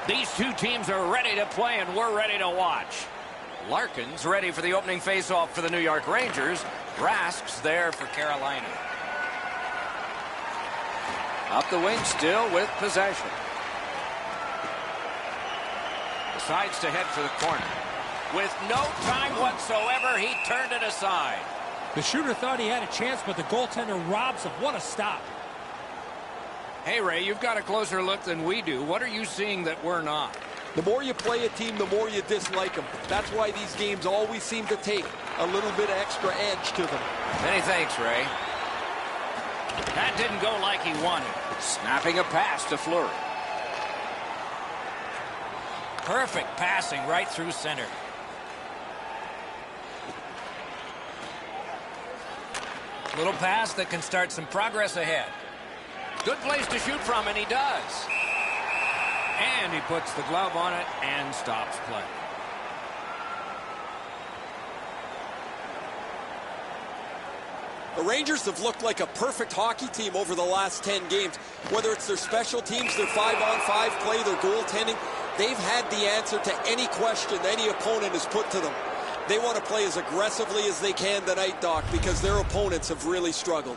These two teams are ready to play, and we're ready to watch. Larkin's ready for the opening faceoff for the New York Rangers. Rask's there for Carolina. Up the wing still with possession. Decides to head for the corner. With no time whatsoever, he turned it aside. The shooter thought he had a chance, but the goaltender robs him. What a stop. Hey, Ray, you've got a closer look than we do. What are you seeing that we're not? The more you play a team, the more you dislike them. That's why these games always seem to take a little bit of extra edge to them. Many thanks, Ray. That didn't go like he wanted. Snapping a pass to Fleury. Perfect passing right through center. Little pass that can start some progress ahead. Good place to shoot from, and he does. And he puts the glove on it and stops play. The Rangers have looked like a perfect hockey team over the last 10 games. Whether it's their special teams, their 5-on-5 play, their goaltending, they've had the answer to any question any opponent has put to them. They want to play as aggressively as they can tonight, Doc, because their opponents have really struggled.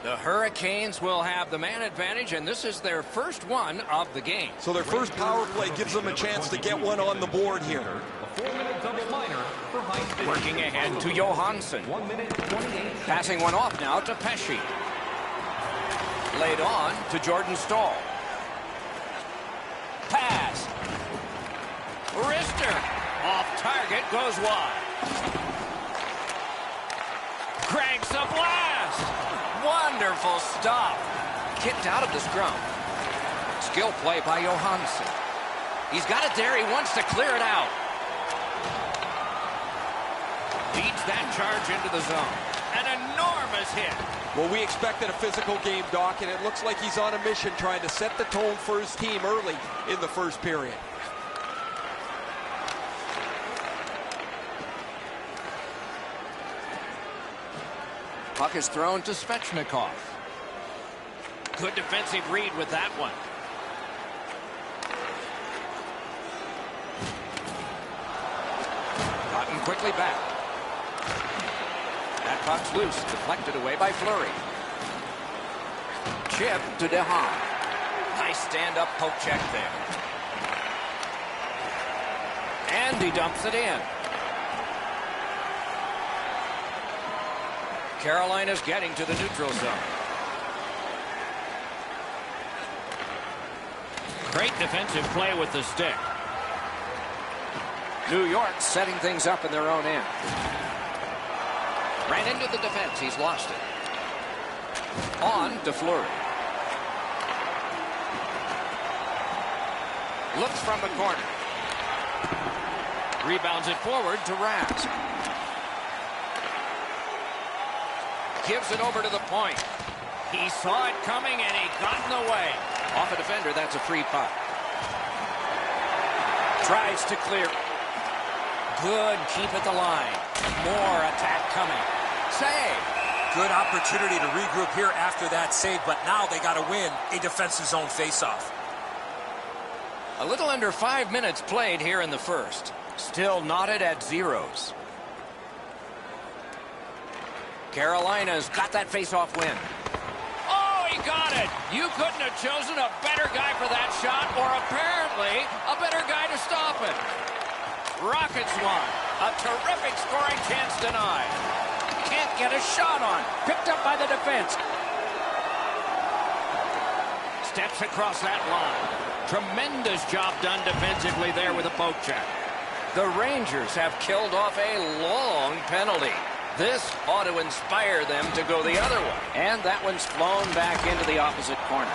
The Hurricanes will have the man advantage, and this is their first one of the game. So their first power play gives them a chance to get one on the board here. A 4-minute double minor for high. Working ahead to Johansson. 1 minute 28. Passing one off now to Pesce. Laid on to Jordan Staal. Pass. Rister. Off target, goes wide. Cranks a blast. Wonderful stop. Kicked out of the scrum. Skill play by Johansson. He's got it there. He wants to clear it out. Feeds that charge into the zone. An enormous hit. Well, we expected a physical game, Doc, and it looks like he's on a mission trying to set the tone for his team early in the first period. Puck is thrown to Svechnikov. Good defensive read with that one. Gotten quickly back. That puck's loose, deflected away by Fleury. Chip to DeHaan. Nice stand-up poke check there. And he dumps it in. Carolina's getting to the neutral zone. Great defensive play with the stick. New York setting things up in their own end. Ran into the defense. He's lost it. On to Fleury. Looks from the corner. Rebounds it forward to Rask. Gives it over to the point. He saw it coming and he got in the way. Off a defender, that's a free puck. Tries to clear. Good, keep at the line. More attack coming. Save. Good opportunity to regroup here after that save, but now they got to win a defensive zone faceoff. A little under 5 minutes played here in the first. Still knotted at zeros. Carolina's got that faceoff win. Oh, he got it! You couldn't have chosen a better guy for that shot, or apparently a better guy to stop it. Rockets won. A terrific scoring chance denied. Can't get a shot on. Picked up by the defense. Steps across that line. Tremendous job done defensively there with a poke check. The Rangers have killed off a long penalty. This ought to inspire them to go the other way. And that one's flown back into the opposite corner.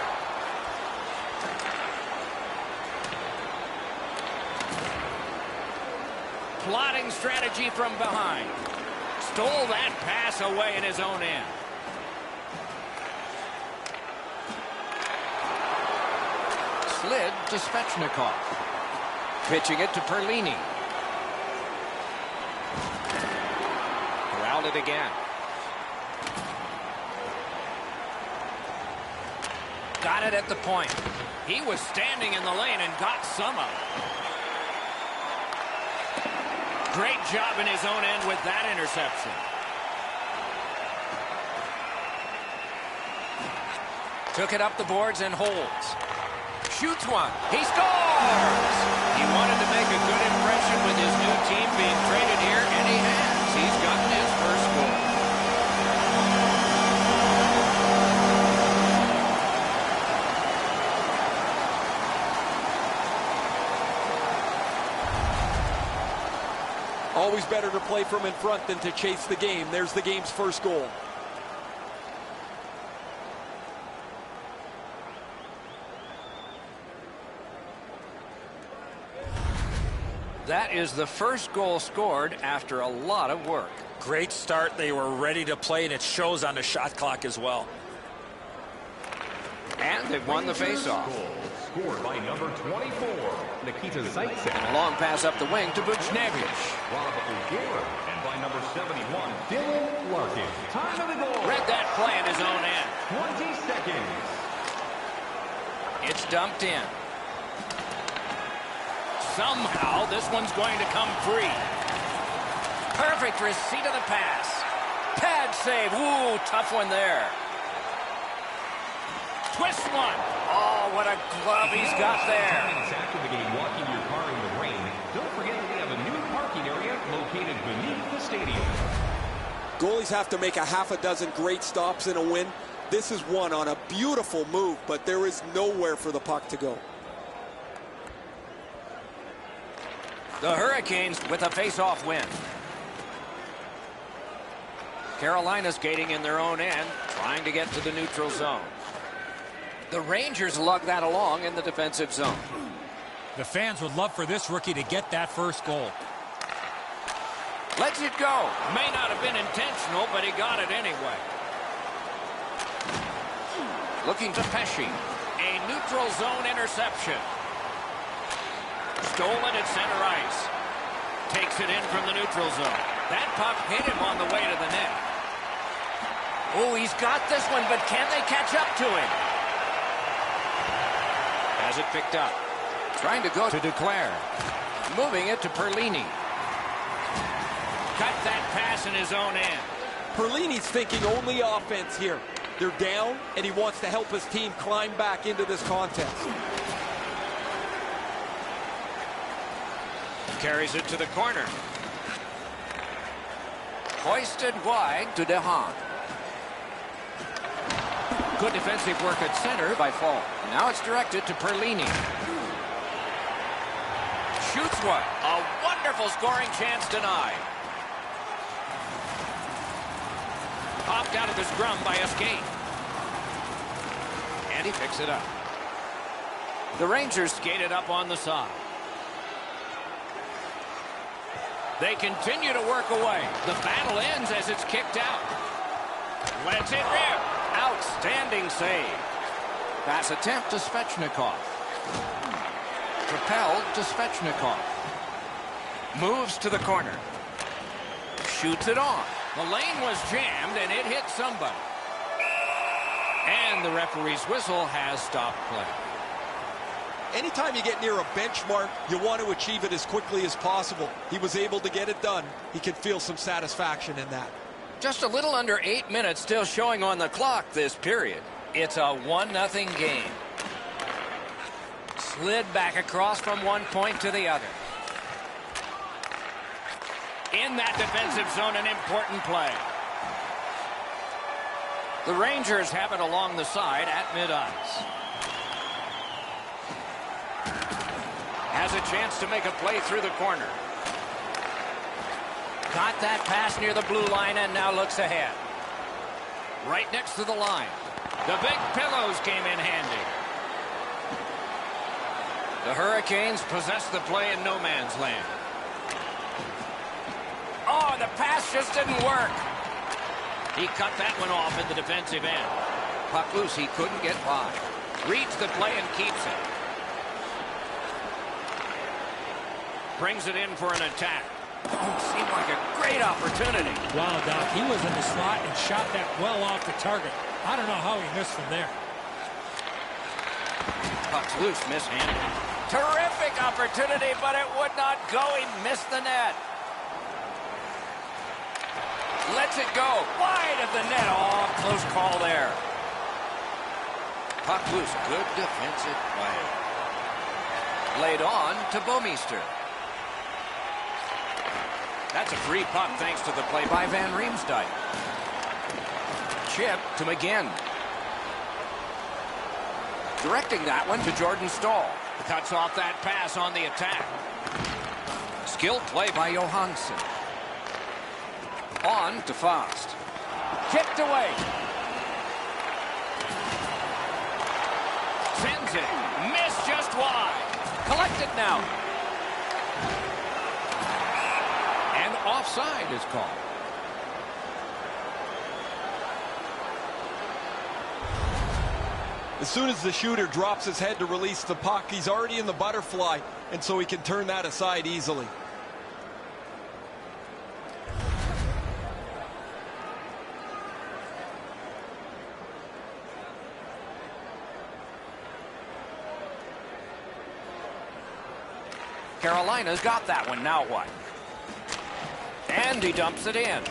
Plotting strategy from behind. Stole that pass away in his own end. Slid to Svechnikov. Pitching it to Perlini. Corralled it again. got it at the point. He was standing in the lane and got some of it. Great job in his own end with that interception. Took it up the boards and holds. Shoots one. He scores! He wanted to make a good impression with his new team being traded here, and he has. He's gotten his first goal. Always better to play from in front than to chase the game. There's the game's first goal. That is the first goal scored after a lot of work. Great start. They were ready to play, and it shows on the shot clock as well. And they've won the faceoff. Scored by number 24, Nikita Zaitsev. And a long pass up the wing to Buchnevich. Rob O'Gara. And by number 71, Dylan Larkin. Time of the goal. Read that play in his own end. 20 seconds. It's dumped in. Somehow, this one's going to come free. Perfect receipt of the pass. Pad save. Ooh, tough one there. Twist one. Oh, what a glove he's got there. After the game, walking your car in the rain. Don't forget that we have a new parking area located beneath the stadium. Goalies have to make a half a dozen great stops in a win. This is one on a beautiful move, but there is nowhere for the puck to go. The Hurricanes with a face-off win. Carolina skating in their own end, trying to get to the neutral zone. The Rangers lug that along in the defensive zone. The fans would love for this rookie to get that first goal. Lets it go. May not have been intentional, but he got it anyway. Looking to Pesce. A neutral zone interception. Stolen at center ice. Takes it in from the neutral zone. That puck hit him on the way to the net. Oh, he's got this one, but can they catch up to him? Has it picked up. Trying to go to Duclair. Moving it to Perlini. Cut that pass in his own end. Perlini's thinking only offense here. They're down, and he wants to help his team climb back into this contest. Carries it to the corner. Hoisted wide to DeHaan. Good defensive work at center by Fall. Now it's directed to Perlini. Shoots one. A wonderful scoring chance denied. Popped out of the scrum by a skate. And he picks it up. The Rangers skated up on the side. They continue to work away. The battle ends as it's kicked out. Lets it rip. Outstanding save. Pass attempt to Svechnikov. Propelled to Svechnikov. Moves to the corner. Shoots it on. The lane was jammed and it hit somebody. And the referee's whistle has stopped play. Anytime you get near a benchmark, you want to achieve it as quickly as possible. He was able to get it done. He could feel some satisfaction in that. Just a little under 8 minutes still showing on the clock this period. It's a 1-0 game. Slid back across from one point to the other. In that defensive zone, an important play. The Rangers have it along the side at mid-ice. Has a chance to make a play through the corner. Got that pass near the blue line and now looks ahead. Right next to the line. The big pillows came in handy. The Hurricanes possess the play in no man's land. Oh, the pass just didn't work. He cut that one off in the defensive end. Puck loose, he couldn't get by. Reads the play and keeps it. Brings it in for an attack. Oh, seemed like a great opportunity. Wow, Doc, he was in the slot and shot that well off the target. I don't know how he missed from there. Puck's loose, mishandled. Terrific opportunity, but it would not go. He missed the net. Lets it go. Wide of the net. Oh, close call there. Puck loose. Good defensive play. Laid on to Bouwmeester. That's a free puck thanks to the play by Van Riemsdyk. Chip to McGinn. Directing that one to Jordan Staal. Cuts off that pass on the attack. Skilled play by Johansson. On to Fast. Kicked away. Sends it. Missed just wide. Collected now. And offside is called. As soon as the shooter drops his head to release the puck, he's already in the butterfly, and so he can turn that aside easily. Carolina's got that one. Now what? And he dumps it in.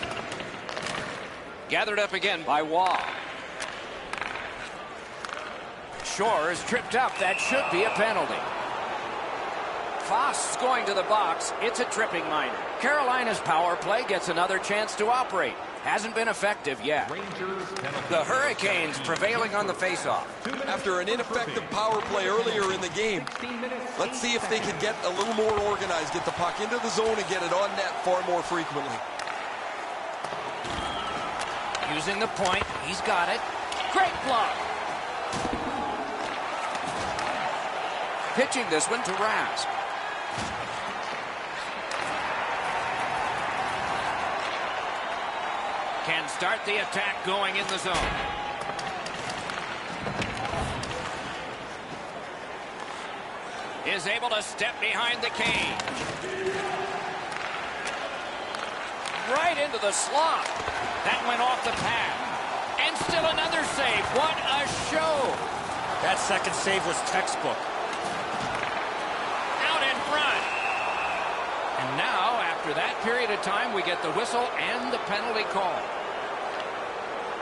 Gathered up again by Waugh. Shore is tripped up. That should be a penalty. Fast's going to the box. It's a tripping minor. Carolina's power play gets another chance to operate. Hasn't been effective yet. The Hurricanes prevailing on the faceoff. After an ineffective power play earlier in the game, let's see if they can get a little more organized, get the puck into the zone and get it on net far more frequently. Using the point, he's got it. Great block. Pitching this one to Rask. Can start the attack going in the zone. Is able to step behind the cage. Right into the slot. That went off the pad. And still another save. What a show. That second save was textbook. And now, after that period of time, we get the whistle and the penalty call.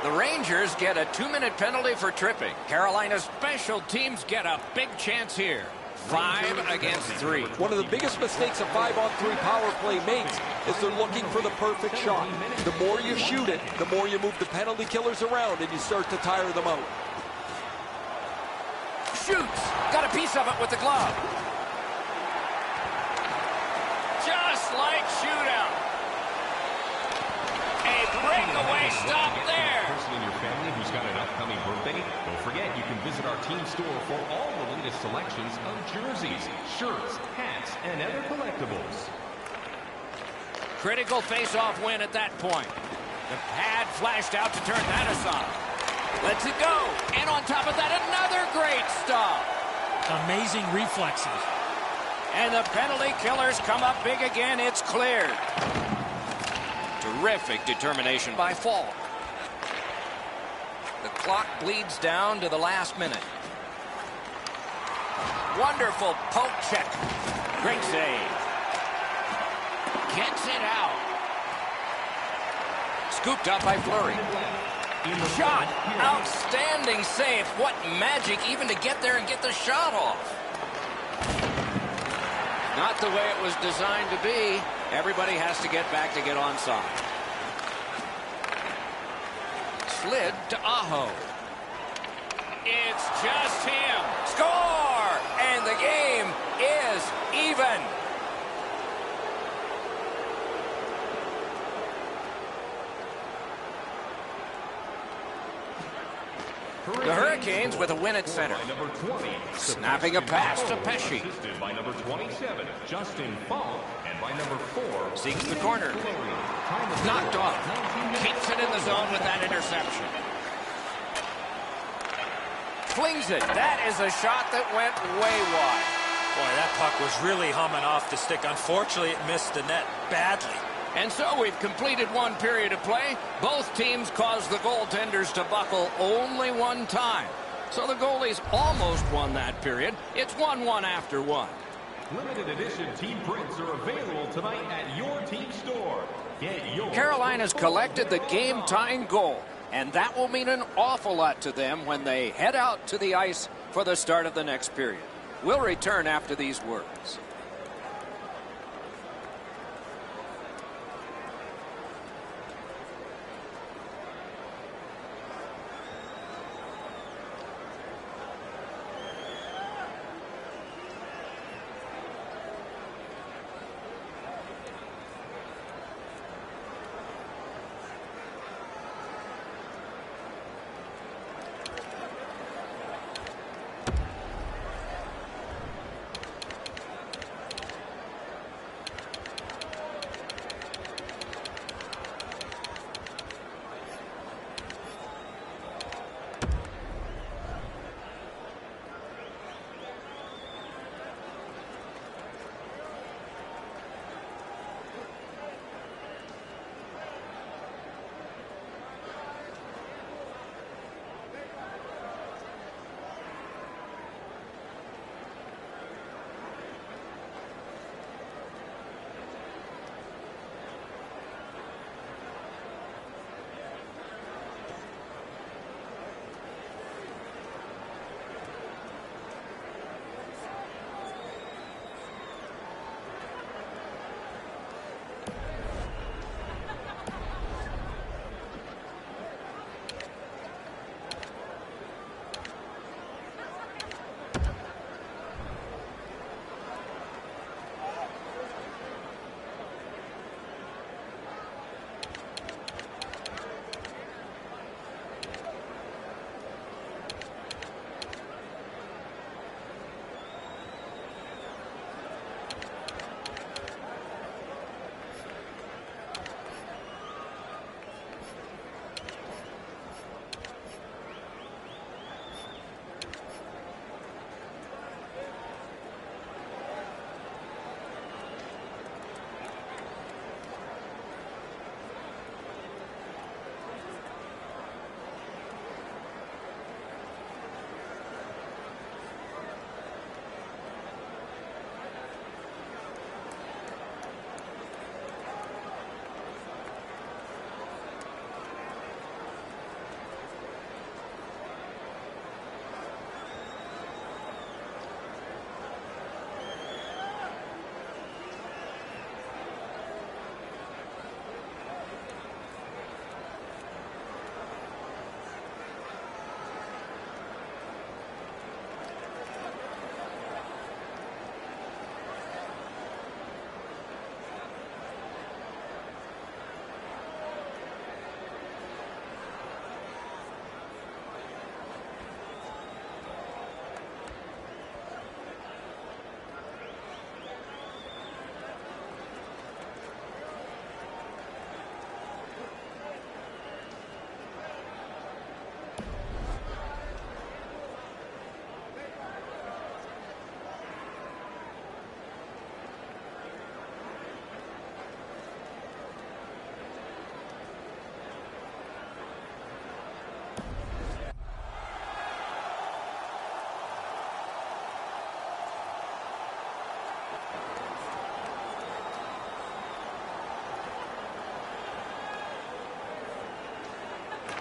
The Rangers get a 2-minute penalty for tripping. Carolina's special teams get a big chance here. 5 against 3. One of the biggest mistakes a 5-on-3 power play makes is they're looking for the perfect shot. The more you shoot it, the more you move the penalty killers around and you start to tire them out. Shoots. Got a piece of it with the glove. Just like shootout. A breakaway stop there. Person in your family who's got an upcoming birthday, don't forget you can visit our team store for all the latest selections of jerseys, shirts, hats, and other collectibles. Critical face-off win at that point. The pad flashed out to turn that aside. Lets it go. And on top of that, another great stop. Amazing reflexes. And the penalty killers come up big again. It's cleared. Terrific determination by Falk. The clock bleeds down to the last minute. Wonderful poke check. Great save. Gets it out. Scooped up by Fleury. Shot. Outstanding save. What magic even to get there and get the shot off. Not the way it was designed to be. Everybody has to get back to get onside. Slid to Aho. It's just him. Score! And the game is even. The Hurricanes with a win at center. Snapping a pass to Pesce. Assisted by number 27, Justin Falk, and by number 4, Seeks the corner. Knocked off. Keeps it in the zone with that interception. Flings it. That is a shot that went way wide. Boy, that puck was really humming off the stick. Unfortunately, it missed the net badly. And so we've completed one period of play. Both teams caused the goaltenders to buckle only one time. So the goalies almost won that period. It's 1-1 after one. Limited edition team prints are available tonight at your team store. Get yours. Carolina's collected the game-tying goal, and that will mean an awful lot to them when they head out to the ice for the start of the next period. We'll return after these words.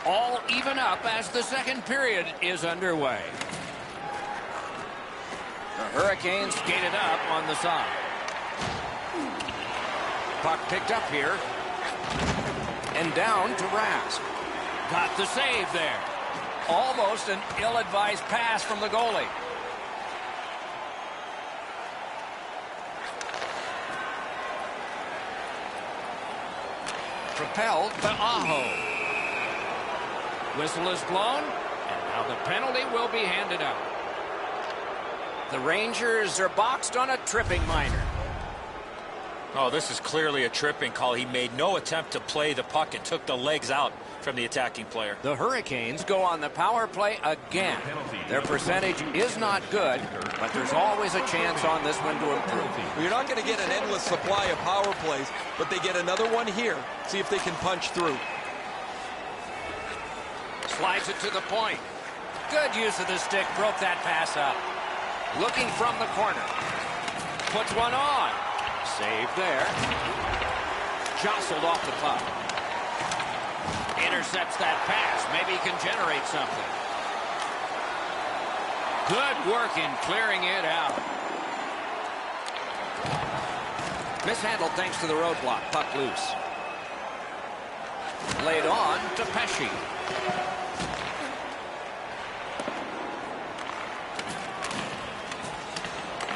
All even up as the second period is underway. The Hurricanes skated up on the side. Puck picked up here. And down to Rask. Got the save there. Almost an ill-advised pass from the goalie. Propelled to Aho. Whistle is blown, and now the penalty will be handed out. The Rangers are boxed on a tripping minor. Oh, this is clearly a tripping call. He made no attempt to play the puck and took the legs out from the attacking player. The Hurricanes go on the power play again. Their percentage is not good, but there's always a chance on this one to improve. Well, you're not going to get an endless supply of power plays, but they get another one here. See if they can punch through. Slides it to the point. Good use of the stick. Broke that pass up. Looking from the corner. Puts one on. Save there. Jostled off the puck. Intercepts that pass. Maybe he can generate something. Good work in clearing it out. Mishandled thanks to the roadblock. Puck loose. Laid on to Pesce.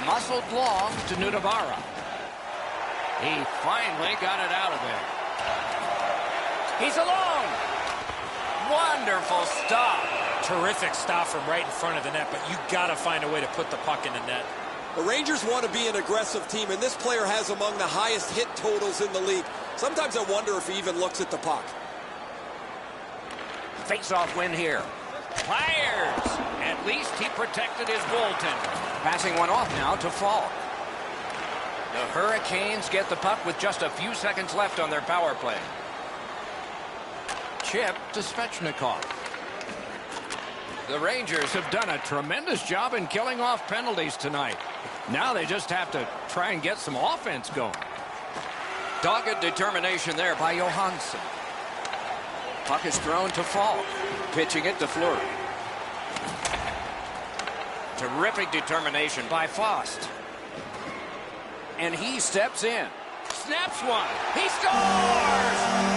Muscled long to Nudavara. He finally got it out of there. He's alone. Wonderful stop. Terrific stop from right in front of the net, but you got to find a way to put the puck in the net. The Rangers want to be an aggressive team, and this player has among the highest hit totals in the league. Sometimes I wonder if he even looks at the puck. Face-off win here. Fires. At least he protected his goaltender. Passing one off now to Falk. The Hurricanes get the puck with just a few seconds left on their power play. Chip to Svechnikov. The Rangers have done a tremendous job in killing off penalties tonight. Now they just have to try and get some offense going. Dogged determination there by Johansson. Puck is thrown to Falk. Pitching it to Fleury. Terrific determination by Fost. And he steps in. Snaps one. He scores!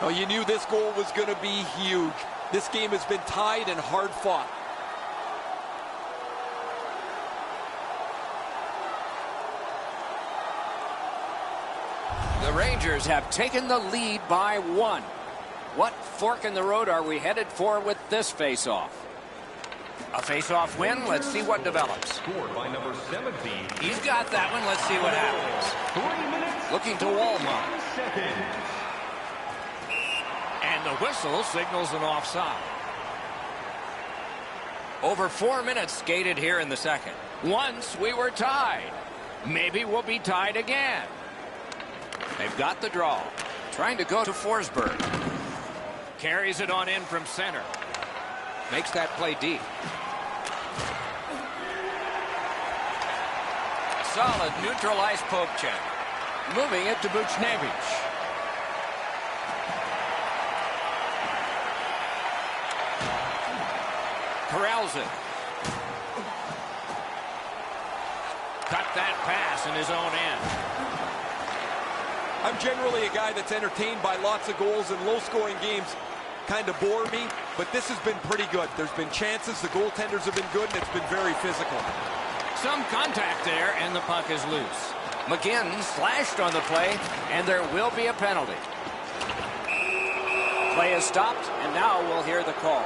Well, you knew this goal was going to be huge. This game has been tied and hard fought. The Rangers have taken the lead by 1. What fork in the road are we headed for with this face-off? A face-off win. Let's see what develops. Scored by number 17. He's got that one. Let's see what happens. 3 minutes. Looking to Walmart. 5 seconds. And the whistle signals an offside. Over 4 minutes skated here in the second. Once we were tied. Maybe we'll be tied again. They've got the draw. Trying to go to Forsberg. Carries it on in from center. Makes that play deep. Solid neutral ice poke check. Moving it to Buchnevich. Corrals it. Cut that pass in his own end. I'm generally a guy that's entertained by lots of goals, and low-scoring games kind of bore me, but this has been pretty good. There's been chances, the goaltenders have been good, and it's been very physical. Some contact there, and the puck is loose. McGinn slashed on the play, and there will be a penalty. Play is stopped, and now we'll hear the call.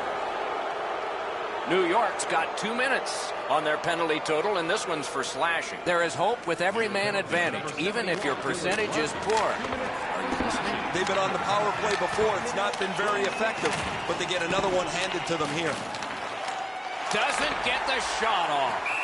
New York's got 2 minutes on their penalty total, and this one's for slashing. There is hope with every man advantage, even if your percentage is poor. Are you listening? They've been on the power play before. It's not been very effective, but they get another one handed to them here. Doesn't get the shot off.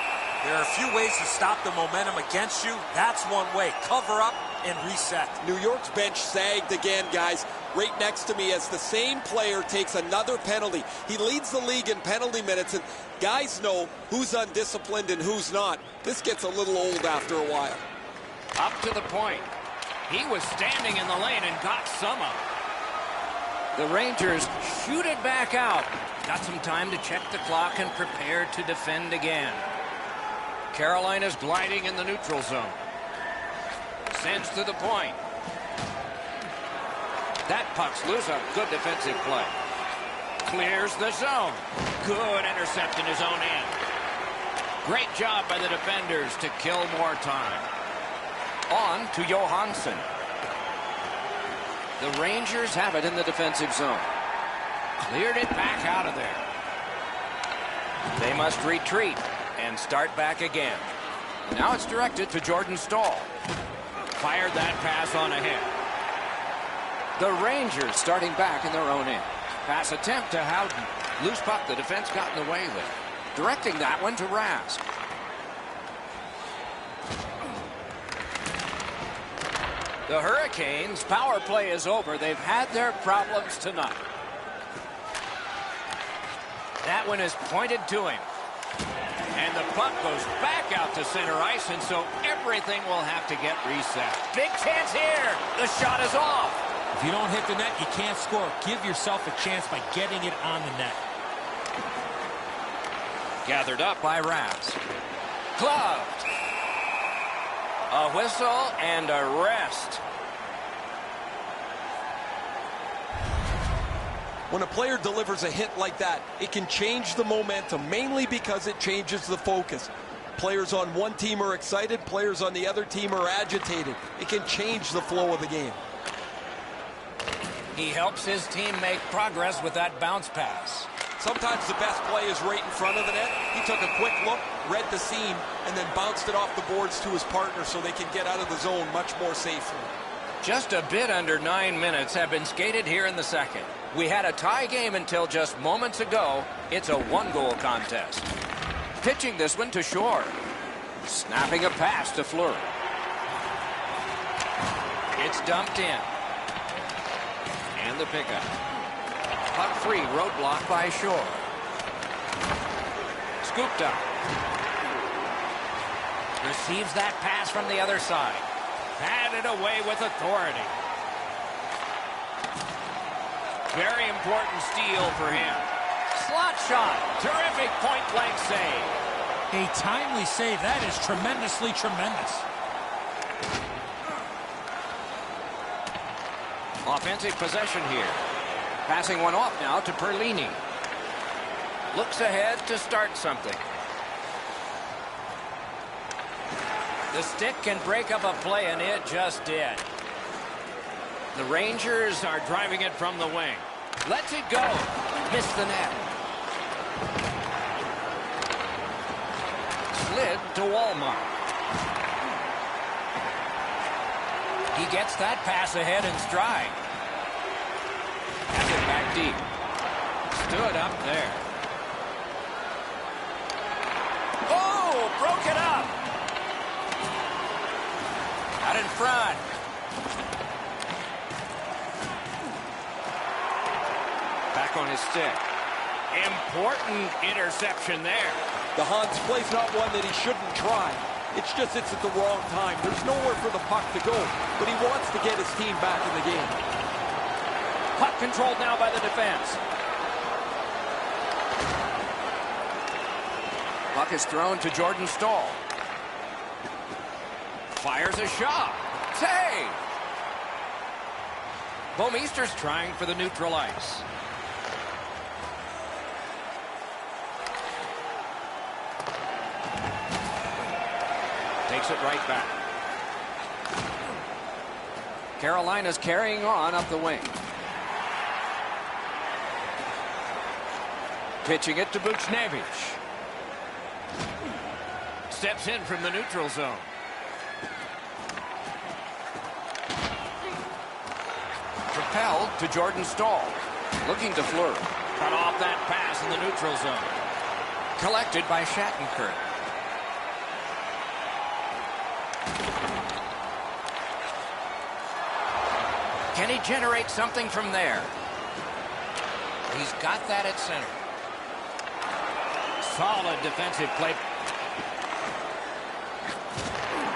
There are a few ways to stop the momentum against you. That's one way. Cover up and reset. New York's bench sagged again, guys. Right next to me as the same player takes another penalty. He leads the league in penalty minutes, and guys know who's undisciplined and who's not. This gets a little old after a while. Up to the point. He was standing in the lane and got some of it. The Rangers shoot it back out. Got some time to check the clock and prepare to defend again. Carolina's gliding in the neutral zone. Sends to the point. That puck's loose. A good defensive play. Clears the zone. Good intercept in his own end. Great job by the defenders to kill more time. On to Johansson. The Rangers have it in the defensive zone. Cleared it back out of there. They must retreat and start back again. Now it's directed to Jordan Staal. Fired that pass on ahead. The Rangers starting back in their own end. Pass attempt to Howden. Loose puck, the defense got in the way there. Directing that one to Rask. The Hurricanes' power play is over. They've had their problems tonight. That one is pointed to him. And the puck goes back out to center ice, and so everything will have to get reset. Big chance here. The shot is off. If you don't hit the net, you can't score. Give yourself a chance by getting it on the net. Gathered up by Rask. Gloved. A whistle and a rest. When a player delivers a hit like that, it can change the momentum, mainly because it changes the focus. Players on one team are excited, players on the other team are agitated. It can change the flow of the game. He helps his team make progress with that bounce pass. Sometimes the best play is right in front of the net. He took a quick look, read the seam, and then bounced it off the boards to his partner so they can get out of the zone much more safely. Just a bit under 9 minutes have been skated here in the second. We had a tie game until just moments ago. It's a one-goal contest. Pitching this one to Shore. Snapping a pass to Fleury. It's dumped in. And the pickup. Puck free, roadblock by Shore. Scooped up. Receives that pass from the other side. Batted away with authority. Very important steal for him. Slot shot. Terrific point-blank save. A timely save. That is tremendously tremendous. Offensive possession here. Passing one off now to Perlini. Looks ahead to start something. The stick can break up a play, and it just did. The Rangers are driving it from the wing. Lets it go. Missed the net. Slid to Walmart. He gets that pass ahead in stride. Has it back deep. Stood up there. Oh, broke it up. Out in front. Back on his stick. Important interception there. The Hans play's not one that he shouldn't try. It's just it's at the wrong time. There's nowhere for the puck to go, but he wants to get his team back in the game. Puck controlled now by the defense. Puck is thrown to Jordan Staal. Fires a shot. Save! Bouwmeester's trying for the neutral ice. Takes it right back. Carolina's carrying on up the wing. Pitching it to Buchnevich. Steps in from the neutral zone. Propelled to Jordan Staal. Looking to Fleury. Cut off that pass in the neutral zone. Collected by Shattenkirk. Can he generate something from there? He's got that at center. Solid defensive play.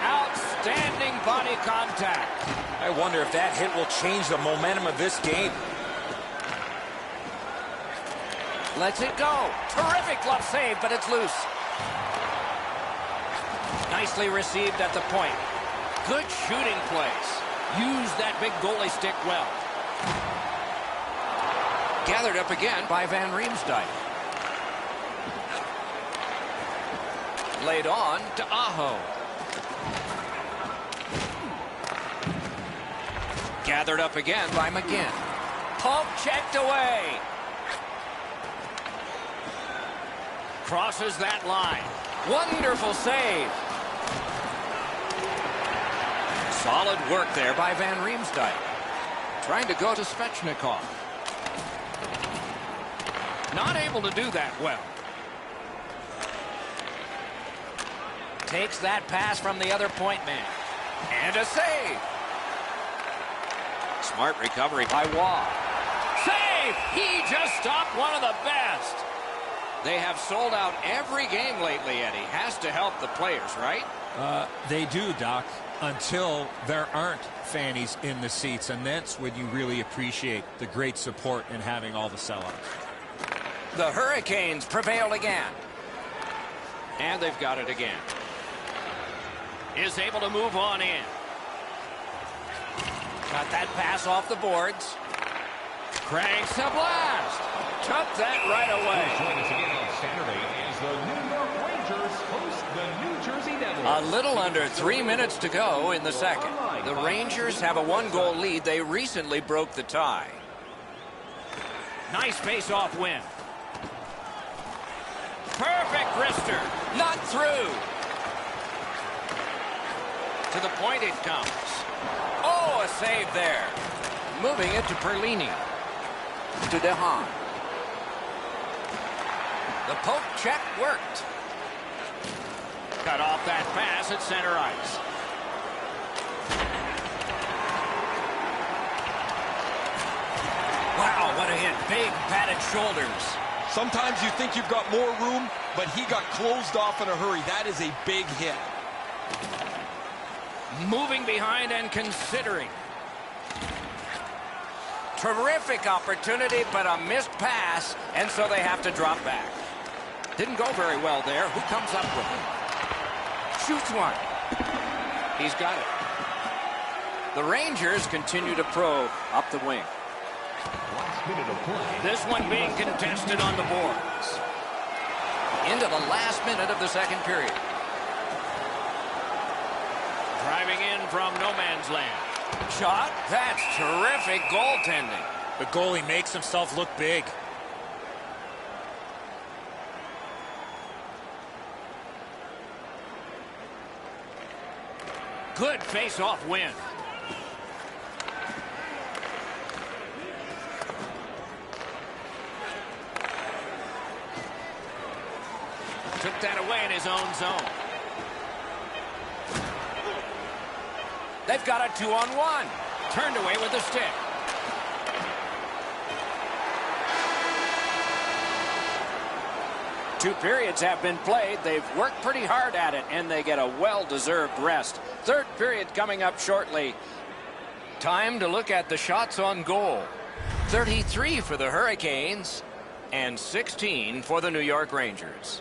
Outstanding body contact. I wonder if that hit will change the momentum of this game. Lets it go. Terrific glove save, but it's loose. Nicely received at the point. Good shooting plays. Used that big goalie stick well. Gathered up again by Van Riemsdyk. Laid on to Aho. Gathered up again by McGinn. Pump checked away. Crosses that line. Wonderful save. Solid work there by Van Riemsdyk. Trying to go to Svechnikov. Not able to do that well. Takes that pass from the other point man. And a save. Smart recovery by Waugh. Save! He just stopped one of the best. They have sold out every game lately, Eddie. Has to help the players, right? They do, Doc, until there aren't fannies in the seats, and that's when you really appreciate the great support and having all the sellouts. The Hurricanes prevailed again. And they've got it again. Is able to move on in. Got that pass off the boards. Cranks a blast. Took that right away. Join us again on Saturday as the New York Rangers host the New Jersey Devils. A little under 3 minutes to go in the second. The Rangers have a 1-goal lead. They recently broke the tie. Nice face-off win. Perfect wrister. Not through. To the point it comes. Oh, a save there. Moving it to Perlini. To DeHaan. The poke check worked. Cut off that pass at center ice. Wow, what a hit. Big padded shoulders. Sometimes you think you've got more room, but he got closed off in a hurry. That is a big hit. Moving behind and considering. Terrific opportunity, but a missed pass, and so they have to drop back. Didn't go very well there. Who comes up with it? Shoots one. He's got it. The Rangers continue to probe up the wing. Last minute of play. This one being contested on the boards. Into the last minute of the second period. Driving in from no man's land. Shot. That's terrific goaltending. The goalie makes himself look big. Good face-off win. Took that away in his own zone. They've got a 2-on-1. Turned away with the stick. Two periods have been played. They've worked pretty hard at it, and they get a well-deserved rest. Third period coming up shortly. Time to look at the shots on goal. 33 for the Hurricanes and 16 for the New York Rangers.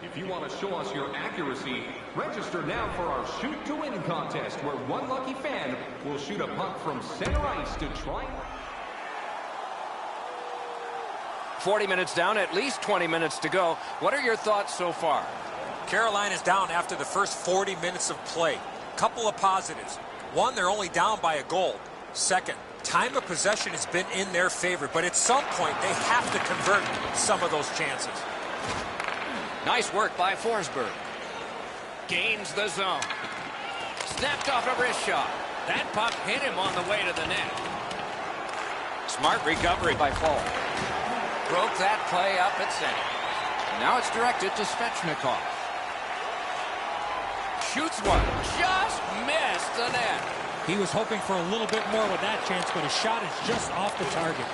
If you want to show us your accuracy, register now for our Shoot to Win contest, where one lucky fan will shoot a puck from center ice to try. 40 minutes down, at least 20 minutes to go. What are your thoughts so far? Carolina's down after the first 40 minutes of play. Couple of positives. One, they're only down by a goal. Second, time of possession has been in their favor, but at some point they have to convert some of those chances. Nice work by Forsberg. Gains the zone. Snapped off a wrist shot. That puck hit him on the way to the net. Smart recovery by Fall. Broke that play up at center. Now it's directed to Svechnikov. Shoots one. Just missed the net. He was hoping for a little bit more with that chance, but his shot is just off the target.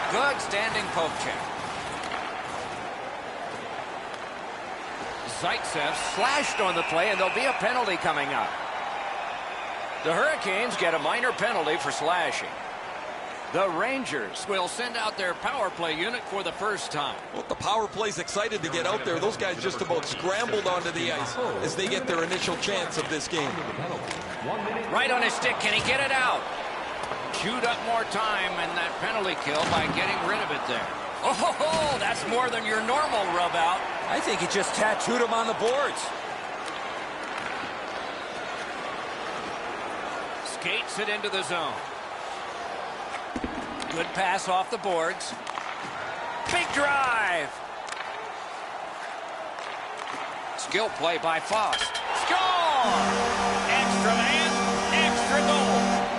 Good standing poke check. Zaitsev slashed on the play, and there'll be a penalty coming up. The Hurricanes get a minor penalty for slashing. The Rangers will send out their power play unit for the first time. Well, the power play's excited to get out there. Those guys just about scrambled onto the ice as they get their initial chance of this game. Right on his stick. Can he get it out? Chewed up more time in that penalty kill by getting rid of it there. Oh, that's more than your normal rub out. I think he just tattooed him on the boards. Skates it into the zone. Good pass off the boards. Big drive. Skill play by Faust. Score! Extra man, extra goal.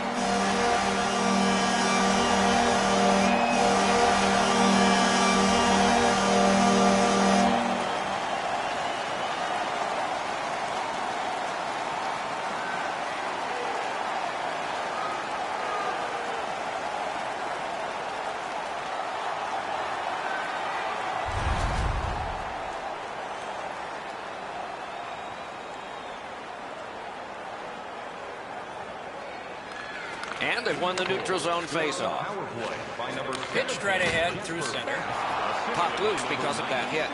And they've won the neutral zone faceoff. Pitched right ahead through center. Popped loose because of that hit.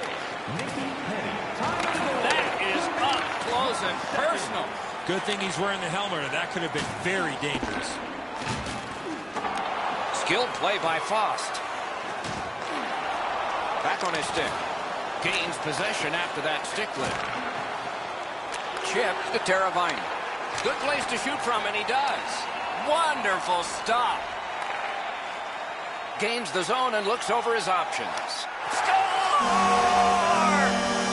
That is up close and personal. Good thing he's wearing the helmet, or that could have been very dangerous. Skilled play by Fost. Back on his stick. Gains possession after that stick lift. Chip to Teravainen. Good place to shoot from, and he does. Wonderful stop. Gains the zone and looks over his options. Score!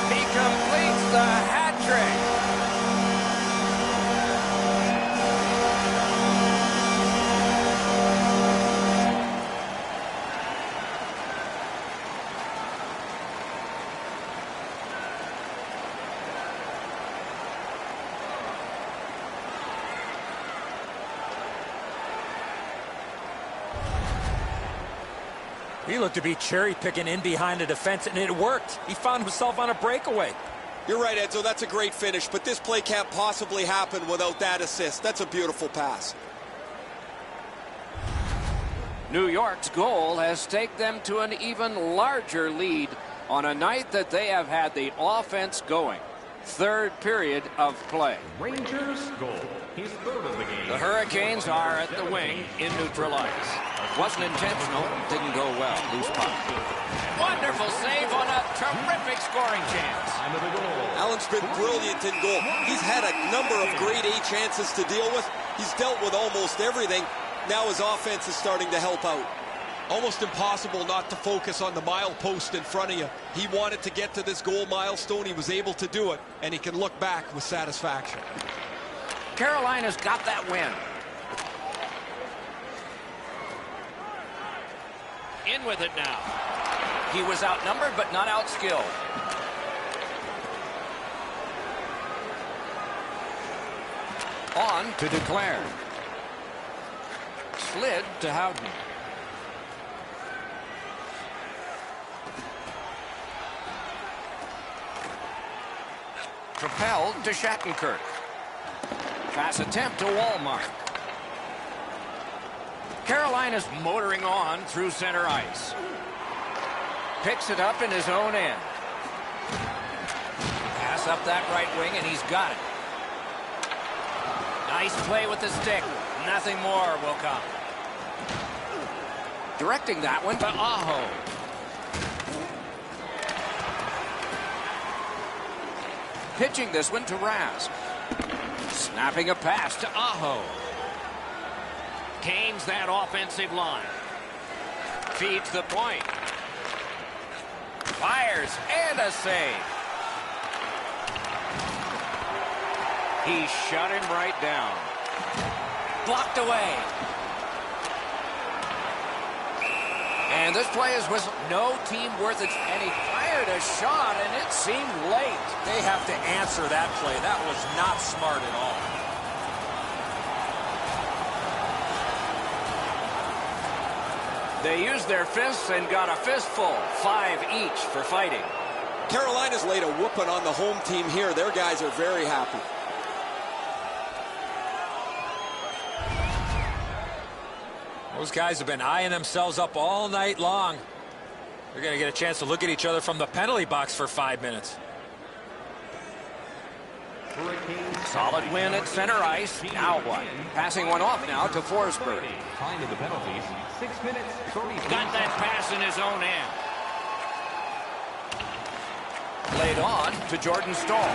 He completes the hat trick. He looked to be cherry-picking in behind the defense, and it worked. He found himself on a breakaway. You're right, Edzo. That's a great finish, but this play can't possibly happen without that assist. That's a beautiful pass. New York's goal has taken them to an even larger lead on a night that they have had the offense going. Third period of play. Rangers goal. His third of the game. The Hurricanes are at the wing in neutral ice. Wasn't intentional, didn't go well. Loose puck. Wonderful save on a terrific scoring chance. Allen's been brilliant in goal. He's had a number of grade A chances to deal with. He's dealt with almost everything. Now his offense is starting to help out. Almost impossible not to focus on the mile post in front of you. He wanted to get to this goal milestone. He was able to do it, and he can look back with satisfaction. Carolina's got that win. In with it now. He was outnumbered but not outskilled. On to Declare. Slid to Howden. Propelled to Shattenkirk. Pass attempt to Walmart. Carolina's motoring on through center ice. Picks it up in his own end. Pass up that right wing, and he's got it. Nice play with the stick. Nothing more will come. Directing that one to Aho. Pitching this one to Rask. Snapping a pass to Aho. Gains that offensive line. Feeds the point. Fires and a save. He shut him right down. Blocked away. And this play is whistled. No team worth its penny fired a shot, and it seemed late. They have to answer that play. That was not smart at all. They used their fists and got a fistful. 5 each for fighting. Carolina's laid a whooping on the home team here. Their guys are very happy. Those guys have been eyeing themselves up all night long. They're going to get a chance to look at each other from the penalty box for 5 minutes. Solid win at center ice. Now what? Passing one off now to Forsberg. Time of the penalties, 6 minutes, 30 seconds. Got that pass in his own end. Played on to Jordan Staal.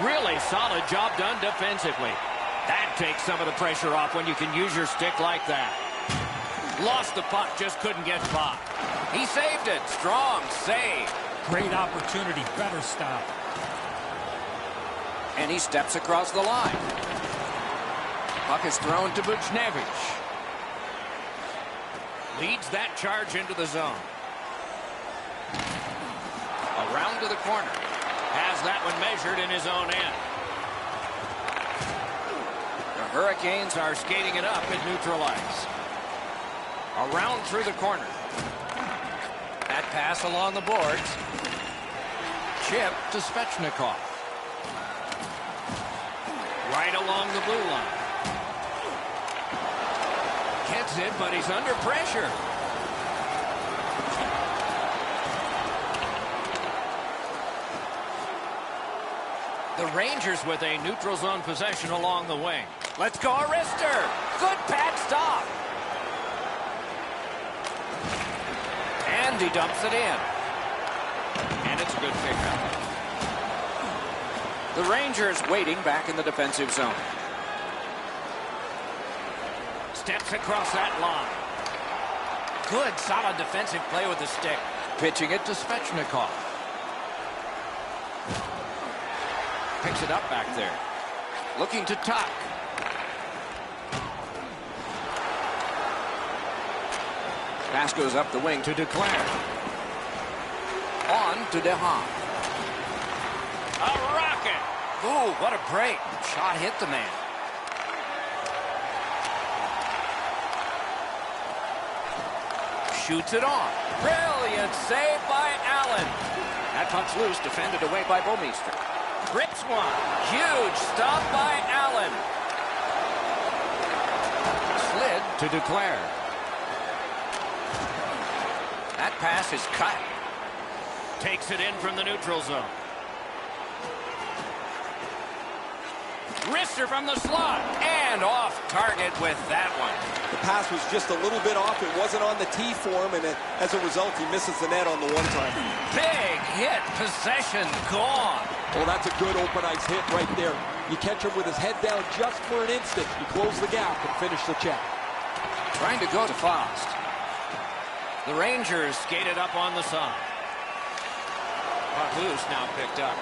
Really solid job done defensively. That takes some of the pressure off when you can use your stick like that. Lost the puck, just couldn't get by. He saved it. Strong save. Great opportunity. Better stop. And he steps across the line. Puck is thrown to Buchnevich. Leads that charge into the zone. Around to the corner. Has that one measured in his own end. The Hurricanes are skating it up at neutral ice. Around through the corner. That pass along the boards. Chip to Svechnikov. Right along the blue line. Gets it, but he's under pressure. The Rangers with a neutral zone possession along the wing. Let's go, Arister. Good pad stop. And he dumps it in. And it's a good pickup. The Rangers waiting back in the defensive zone. Steps across that line. Good, solid defensive play with the stick. Pitching it to Svechnikov. Picks it up back there. Looking to Tuck. Pass goes up the wing to Duclair. On to DeHaan. A rocket. Ooh, what a break. Shot hit the man. Shoots it on. Brilliant save by Allen. That puck's loose, defended away by Bouwmeester. Grips one. Huge stop by Allen. Slid to Duclair. That pass is cut. Takes it in from the neutral zone. Wrister from the slot. And off target with that one. The pass was just a little bit off. It wasn't on the tee for him, and as a result, he misses the net on the one-time. Big hit. Possession gone. Well, that's a good open ice hit right there. You catch him with his head down just for an instant. You close the gap and finish the check. Trying to go to Faust. The Rangers skated up on the side. Puck loose, now picked up.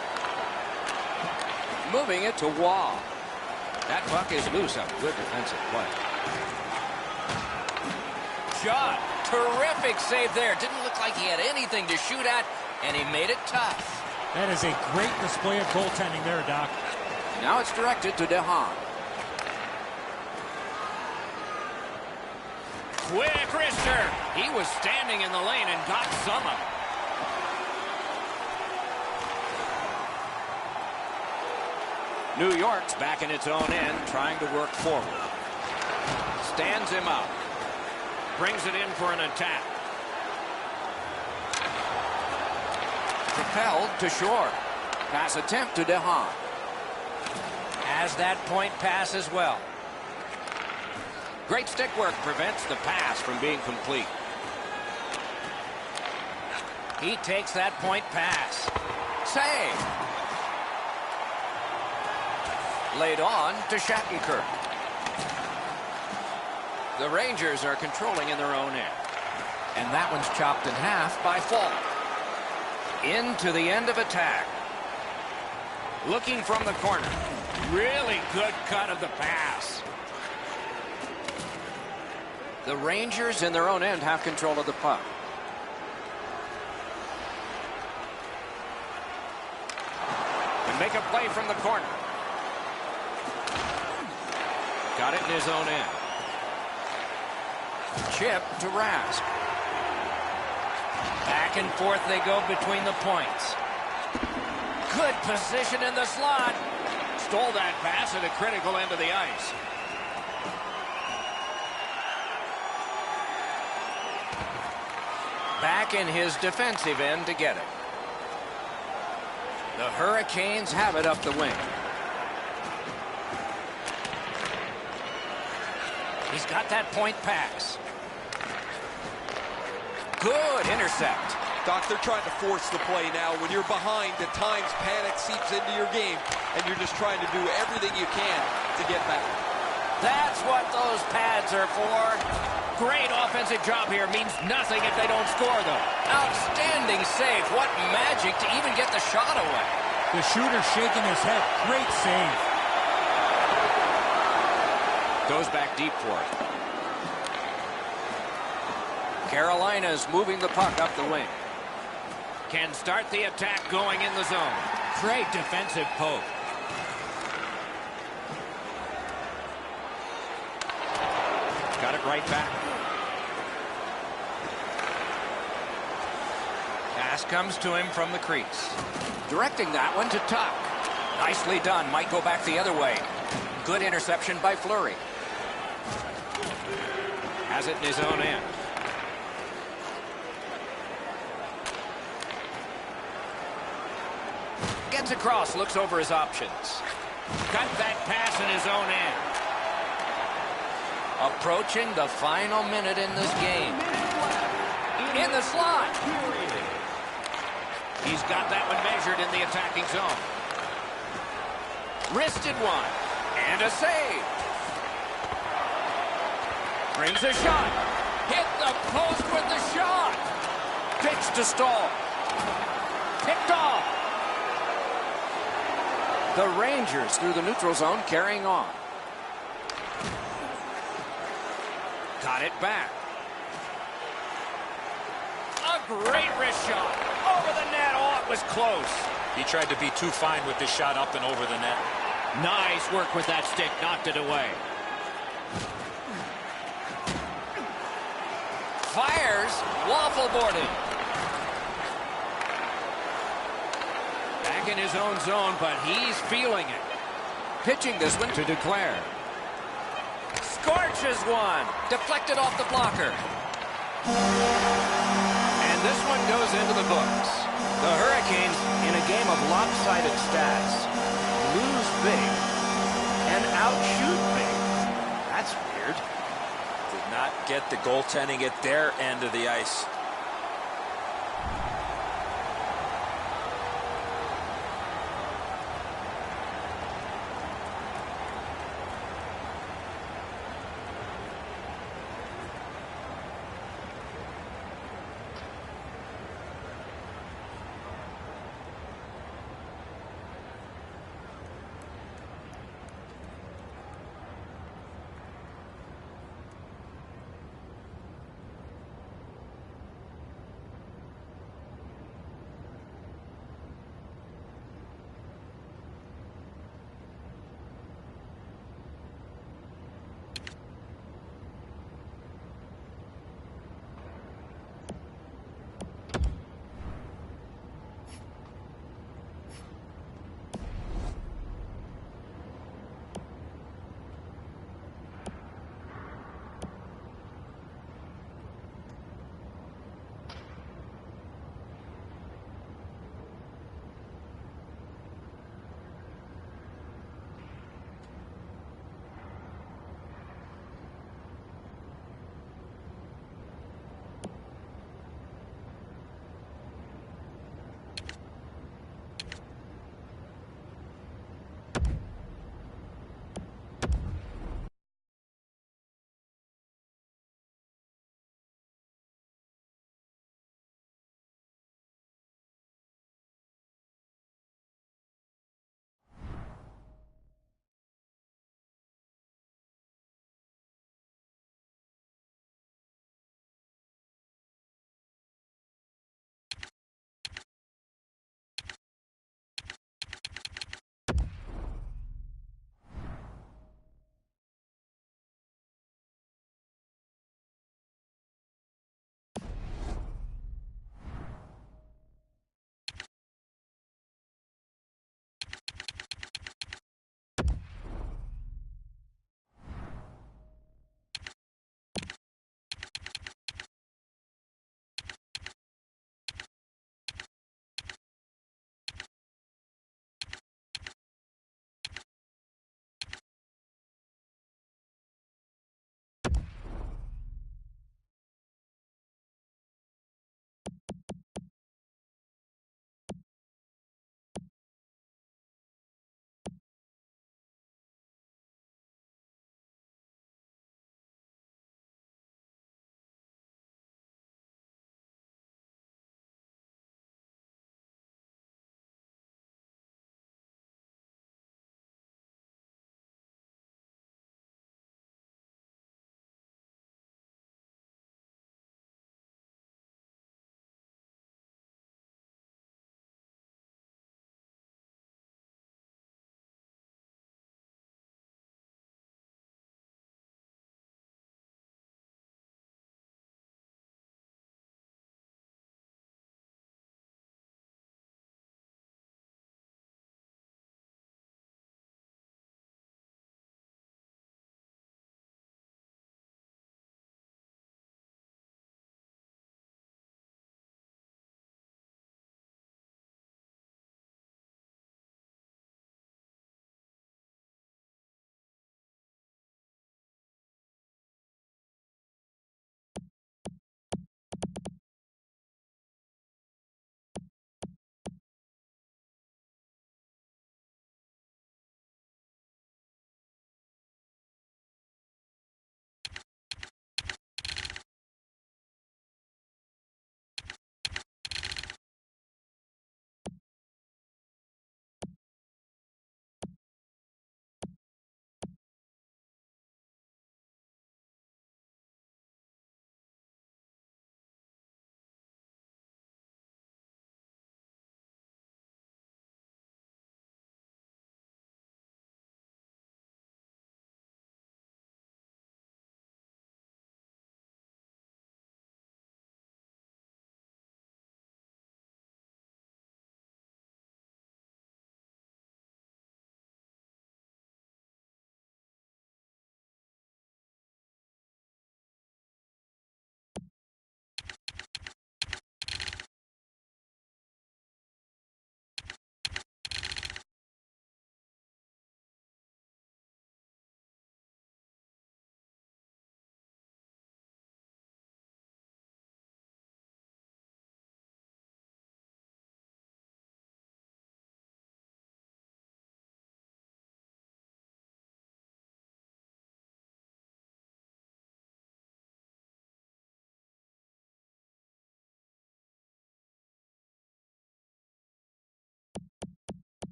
Moving it to Wall. That puck is loose. A good defensive play. Shot. Terrific save there. Didn't look like he had anything to shoot at, and he made it tough. That is a great display of goaltending there, Doc. Now it's directed to DeHaan. Quick wrister. He was standing in the lane and got some of it. New York's back in its own end, trying to work forward. Stands him up. Brings it in for an attack. Propelled to shore. Pass attempt to DeHaan. Has that point pass as well. Great stick work prevents the pass from being complete. He takes that point pass. Save. Laid on to Shattenkirk. The Rangers are controlling in their own end. And that one's chopped in half by Fall. Into the end of attack. Looking from the corner. Really good cut of the pass. The Rangers in their own end have control of the puck. And make a play from the corner. Got it in his own end. Chip to Rask. Back and forth they go between the points. Good position in the slot. Stole that pass at a critical end of the ice. Back in his defensive end to get it. The Hurricanes have it up the wing. He's got that point pass. Good intercept. Doc, they're trying to force the play now. When you're behind, at times panic seeps into your game, and you're just trying to do everything you can to get back. That's what those pads are for. Great offensive job here. Means nothing if they don't score, though. Outstanding save. What magic to even get the shot away. The shooter shaking his head. Great save. Goes back deep for it. Carolina's moving the puck up the wing. Can start the attack going in the zone. Great defensive poke. Got it right back. Pass comes to him from the crease. Directing that one to Tuck. Nicely done. Might go back the other way. Good interception by Fleury. Has it in his own end. Gets across, looks over his options. Got that pass in his own end. Approaching the final minute in this game. In the slot. He's got that one measured in the attacking zone. Wristed one. And a save. Brings a shot. Hit the post with the shot. Pitch to Stahl. Picked off. The Rangers through the neutral zone carrying on. Got it back. A great wrist shot. Over the net. Oh, it was close. He tried to be too fine with this shot up and over the net. Nice work with that stick. Knocked it away. Fires. Waffle boarding. Back in his own zone, but he's feeling it. Pitching this one to Duclair. Scorches one. Deflected off the blocker. And this one goes into the books. The Hurricanes, in a game of lopsided stats, lose big and outshoot big. That's weird. Did not get the goaltending at their end of the ice.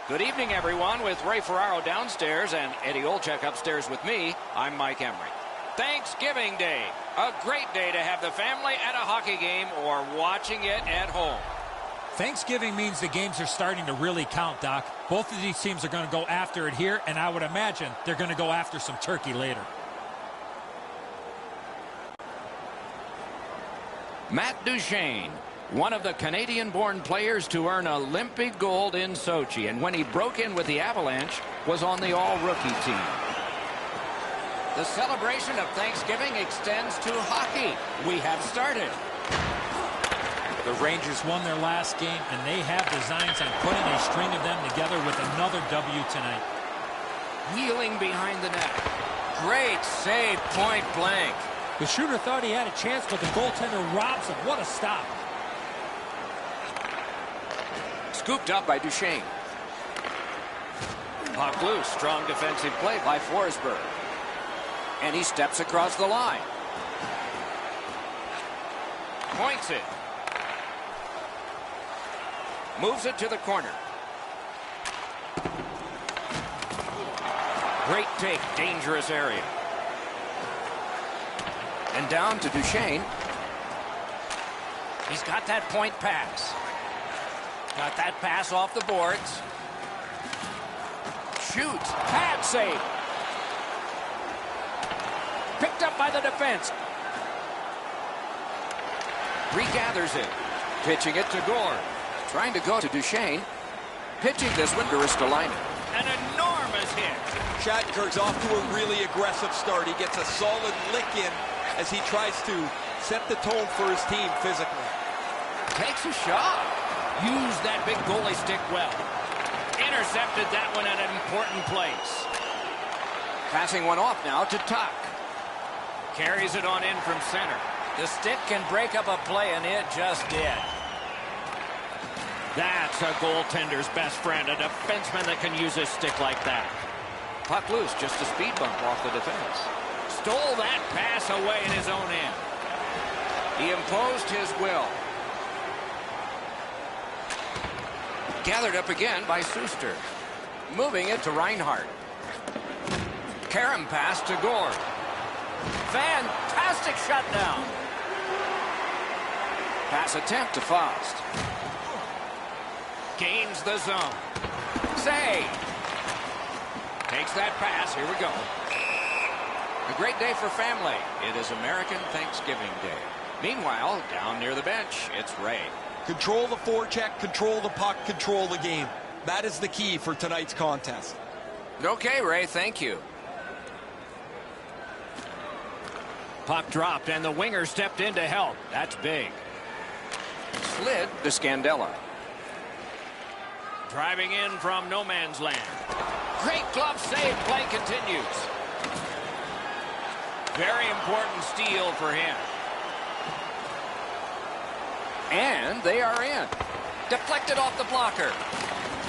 Good evening, everyone, with Ray Ferraro downstairs and Eddie Olczyk upstairs with me. I'm Mike Emery. Thanksgiving Day. A great day to have the family at a hockey game or watching it at home. Thanksgiving means the games are starting to really count, Doc. Both of these teams are going to go after it here, and I would imagine they're going to go after some turkey later. Matt Duchene, one of the Canadian-born players to earn Olympic gold in Sochi, and when he broke in with the Avalanche, was on the all-rookie team. The celebration of Thanksgiving extends to hockey. We have started. The Rangers won their last game, and they have designs on putting a string of them together with another W tonight. Wheeling behind the net. Great save, point blank. The shooter thought he had a chance, but the goaltender robs him. What a stop. Scooped up by Duchene. Puck loose. Strong defensive play by Forsberg. And he steps across the line. Points it. Moves it to the corner. Great take. Dangerous area. And down to Duchene. He's got that point pass. Got that pass off the boards. Shoots. Pad save. Picked up by the defense. Regathers it. Pitching it to Gore. Trying to go to Duchene. Pitching this one to Ristolainen. An enormous hit. Shattenkirk's off to a really aggressive start. He gets a solid lick in as he tries to set the tone for his team physically. Takes a shot. Used that big goalie stick well. Intercepted that one at an important place. Passing one off now to Tuck. Carries it on in from center. The stick can break up a play, and it just did. That's a goaltender's best friend, a defenseman that can use his stick like that. Puck loose, just a speed bump off the defense. Stole that pass away in his own end. He imposed his will. Gathered up again by Suster. Moving it to Reinhart. Karam pass to Gore. Fantastic shutdown. Pass attempt to Faust. Gains the zone. Save. Takes that pass. Here we go. A great day for family. It is American Thanksgiving Day. Meanwhile, down near the bench, it's Ray. Control the forecheck, control the puck, control the game. That is the key for tonight's contest. Okay, Ray, thank you. Puck dropped, and the winger stepped in to help. That's big. Slid to Scandella. Driving in from no man's land. Great glove save. Play continues. Very important steal for him. And they are in. Deflected off the blocker.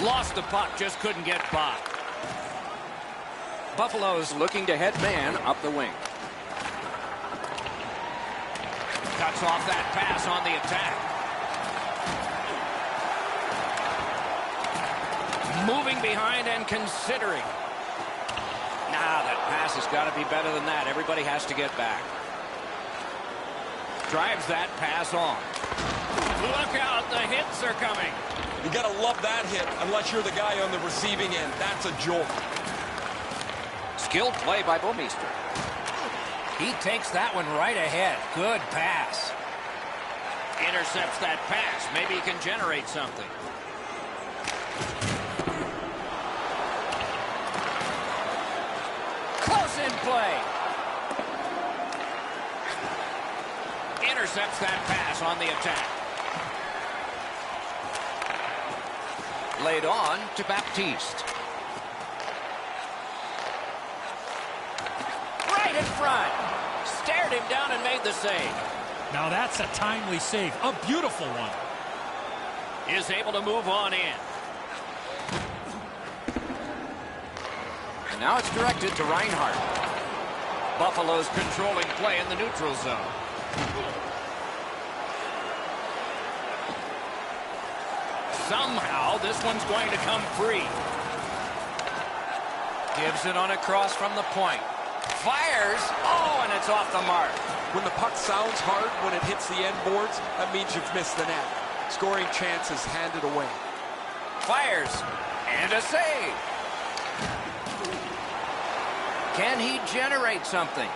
Lost the puck, just couldn't get by. Buffalo's looking to head man up the wing. Cuts off that pass on the attack. Moving behind and considering. Nah, that pass has got to be better than that. Everybody has to get back. Drives that pass on. Look out, the hits are coming. You got to love that hit unless you're the guy on the receiving end. That's a jolt. Skilled play by Bouwmeester. He takes that one right ahead. Good pass. Intercepts that pass. Maybe he can generate something. Close in play. Intercepts that pass on the attack. Laid on to Baptiste. Right in front. Stared him down and made the save. Now that's a timely save. A beautiful one. Is able to move on in. And now it's directed to Reinhart. Buffalo's controlling play in the neutral zone. somehow this one's going to come free. Gives it on a cross from the point. Fires. Oh, and it's off the mark. When the puck sounds hard, when it hits the end boards, that means you've missed the net. Scoring chances handed away. Fires. And a save. Can he generate something?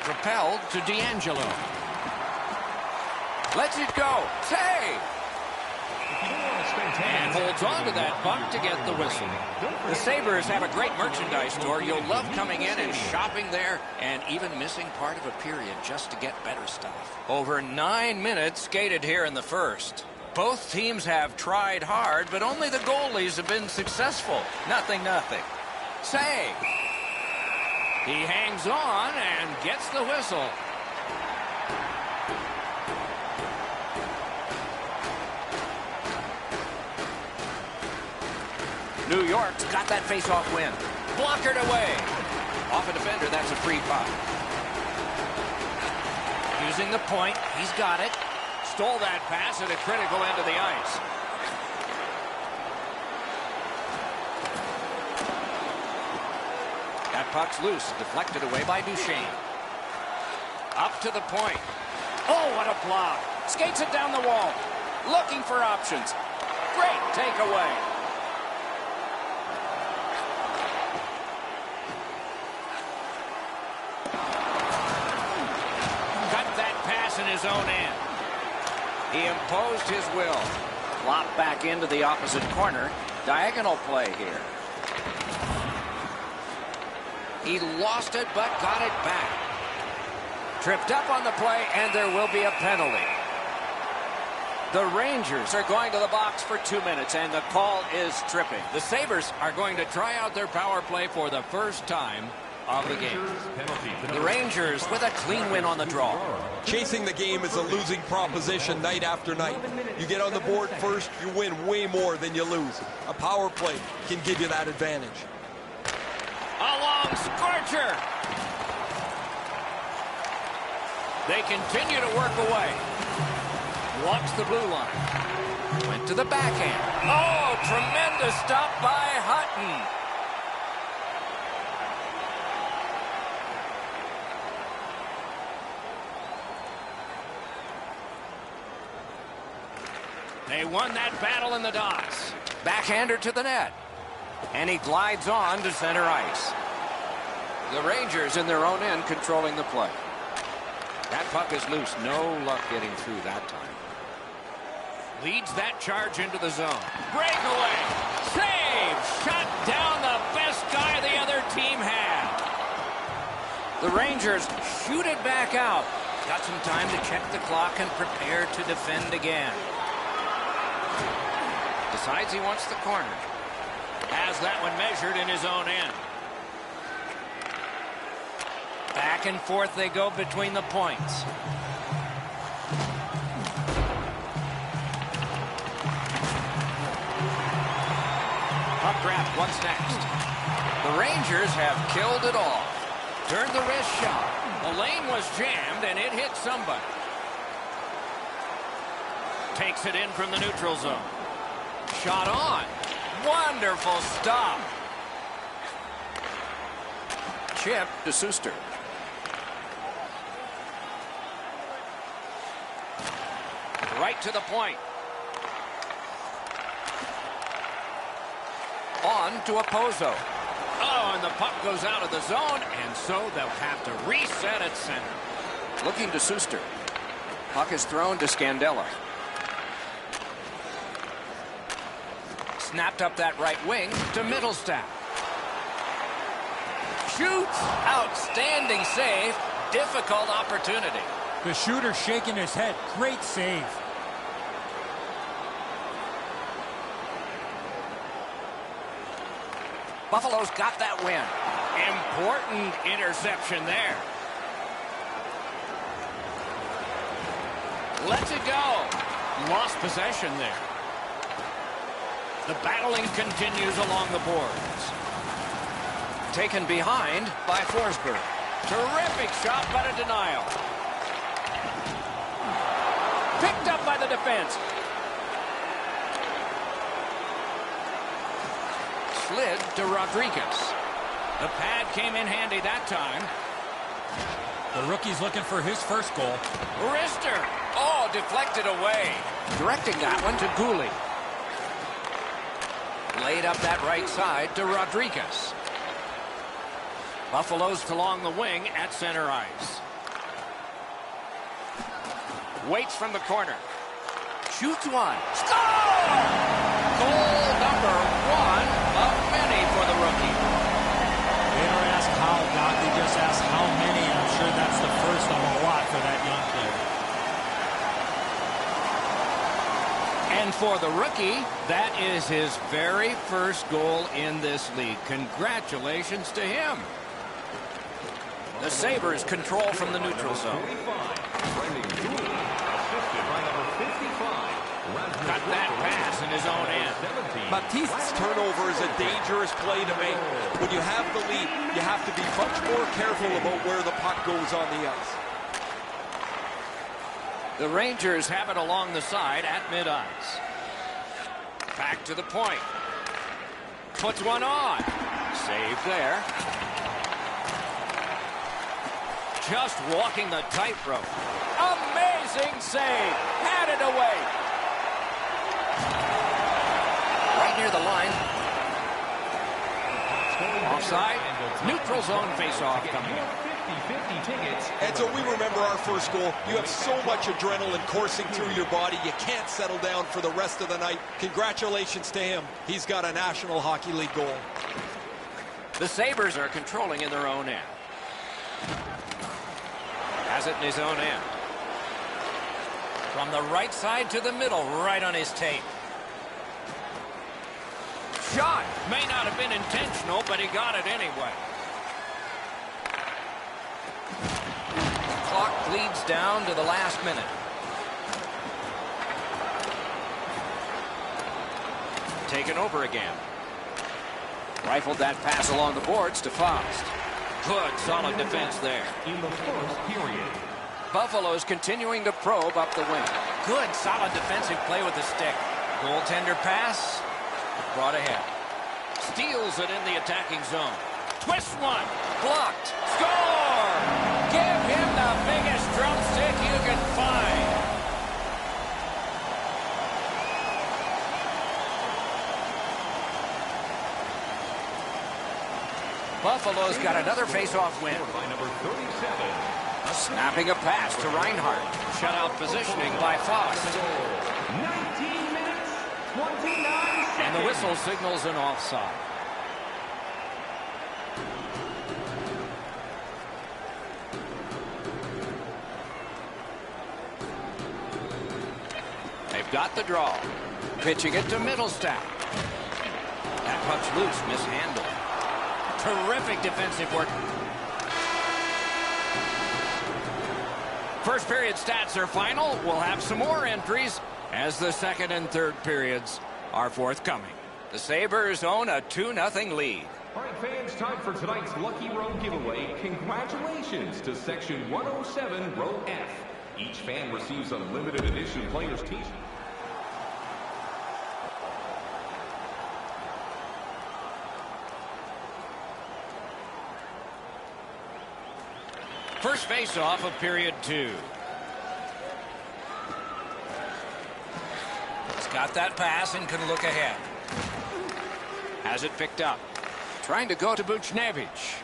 Propelled to DeAngelo. Lets it go. Save. And holds on to that puck to get the whistle. The Sabres have a great merchandise store. You'll love coming in and shopping there and even missing part of a period just to get better stuff. Over 9 minutes skated here in the first. Both teams have tried hard, but only the goalies have been successful. Nothing. Save. He hangs on and gets the whistle. New York's got that face-off win. Blockered away. Off a defender, that's a free puck. Using the point, he's got it. Stole that pass at a critical end of the ice. That puck's loose, deflected away by Duchesne. Up to the point. Oh, what a block. Skates it down the wall. Looking for options. Great takeaway. Got that pass in his own end. He imposed his will. Flopped back into the opposite corner. Diagonal play here. He lost it, but got it back. Tripped up on the play, and there will be a penalty. The Rangers are going to the box for 2 minutes, and the call is tripping. The Sabres are going to try out their power play for the first time of the game. The Rangers with a clean win on the draw. Chasing the game is a losing proposition night after night. You get on the board first, you win way more than you lose. A power play can give you that advantage. A long scorcher. They continue to work away. Walks the blue line. Went to the backhand. Oh, tremendous stop by Hutton. They won that battle in the dots. Backhander to the net. And he glides on to center ice. The Rangers in their own end controlling the play. That puck is loose. No luck getting through that time. Leads that charge into the zone. Breakaway. Save. Shut down the best guy the other team had. The Rangers shoot it back out. Got some time to check the clock and prepare to defend again. Decides he wants the corner. Has that one measured in his own end. Back and forth they go between the points. Puck grab, what's next? The Rangers have killed it all. Turned the wrist shot. The lane was jammed and it hit somebody. Takes it in from the neutral zone. Shot on. Wonderful stop. Chip to Suster. Right to the point. On to Opozo. Oh, and the puck goes out of the zone, and so they'll have to reset at center. Looking to Suster. Puck is thrown to Scandella. Snapped up that right wing to Mittelstadt. Shoots. Outstanding save. Difficult opportunity. The shooter shaking his head. Great save. Buffalo's got that win. Important interception there. Lets it go. Lost possession there. The battling continues along the boards. Taken behind by Forsberg. Terrific shot, but a denial. Picked up by the defense. slid to Rodriguez. The pad came in handy that time. The rookie's looking for his first goal. Wrister. Oh, deflected away. Directing that one to Gooley. Laid up that right side to Rodriguez. Buffalo's along the wing at center ice. Waits from the corner. Shoots one. Score! Goal number 1 of many for the rookie. They don't ask how, Doc. They just ask how many. I'm sure that's the first of a lot for that young player. And for the rookie, that is his very first goal in this league. Congratulations to him. The Sabres control from the neutral zone. Got that pass in his own end. Baptiste's turnover is a dangerous play to make. When you have the lead, you have to be much more careful about where the puck goes on the ice. The Rangers have it along the side at mid-ice. Back to the point. Puts one on. Save there. Just walking the tightrope. Amazing save. Had it away. Right near the line. Offside. Neutral zone faceoff coming in. And so we remember our first goal. You have so much adrenaline coursing through your body. You can't settle down for the rest of the night. Congratulations to him. He's got a National Hockey League goal. The Sabres are controlling in their own end. Has it in his own end. From the right side to the middle, right on his tape. Shot may not have been intentional, but he got it anyway. Clock bleeds down to the last minute. Taken over again. Rifled that pass along the boards to Faust. Good, solid defense there. In the first period. Buffalo's continuing to probe up the wing. Good, solid defensive play with the stick. Goaltender pass. Brought ahead. Steals it in the attacking zone. Twists one. Blocked. Score! Give him the biggest drumstick you can find. Buffalo's got another face-off win. By number 37. Snapping a pass to Reinhart. Shutout positioning by Faust. 19 minutes, 29 seconds. And the whistle signals an offside. They've got the draw. Pitching it to Mittelstadt. That puck's loose, mishandled. Terrific defensive work. First period stats are final. We'll have some more entries as the second and third periods are forthcoming. The Sabres own a 2-0 lead. All right, fans, time for tonight's Lucky Row giveaway. Congratulations to Section 107, Row F. Each fan receives a limited edition player's t-shirt. First face-off of period 2. He's got that pass and can look ahead. Has it picked up. Trying to go to Buchnevich.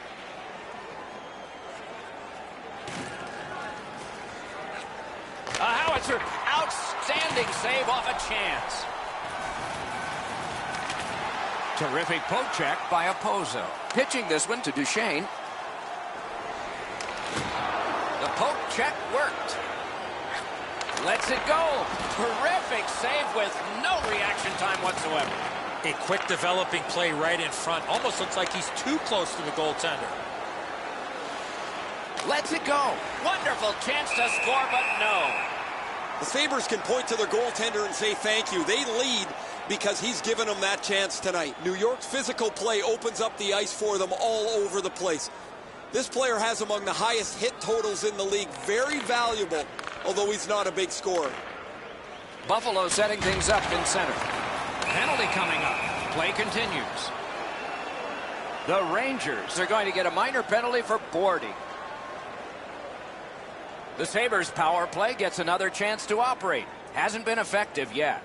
A howitzer. Outstanding save off a chance. Terrific poke check by Opozo. Pitching this one to Duchesne. The poke check worked. Lets it go. Terrific save with no reaction time whatsoever. A quick developing play right in front. Almost looks like he's too close to the goaltender. Lets it go. Wonderful chance to score, but no. The Sabres can point to their goaltender and say thank you. They lead because he's given them that chance tonight. New York's physical play opens up the ice for them all over the place. This player has among the highest hit totals in the league. Very valuable, although he's not a big scorer. Buffalo setting things up in center. Penalty coming up. Play continues. The Rangers are going to get a minor penalty for boarding. The Sabres power play gets another chance to operate. Hasn't been effective yet.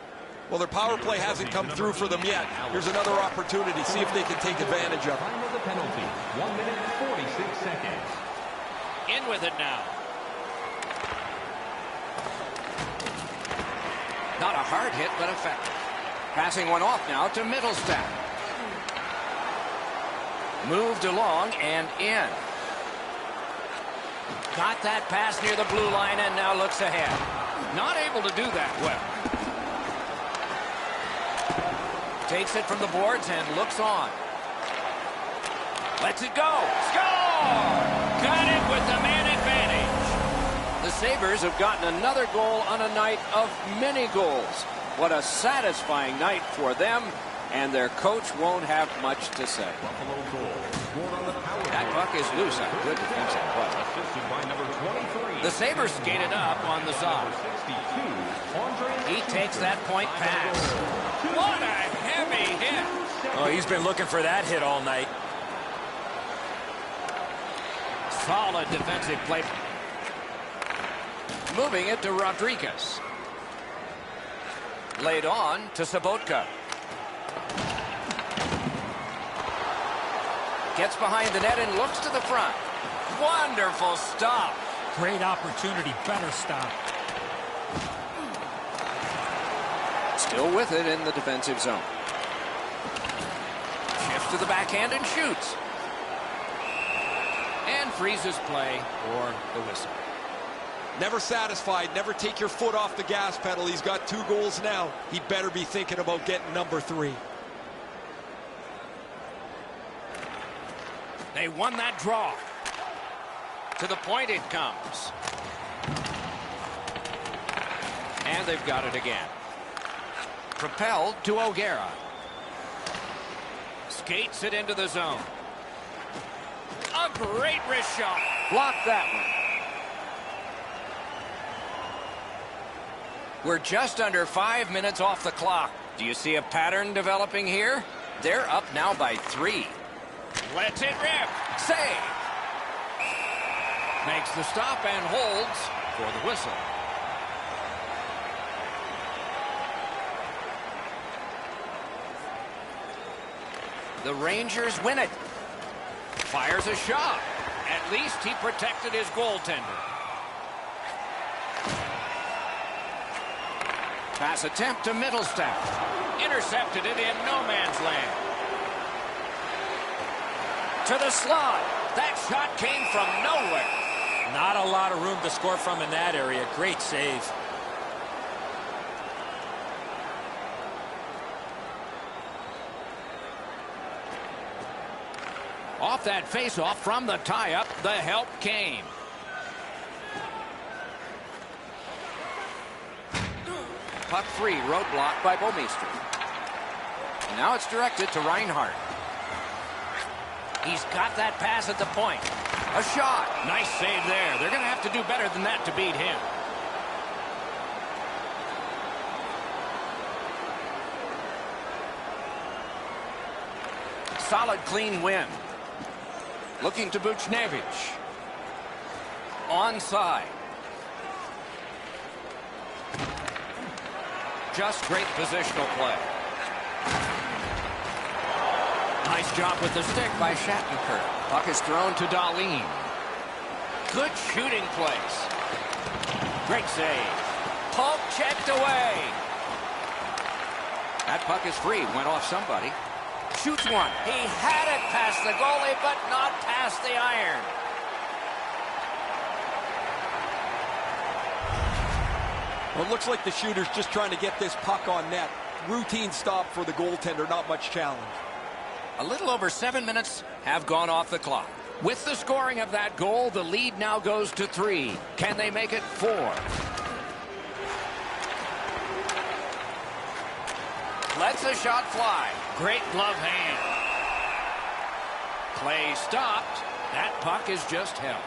Well, their power play hasn't come through for them yet. Here's another opportunity. See if they can take advantage of it. Time of the penalty, 1 minute 46 seconds. In with it now. Not a hard hit, but effective. Passing one off now to Mittelstadt. Moved along and in. Got that pass near the blue line and now looks ahead. Not able to do that well. Takes it from the boards and looks on. Lets it go. Score! Got it with the man advantage. The Sabres have gotten another goal on a night of many goals. What a satisfying night for them, and their coach won't have much to say. Buffalo goal. Scored on the power That play. puck is loose. A good defensive play. Assisted by number 23. The Sabres skated up on the side. Number 62, Andre. He takes that point pass. What a heavy hit. Oh, he's been looking for that hit all night. Solid defensive play. Moving it to Rodriguez. Laid on to Sobotka. Gets behind the net and looks to the front. Wonderful stop. Great opportunity. Better stop. Still with it in the defensive zone. Shifts to the backhand and shoots. And freezes play or the whistle. Never satisfied. Never take your foot off the gas pedal. He's got 2 goals now. He better be thinking about getting number 3. They won that draw. To the point it comes. And they've got it again. Propelled to O'Gara. Skates it into the zone. A great wrist shot. Blocked that one. We're just under 5 minutes off the clock. Do you see a pattern developing here? They're up now by 3. Lets it rip. Save. Makes the stop and holds for the whistle. The Rangers win it. Fires a shot. At least he protected his goaltender. Pass attempt to Mittelstadt. Intercepted it in no man's land. To the slot. That shot came from nowhere. Not a lot of room to score from in that area. Great save. Off that face-off from the tie-up, the help came. Puck free, roadblock by Bouwmeester. Now it's directed to Reinhart. He's got that pass at the point. A shot. Nice save there. They're going to have to do better than that to beat him. Solid, clean win. Looking to Buchnevich. Onside. Just great positional play. Nice job with the stick by Shattenkirk. Puck is thrown to Dahlin. Good shooting place. Great save. Poke checked away. That puck is free. Went off somebody. Shoots one. He had it past the goalie, but not past the iron. Well, it looks like the shooter's just trying to get this puck on net. Routine stop for the goaltender, not much challenge. A little over 7 minutes have gone off the clock. With the scoring of that goal, the lead now goes to 3. Can they make it 4? Lets a shot fly. Great glove hand. Play stopped. That puck is just held.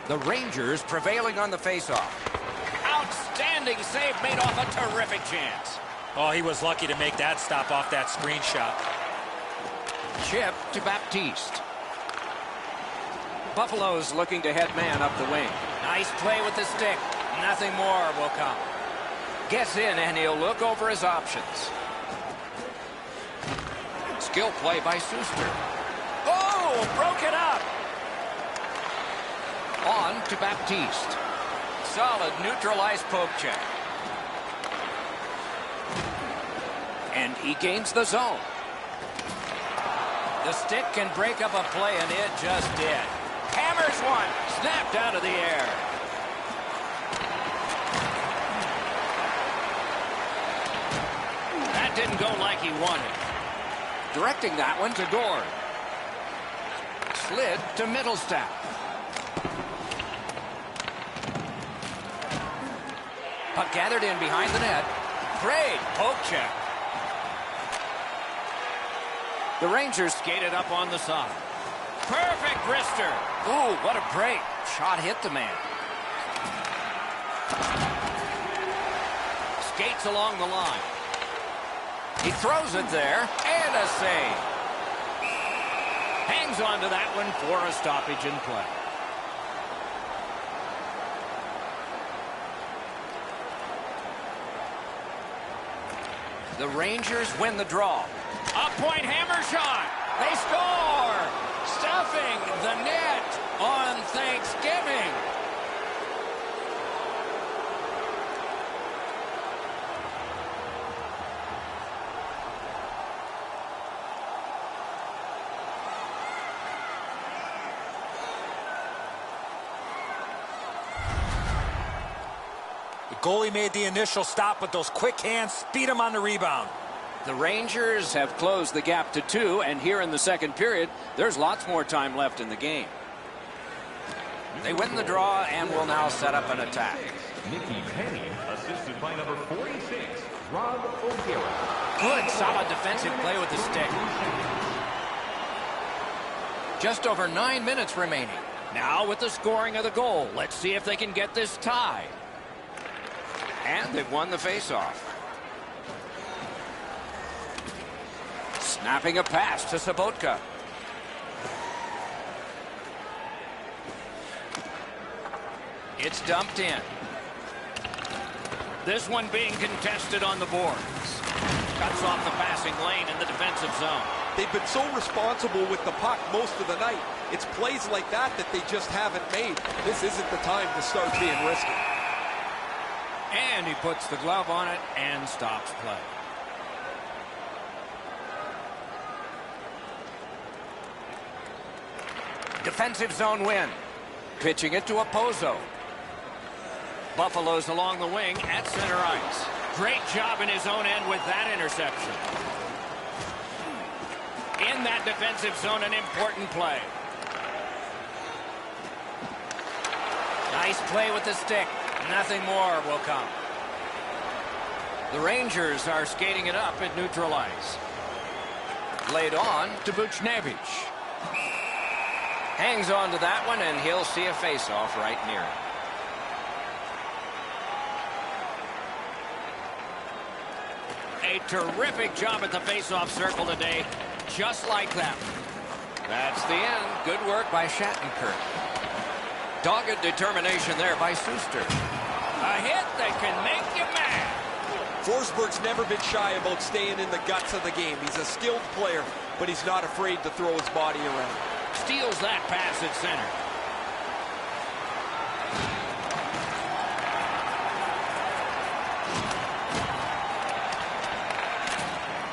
The Rangers prevailing on the faceoff. Out Outstanding save made off a terrific chance. Oh, he was lucky to make that stop off that screenshot. Chip to Baptiste. Buffalo's looking to head man up the wing. Nice play with the stick. Nothing more will come. Gets in and he'll look over his options. Skill play by Suster. Oh, broke it up. On to Baptiste. Solid neutralized poke check. And he gains the zone. The stick can break up a play, and it just did. Hammers one. Snapped out of the air. That didn't go like he wanted. Directing that one to Gord. Slid to Middlestaff. Puck gathered in behind the net. Great poke check. The Rangers skated up on the side. Perfect wrister. Ooh, what a break. Shot hit the man. Skates along the line. He throws it there, and a save. Hangs on to that one for a stoppage in play. The Rangers win the draw. A point hammer shot. They score. Stuffing the net on Thanksgiving. The goalie made the initial stop, but those quick hands speed him on the rebound. The Rangers have closed the gap to 2, and here in the second period, there's lots more time left in the game. They win the draw and will now set up an attack. Mickey Penny, assisted by number 46, Rob O'Gara. Good, solid defensive play with the stick. Just over 9 minutes remaining. Now with the scoring of the goal, let's see if they can get this tie. And they've won the faceoff. Snapping a pass to Sobotka. It's dumped in. This one being contested on the boards. Cuts off the passing lane in the defensive zone. They've been so responsible with the puck most of the night. It's plays like that that they just haven't made. This isn't the time to start being risky. And he puts the glove on it and stops play. Defensive zone win. Pitching it to Opozo. Buffalo's along the wing at center ice. Great job in his own end with that interception. In that defensive zone, an important play. Nice play with the stick. Nothing more will come. The Rangers are skating it up at neutral ice. Laid on to Buchnevich. Hangs on to that one, and he'll see a face-off right near him. A terrific job at the face-off circle today, just like that. That's the end. Good work by Shattenkirk. Dogged determination there by Suster. A hit that can make you mad. Forsberg's never been shy about staying in the guts of the game. He's a skilled player, but he's not afraid to throw his body around. Steals that pass at center.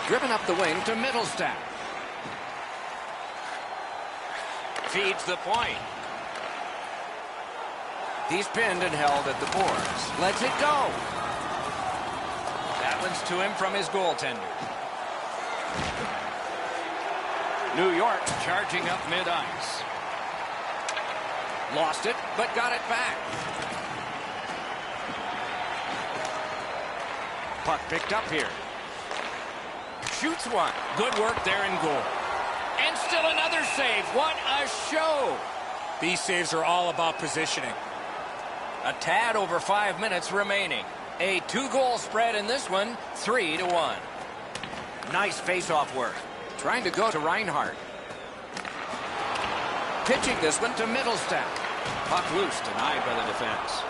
Driven up the wing to Middlestaff. Feeds the point. He's pinned and held at the boards. Lets it go. That one's to him from his goaltender. New York charging up mid-ice. Lost it, but got it back. Puck picked up here. Shoots one. Good work there in goal. And still another save. What a show. These saves are all about positioning. A tad over 5 minutes remaining. A 2-goal spread in this one, 3-1. Nice face-off work. Trying to go to Reinhart. Pitching this one to Mittelstadt. Puck loose, denied by the defense.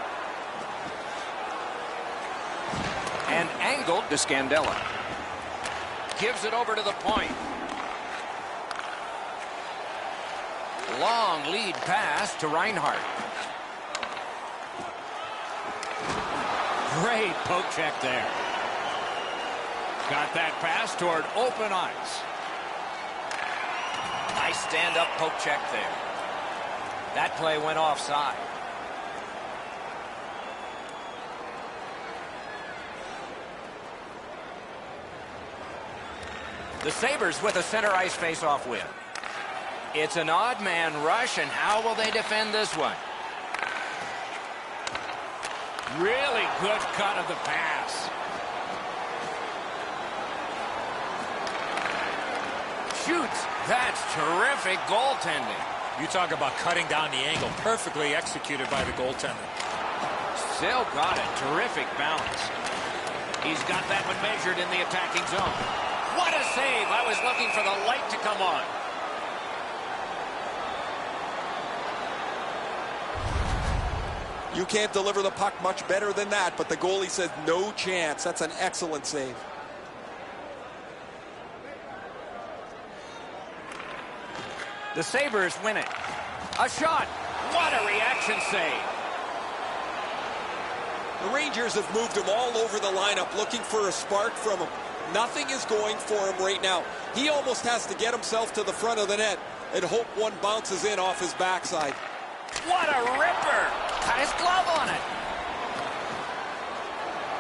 And angled to Scandella. Gives it over to the point. Long lead pass to Reinhart. Great poke check there. Got that pass toward open ice. Nice stand-up poke check there. That play went offside. The Sabres with a center ice face-off win. It's an odd man rush, and how will they defend this one? Really good cut of the pass. Shoots. That's terrific goaltending. You talk about cutting down the angle. Perfectly executed by the goaltender. Still got it. Terrific balance. He's got that one measured in the attacking zone. What a save. I was looking for the light to come on. You can't deliver the puck much better than that, but the goalie says no chance. That's an excellent save. The Sabres win it. A shot. What a reaction save. The Rangers have moved him all over the lineup looking for a spark from him. Nothing is going for him right now. He almost has to get himself to the front of the net and hope one bounces in off his backside. What a ripper. Got his glove on it.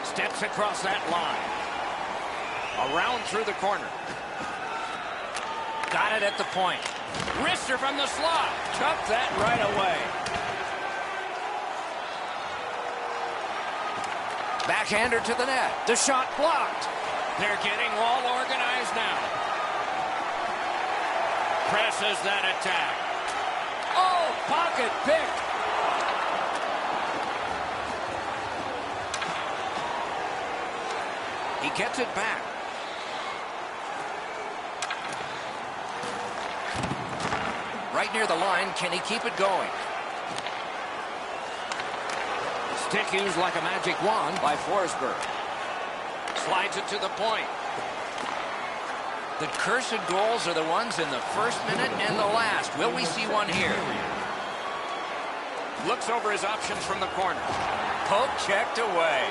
Steps across that line. Around through the corner. Got it at the point. Wrister from the slot. Took that right away. Backhander to the net. The shot blocked. They're getting all organized now. Presses that attack. Oh, pocket pick. He gets it back. Right near the line, can he keep it going? Stick used like a magic wand by Forsberg. Slides it to the point. The cursed goals are the ones in the first minute and the last. Will we see one here? Looks over his options from the corner. Poke checked away.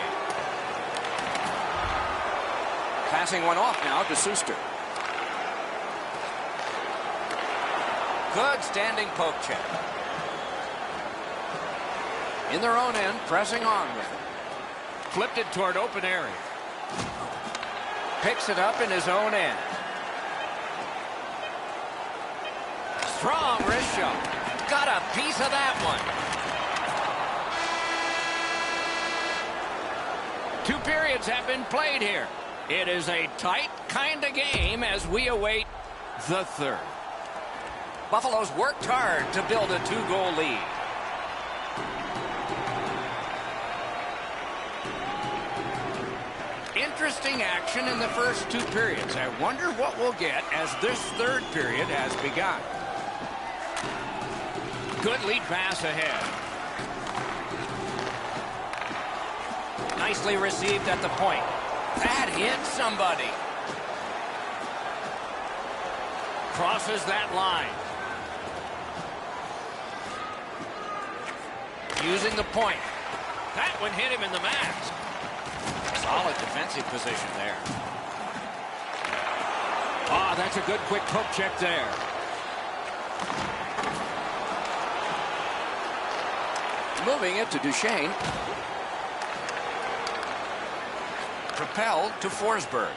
Passing one off now to Suster. Good standing poke check. In their own end, pressing on with it. Flipped it toward open area. Picks it up in his own end. Strong wrist shot. Got a piece of that one. 2 periods have been played here. It is a tight kind of game as we await the third. Buffalo's worked hard to build a 2-goal lead. Interesting action in the first 2 periods. I wonder what we'll get as this third period has begun. Good lead pass ahead. Nicely received at the point. That hit somebody. Crosses that line. Using the point. That one hit him in the mask. Solid defensive position there. Ah, that's a good quick poke check there. Moving it to Duchesne. Propelled to Forsberg.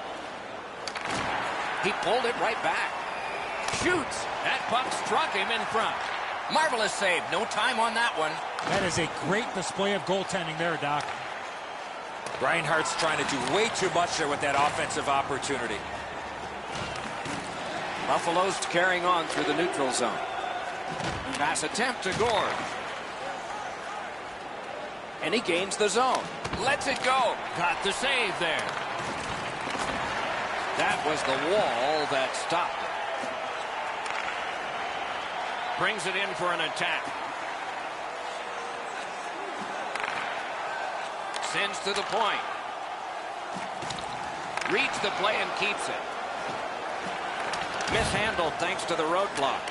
He pulled it right back. Shoots. That puck struck him in front. Marvelous save. No time on that one. That is a great display of goaltending there, Doc. Reinhart's trying to do way too much there with that offensive opportunity. Buffalo's carrying on through the neutral zone. Pass attempt to Gord. And he gains the zone. Lets it go. Got the save there. That was the wall that stopped it. Brings it in for an attack. Sends to the point. Reads the play and keeps it. Mishandled thanks to the roadblock.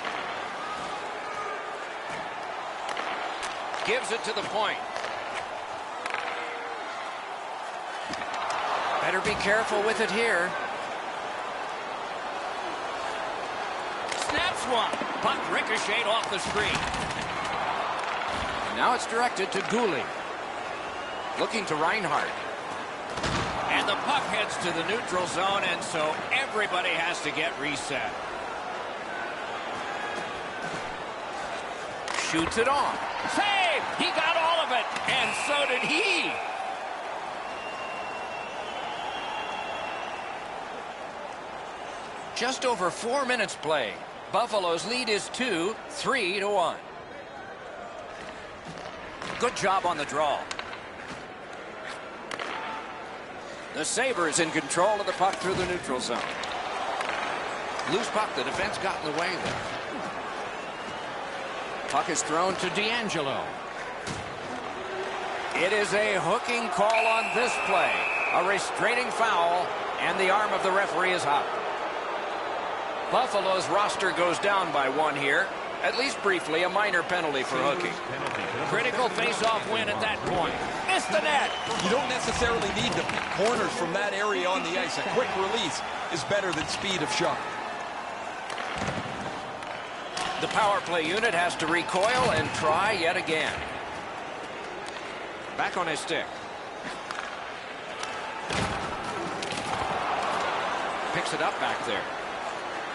Gives it to the point. Better be careful with it here. Snaps one. Puck ricocheted off the screen. Now it's directed to Goulet. Looking to Reinhardt. And the puck heads to the neutral zone, and so everybody has to get reset. Shoots it on. Save! He got all of it, and so did he. Just over 4 minutes played. Buffalo's lead is 3-1. Good job on the draw. The Sabres in control of the puck through the neutral zone. Loose puck, the defense got in the way there. Puck is thrown to D'Angelo. It is a hooking call on this play. A restraining foul, and the arm of the referee is out. Buffalo's roster goes down by 1 here. At least briefly, a minor penalty for hooking. Critical face-off win at that point. Missed the net. You don't necessarily need to pick corners from that area on the ice. A quick release is better than speed of shot. The power play unit has to recoil and try yet again. Back on his stick. Picks it up back there.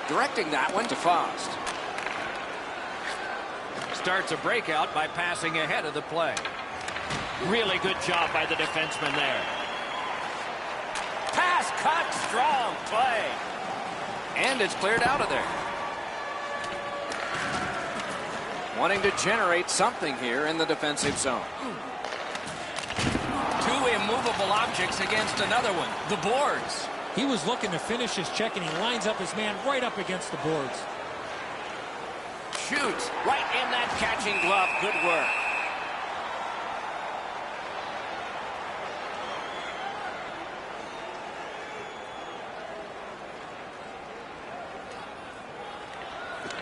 Directing that one to Fost. Starts a breakout by passing ahead of the play. Really good job by the defenseman there. Pass cut, strong play. And it's cleared out of there. Wanting to generate something here in the defensive zone. 2 immovable objects against another one, the boards. He was looking to finish his check, and he lines up his man right up against the boards. Shoots right in that catching glove. Good work.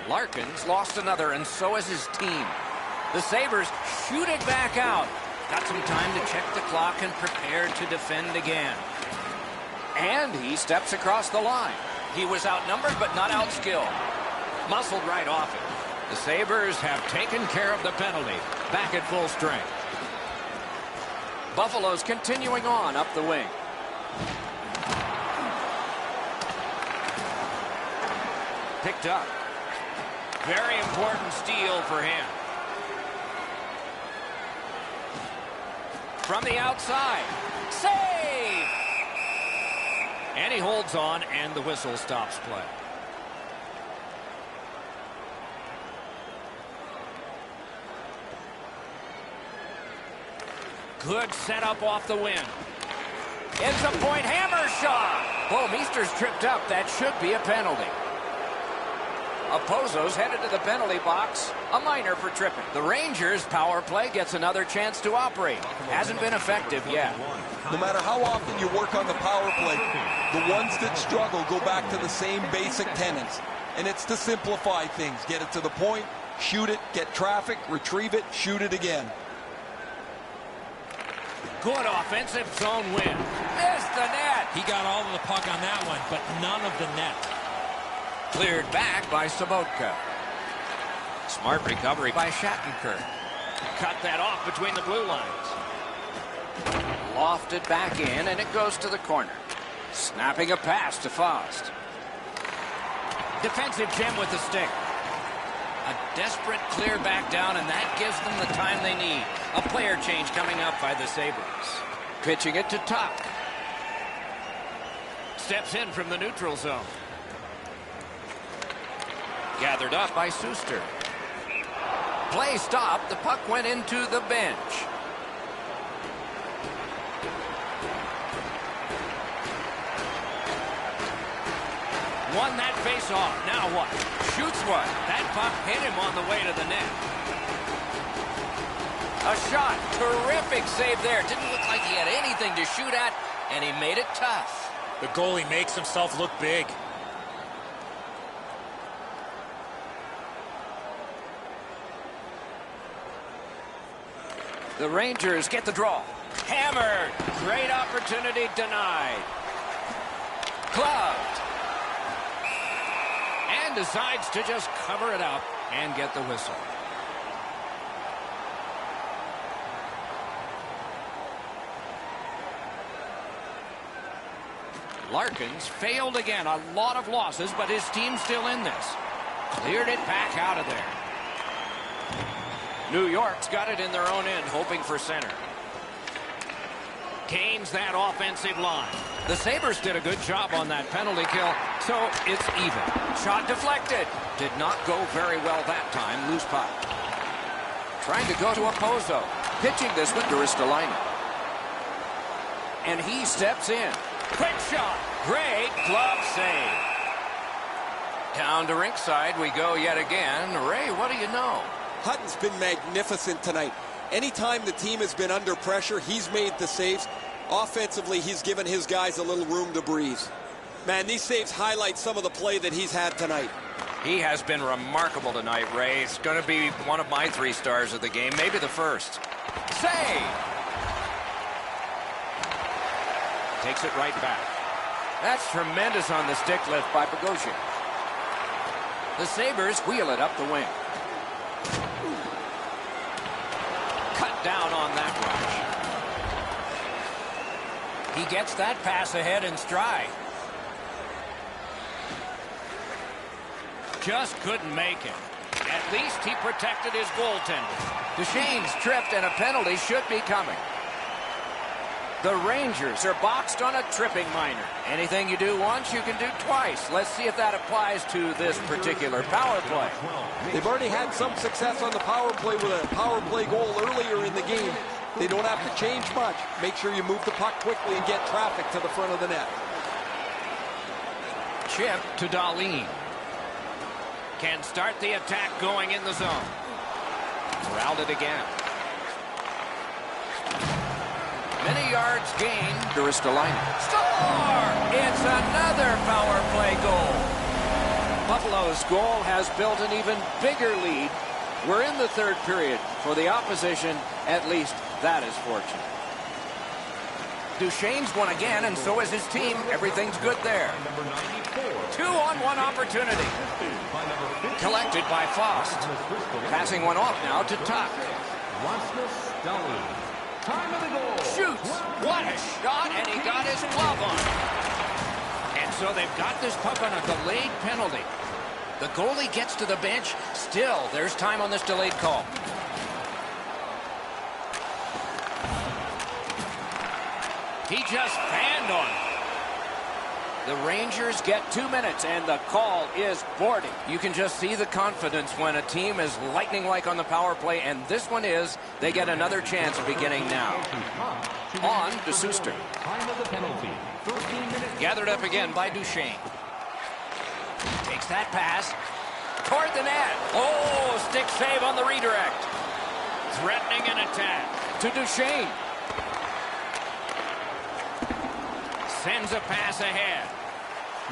Larkin's lost another, and so has his team. The Sabres shoot it back out. Got some time to check the clock and prepare to defend again. And he steps across the line. He was outnumbered, but not outskilled. Muscled right off it. The Sabres have taken care of the penalty. Back at full strength. Buffalo's continuing on up the wing. Picked up. Very important steal for him. From the outside. Save! And he holds on, and the whistle stops play. Good setup off the wing. It's a point hammer shot. Oh, Meester's tripped up. That should be a penalty. Opozo's headed to the penalty box. A minor for tripping. The Rangers' power play gets another chance to operate. Hasn't been effective yet. No matter how often you work on the power play, the ones that struggle go back to the same basic tenets. And it's to simplify things. Get it to the point, shoot it, get traffic, retrieve it, shoot it again. Good offensive zone win. Missed the net. He got all of the puck on that one, but none of the net. Cleared back by Sobotka. Smart recovery by Shattenkirk. Cut that off between the blue lines. Lofted back in, and it goes to the corner. Snapping a pass to Fost. Defensive gem with the stick. A desperate clear back down, and that gives them the time they need. A player change coming up by the Sabres. Pitching it to Tuck. Steps in from the neutral zone. Gathered up by Suster. Play stopped. The puck went into the bench. won that face-off. Now what? Shoots one. That puck hit him on the way to the net. A shot. Terrific save there. Didn't look like he had anything to shoot at, and he made it tough. The goalie makes himself look big. The Rangers get the draw. Hammered. Great opportunity denied. Gloved. And decides to just cover it up and get the whistle. Larkins failed again. A lot of losses, but his team's still in this. Cleared it back out of there. New York's got it in their own end, hoping for center. Gains that offensive line. The Sabres did a good job on that penalty kill, so it's even. Shot deflected. Did not go very well that time. Loose puck. Trying to go to Okposo. Pitching this one to Ristolainen. And he steps in. Quick shot. Great glove save. Down to rinkside we go yet again. Ray, what do you know? Hutton's been magnificent tonight. Anytime the team has been under pressure, he's made the saves. Offensively, he's given his guys a little room to breathe. Man, these saves highlight some of the play that he's had tonight. He has been remarkable tonight, Ray. It's going to be one of my 3 stars of the game, maybe the first. Save! Takes it right back. That's tremendous on the stick lift by Bogosian. The Sabres wheel it up the wing. Cut down on that rush. He gets that pass ahead in stride. Just couldn't make it. At least he protected his goaltender. Duchesne's tripped and a penalty should be coming. The Rangers are boxed on a tripping minor. Anything you do once, you can do twice. Let's see if that applies to this particular power play. They've already had some success on the power play with a power play goal earlier in the game. They don't have to change much. Make sure you move the puck quickly and get traffic to the front of the net. Chip to Dahlin. Can start the attack going in the zone. Routed again. Many yards gained to Ristolainen. Score! It's another power play goal. Buffalo's goal has built an even bigger lead. We're in the 3rd period. For the opposition, at least that is fortunate. Duchesne's won again, and so is his team. Everything's good there. 2-on-1 opportunity. Collected by Faust. Passing one off now to Tuck. Shoots. What a shot, and he got his glove on. And so they've got this puck on a delayed penalty. The goalie gets to the bench. Still, there's time on this delayed call. He just fanned on it. The Rangers get 2 minutes, and the call is boarding. You can just see the confidence when a team is lightning-like on the power play, and this one is. They get another chance beginning now. On to Suster. Gathered up again by Duchesne. Takes that pass toward the net. Oh, stick save on the redirect. Threatening an attack to Duchesne. Sends a pass ahead.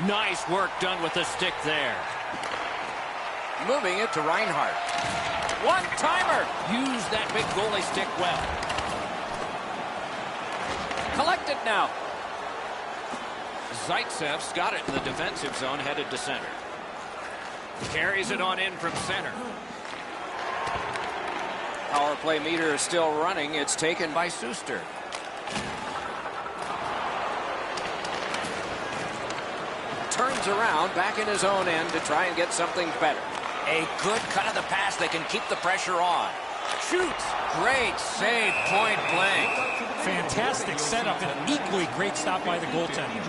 Nice work done with the stick there. Moving it to Reinhart. One-timer. Use that big goalie stick well. Collected now. Zaitsev's got it in the defensive zone, headed to center. Carries it on in from center. Power play meter is still running. It's taken by Suster. Turns around back in his own end to try and get something better. A good cut of the pass that can keep the pressure on. Shoots. Great save, point blank. Fantastic setup and an equally great stop by the goaltender.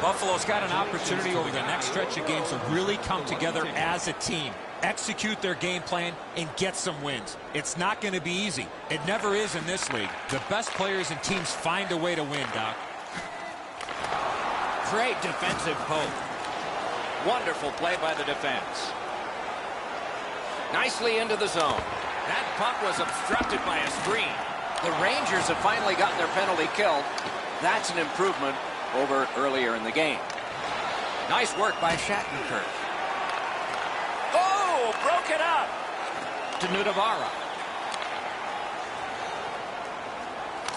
Buffalo's got an opportunity over the next stretch of games to really come together as a team, execute their game plan, and get some wins. It's not going to be easy. It never is in this league. The best players and teams find a way to win, Doc. Great defensive poke. Wonderful play by the defense. Nicely into the zone. That puck was obstructed by a screen. The Rangers have finally gotten their penalty killed. That's an improvement over earlier in the game. Nice work by Shattenkirk. Oh, broke it up to Nudavara.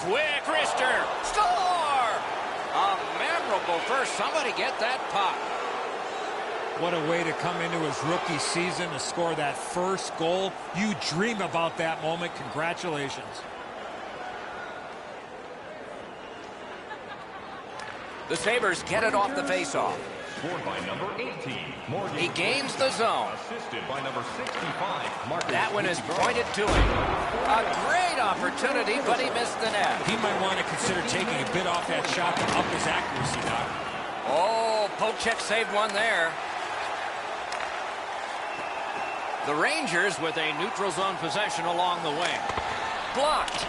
Quick wrister. Score! A memorable first. Somebody get that puck. What a way to come into his rookie season to score that first goal. You dream about that moment. Congratulations. The Sabres get it off the faceoff. Scored by number 18, Morgan. He gains the zone. Assisted by number 65, Marcus. That one is pointed to him. A great opportunity, but he missed the net. He might want to consider taking a bit off that shot to up his accuracy, Doc. Oh, Pochek saved one there. The Rangers with a neutral zone possession along the wing. Blocked.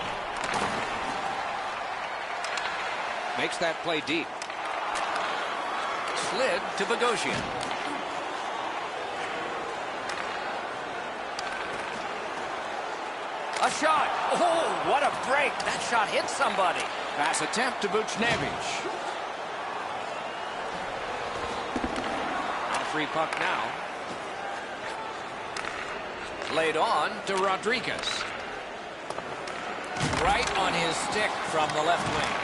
Makes that play deep. Slid to Bogosian. A shot. Oh, what a break. That shot hit somebody. Pass attempt to Buchnevich. A free puck now. Laid on to Rodriguez. Right on his stick from the left wing.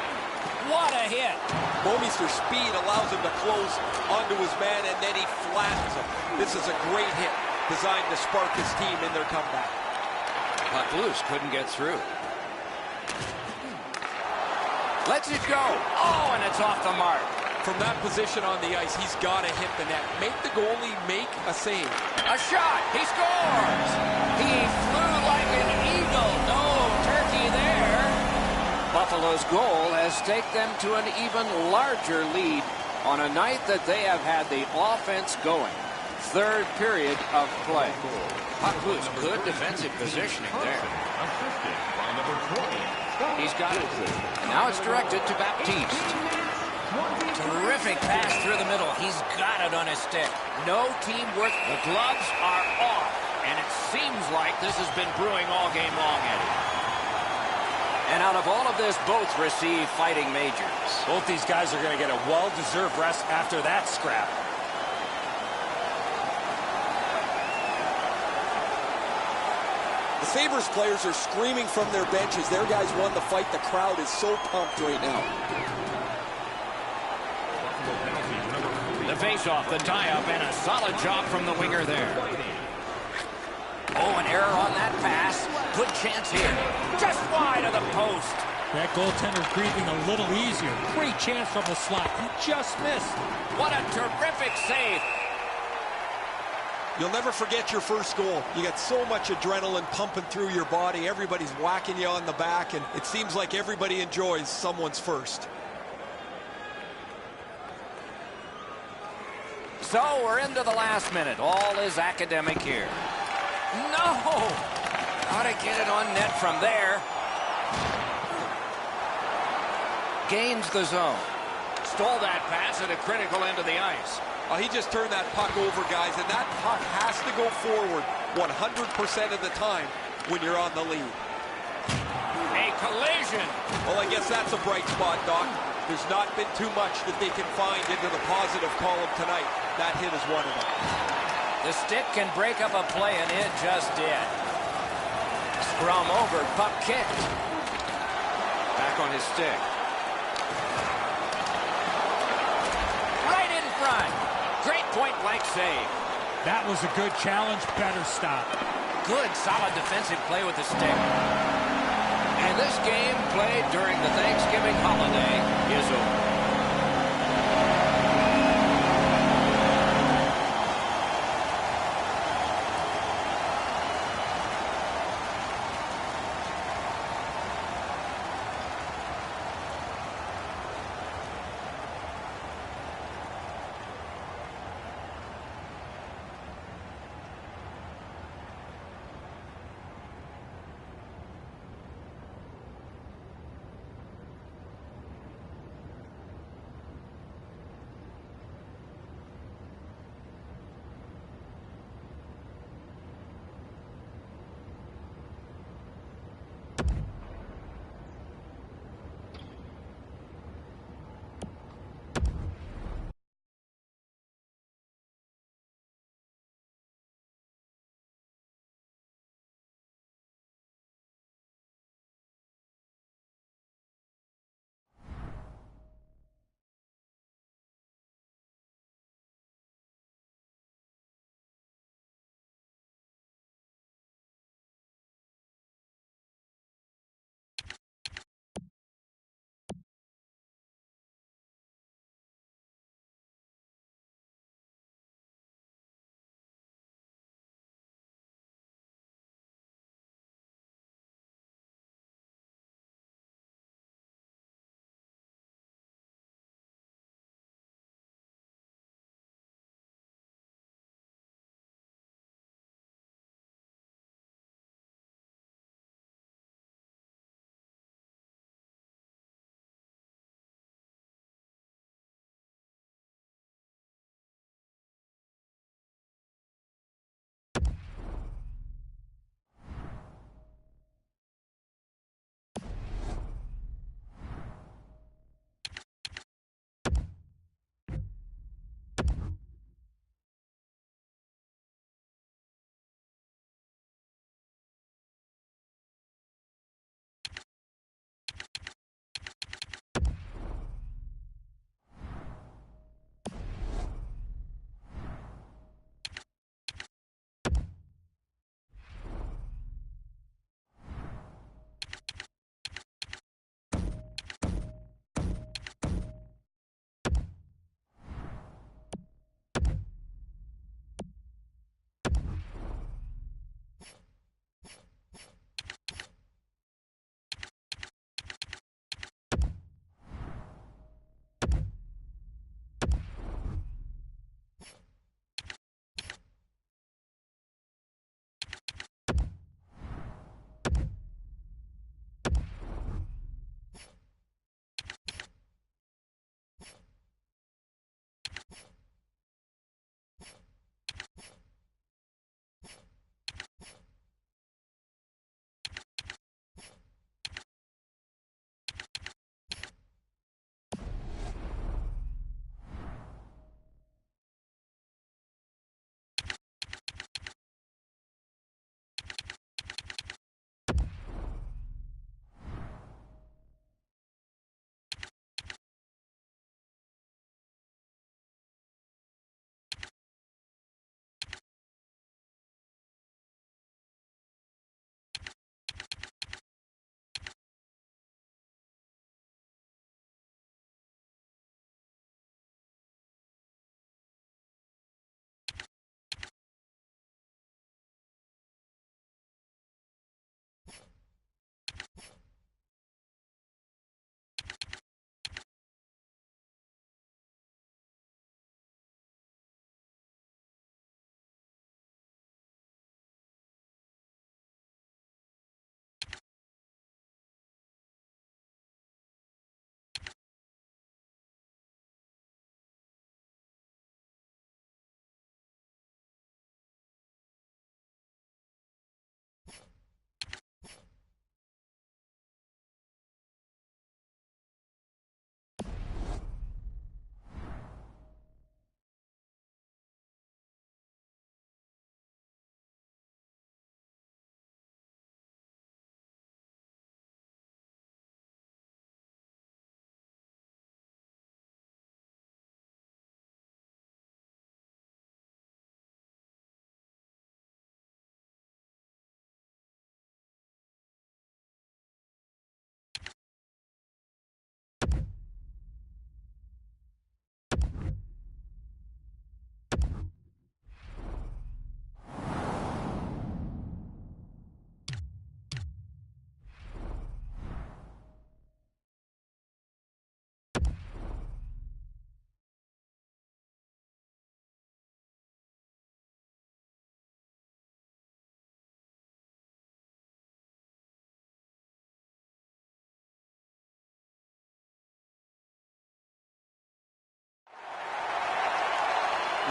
What a hit. Bouwmeester's speed allows him to close onto his man, and then he flattens him. This is a great hit designed to spark his team in their comeback. Puck loose, couldn't get through. Lets it go. Oh, and it's off the mark. From that position on the ice, he's got to hit the net. Make the goalie make a save. A shot. He scores. He flew like an eagle. No turkey there. Buffalo's goal has taken them to an even larger lead on a night that they have had the offense going. Third period of play. Puck loose. Good defensive positioning there. Assisted by number 20. He's got it. Now it's directed to Baptiste. Terrific pass through the middle. He's got it on his stick. No teamwork. The gloves are off. And it seems like this has been brewing all game long, Eddie. And out of all of this, both receive fighting majors. Both these guys are going to get a well-deserved rest after that scrap. The Sabres players are screaming from their benches. Their guys won the fight. The crowd is so pumped right now. The face-off, the tie-up, and a solid job from the winger there. Oh, an error on that pass. Good chance here. Just wide of the post. That goaltender breathing a little easier. Great chance from the slot. He just missed. What a terrific save. You'll never forget your first goal. You got so much adrenaline pumping through your body. Everybody's whacking you on the back, and it seems like everybody enjoys someone's first. So we're into the last minute. All is academic here. No! Gotta get it on net from there. Gains the zone. Stole that pass at a critical end of the ice. He just turned that puck over, guys, and that puck has to go forward 100% of the time when you're on the lead. A collision. Well, I guess that's a bright spot, Doc. There's not been too much that they can find into the positive column tonight. That hit is one of them. The stick can break up a play, and it just did. Scrum over, puck kicked. Back on his stick. Right in front. Great point-blank save. That was a good challenge. Better stop. Good, solid defensive play with the stick. And this game played during the Thanksgiving holiday is over.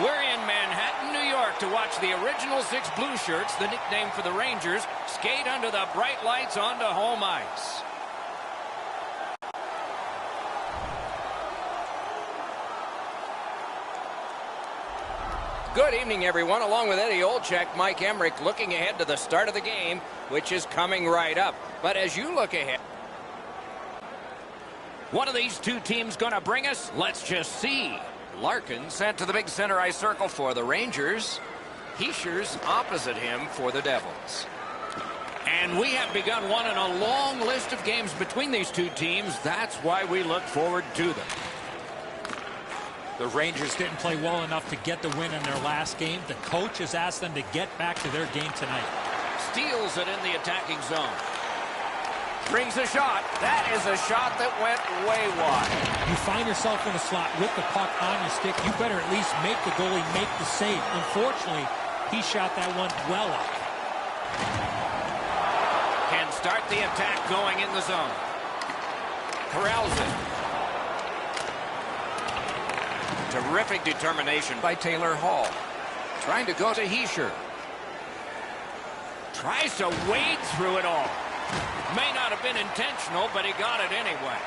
We're in Manhattan, New York to watch the original 6 Blue Shirts, the nickname for the Rangers, skate under the bright lights onto home ice. Good evening, everyone. Along with Eddie Olczyk, Mike Emrick looking ahead to the start of the game, which is coming right up. But as you look ahead, what are these two teams going to bring us? Let's just see. Larkin sent to the big center ice circle for the Rangers. Hischier's opposite him for the Devils. And we have begun one in a long list of games between these two teams. That's why we look forward to them. The Rangers didn't play well enough to get the win in their last game. The coach has asked them to get back to their game tonight. Steals it in the attacking zone. Brings a shot. That is a shot that went way wide. You find yourself in a slot with the puck on your stick, you better at least make the goalie make the save. Unfortunately, he shot that one well up. Can start the attack going in the zone. Corrals it. Terrific determination by Taylor Hall. Trying to go to Hischier. Tries to wade through it all. May not have been intentional, but he got it anyway.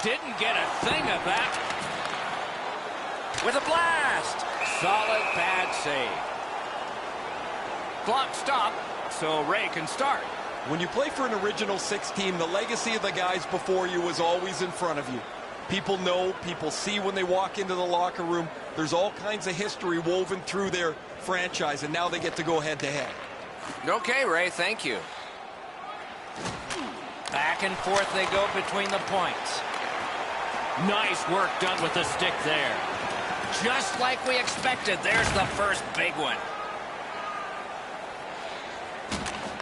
Didn't get a thing of that. With a blast. Solid pad save. Clock stop, so Ray can start. When you play for an original 6 team, the legacy of the guys before you was always in front of you. People know, people see when they walk into the locker room. There's all kinds of history woven through their franchise, and now they get to go head-to-head. Okay, Ray, thank you. Back and forth they go between the points. Nice work done with the stick there. Just like we expected, there's the first big one.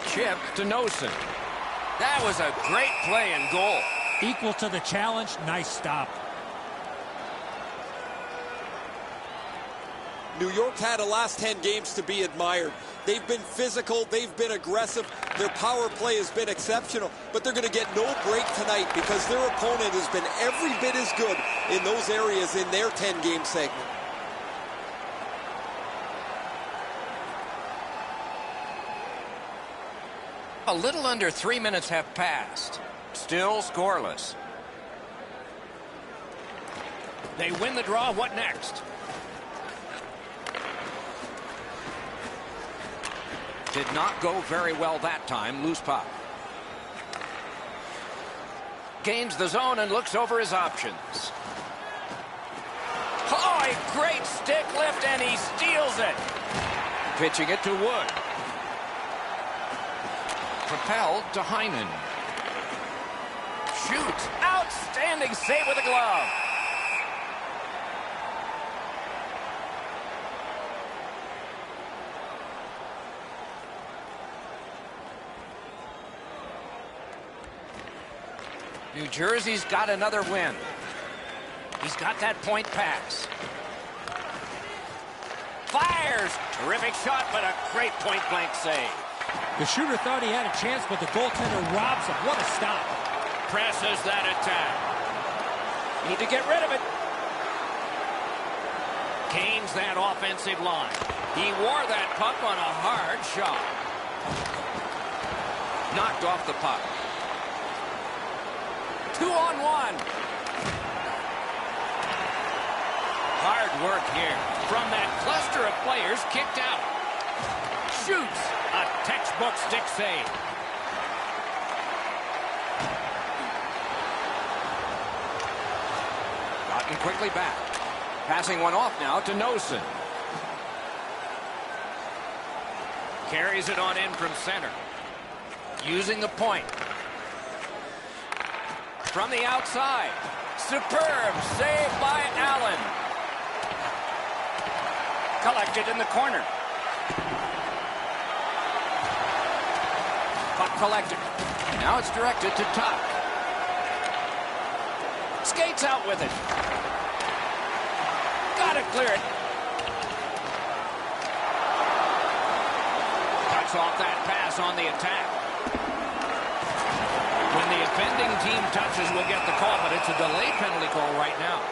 Chip to Noesen. That was a great play and goal. Equal to the challenge, nice stop. New York's had the last 10 games to be admired. They've been physical, they've been aggressive, their power play has been exceptional, but they're going to get no break tonight because their opponent has been every bit as good in those areas in their 10-game segment. A little under 3 minutes have passed. Still scoreless. They win the draw. What next? Did not go very well that time. Loose puck. Gains the zone and looks over his options. Oh, a great stick lift, and he steals it. Pitching it to Wood. Propelled to Heinen. Shoots. Outstanding save with a glove. New Jersey's got another win. He's got that point pass. Fires. Terrific shot, but a great point-blank save. The shooter thought he had a chance, but the goaltender robs him. What a stop. Presses that attack. Need to get rid of it. Canes that offensive line. He wore that puck on a hard shot. Knocked off the puck. 2-on-1. Hard work here from that cluster of players kicked out. Shoots. A textbook stick save. Gotten quickly back. Passing one off now to Noesen. Carries it on in from center. Using the point. From the outside. Superb save by Allen. Collected in the corner. Puck collected. Now it's directed to Tuch. Skates out with it. Gotta clear it. Cuts off that pass on the attack. When the offending team touches, we'll get the call, but it's a delay penalty call right now.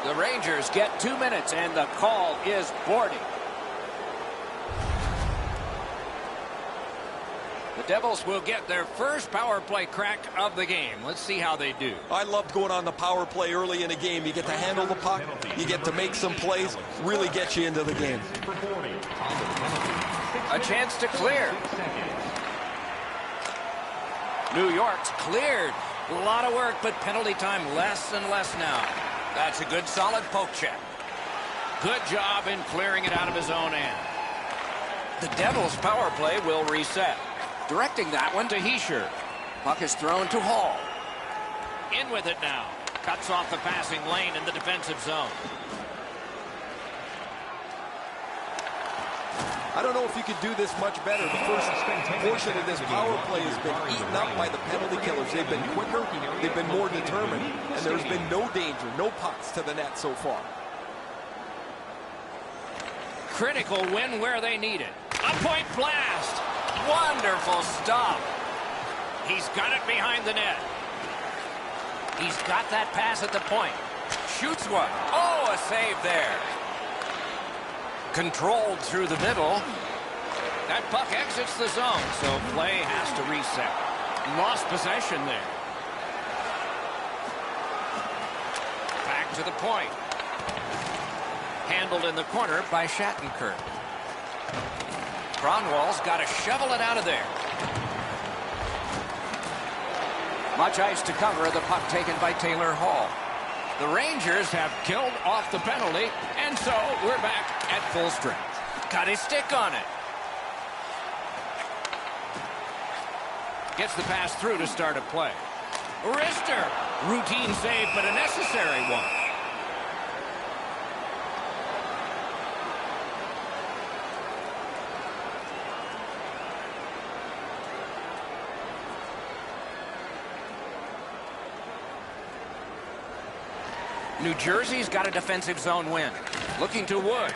The Rangers get 2 minutes, and the call is boarding. The Devils will get their first power play crack of the game. Let's see how they do. I loved going on the power play early in a game. You get to handle the puck, you get to make some plays, really get you into the game. A chance to clear. New York's cleared. A lot of work, but penalty time less and less now. That's a good solid poke check. Good job in clearing it out of his own end. The Devils' power play will reset. Directing that one to Hischier. Puck is thrown to Hall. In with it now. Cuts off the passing lane in the defensive zone. I don't know if you could do this much better. The first portion of this power play has been eaten up by the penalty killers. They've been quicker, they've been more determined, and there's been no danger, no pucks to the net so far. Critical win where they need it. A point blast. Wonderful stop. He's got it behind the net. He's got that pass at the point. Shoots one. Oh, a save there. Controlled through the middle. That puck exits the zone, so play has to reset. Lost possession there. Back to the point. Handled in the corner by Shattenkirk. Kronwall's got to shovel it out of there. Much ice to cover, the puck taken by Taylor Hall. The Rangers have killed off the penalty, and so we're back at full strength. Got his stick on it. Gets the pass through to start a play. Rister. Routine save, but a necessary one. New Jersey's got a defensive zone win. Looking to Wood.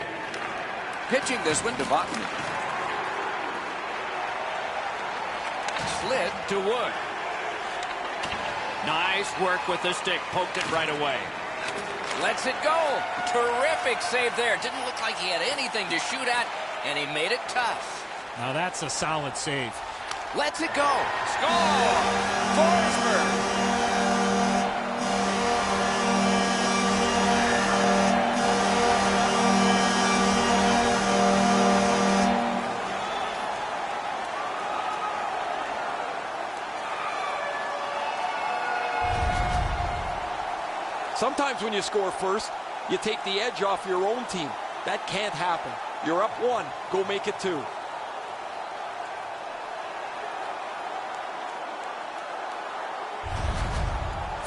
Pitching this one to Botman. Slid to Wood. Nice work with the stick. Poked it right away. Lets it go. Terrific save there. Didn't look like he had anything to shoot at, and he made it tough. Now that's a solid save. Lets it go. Score! Forsberg! Sometimes when you score first, you take the edge off your own team. That can't happen. You're up 1, go make it 2.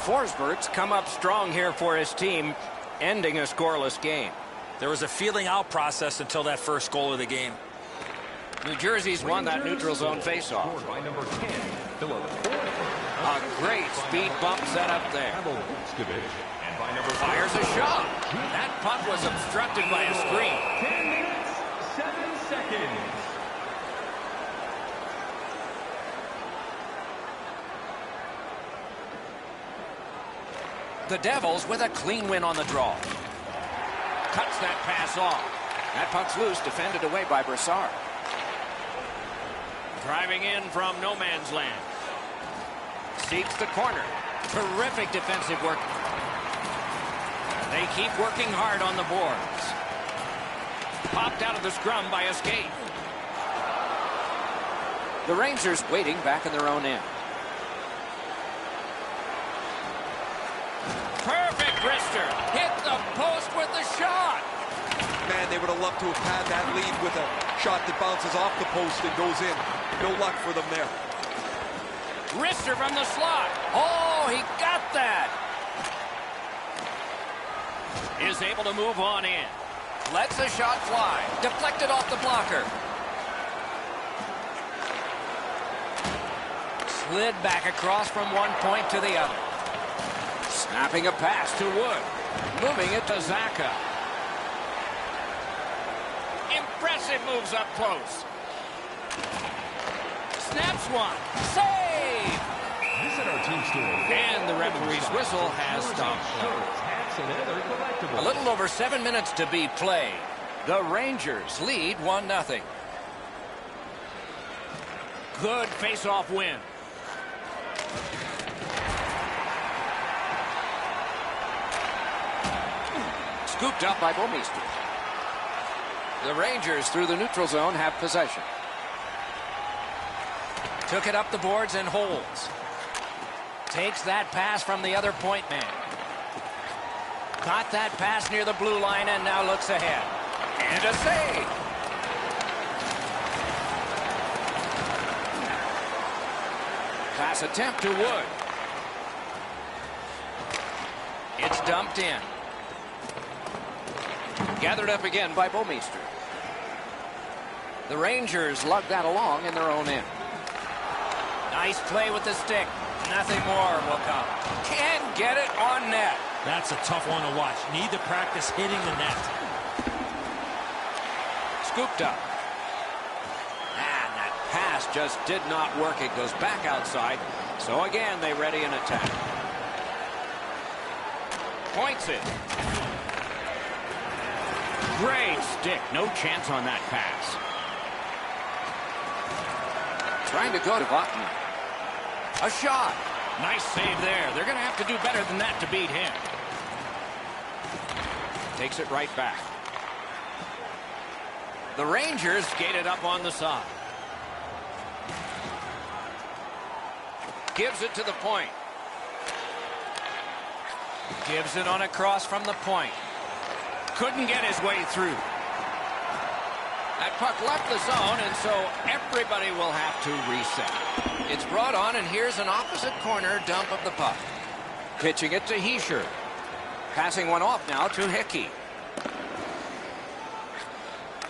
Forsberg's come up strong here for his team, ending a scoreless game. There was a feeling out process until that first goal of the game. New Jersey's won that neutral zone faceoff. A great speed bump set up there. Fires a shot. That puck was obstructed by a screen. 10 minutes, 7 seconds. The Devils with a clean win on the draw. Cuts that pass off. That puck's loose, defended away by Brassard. Driving in from no man's land. Seeks the corner. Terrific defensive work. They keep working hard on the boards. Popped out of the scrum by a skate. The Rangers waiting back in their own end. Perfect wrister. Hit the post with the shot. Man, they would have loved to have had that lead with a shot that bounces off the post and goes in. No luck for them there. Wrister from the slot. Oh, he got that. Is able to move on in. Lets the shot fly. Deflected off the blocker. Slid back across from one point to the other. Snapping a pass to Wood. Moving it to Zacha. Impressive moves up close. Snaps one. Save! Visit our team store. And the referee's whistle has stopped play. hats, and other collectibles. A little over 7 minutes to be played. The Rangers lead 1-0. Good face-off win. Scooped up by Bouwmeester. The Rangers through the neutral zone have possession. Took it up the boards and holds. Takes that pass from the other point man. Got that pass near the blue line and now looks ahead. And a save. Pass attempt to Wood. It's dumped in. Gathered up again by Bouwmeester. The Rangers lug that along in their own end. Nice play with the stick. Nothing more will come. Can't get it on net. That's a tough one to watch. Need to practice hitting the net. Scooped up. And that pass just did not work. It goes back outside. So again, they ready an attack. Points it. Great stick. No chance on that pass. Trying to go to Vatanen. A shot. Nice save there. They're going to have to do better than that to beat him. Takes it right back. The Rangers skated up on the side. Gives it to the point. Gives it on a cross from the point. Couldn't get his way through. That puck left the zone, and so everybody will have to reset. It's brought on, and here's an opposite corner dump of the puck. Pitching it to Hischier. Passing one off now to Hickey.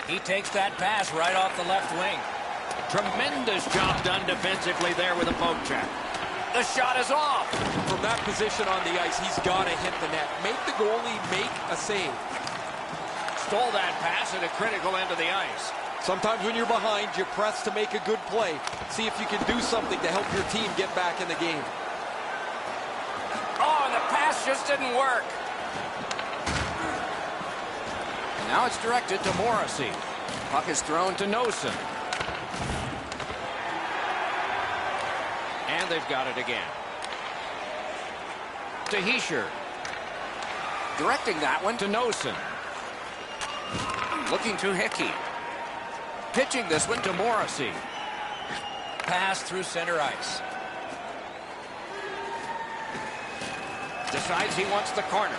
He takes that pass right off the left wing. Tremendous job done defensively there with a poke check. The shot is off. From that position on the ice, he's got to hit the net. Make the goalie make a save. Stole that pass at a critical end of the ice. Sometimes when you're behind, you press to make a good play. See if you can do something to help your team get back in the game. Oh, and the pass just didn't work. Now it's directed to Morrissey. Puck is thrown to Noesen. And they've got it again. To Hischier. Directing that one to Noesen. Looking to Hickey. Pitching this one to Morrissey. Pass through center ice. Decides he wants the corner.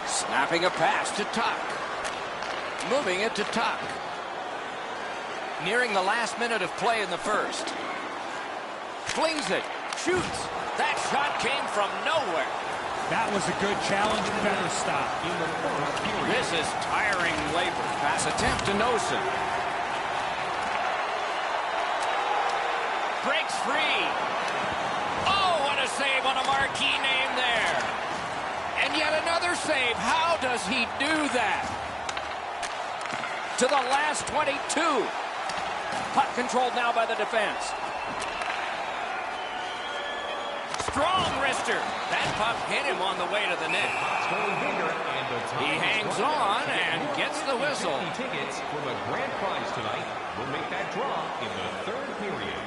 Snapping a pass to Tuch. Moving it to Tuch. Nearing the last minute of play in the first. Flings it. Shoots. That shot came from nowhere. That was a good challenge. Better stop. This is tiring labor. Pass attempt to Noesen. Breaks free. Oh, what a save on a marquee name there. And yet another save. How does he do that? To the last 22. Puck controlled now by the defense. Strong wrister. That puck hit him on the way to the net. He hangs on and gets the whistle. Tickets for the grand prize tonight. We'll make that draw in the third period.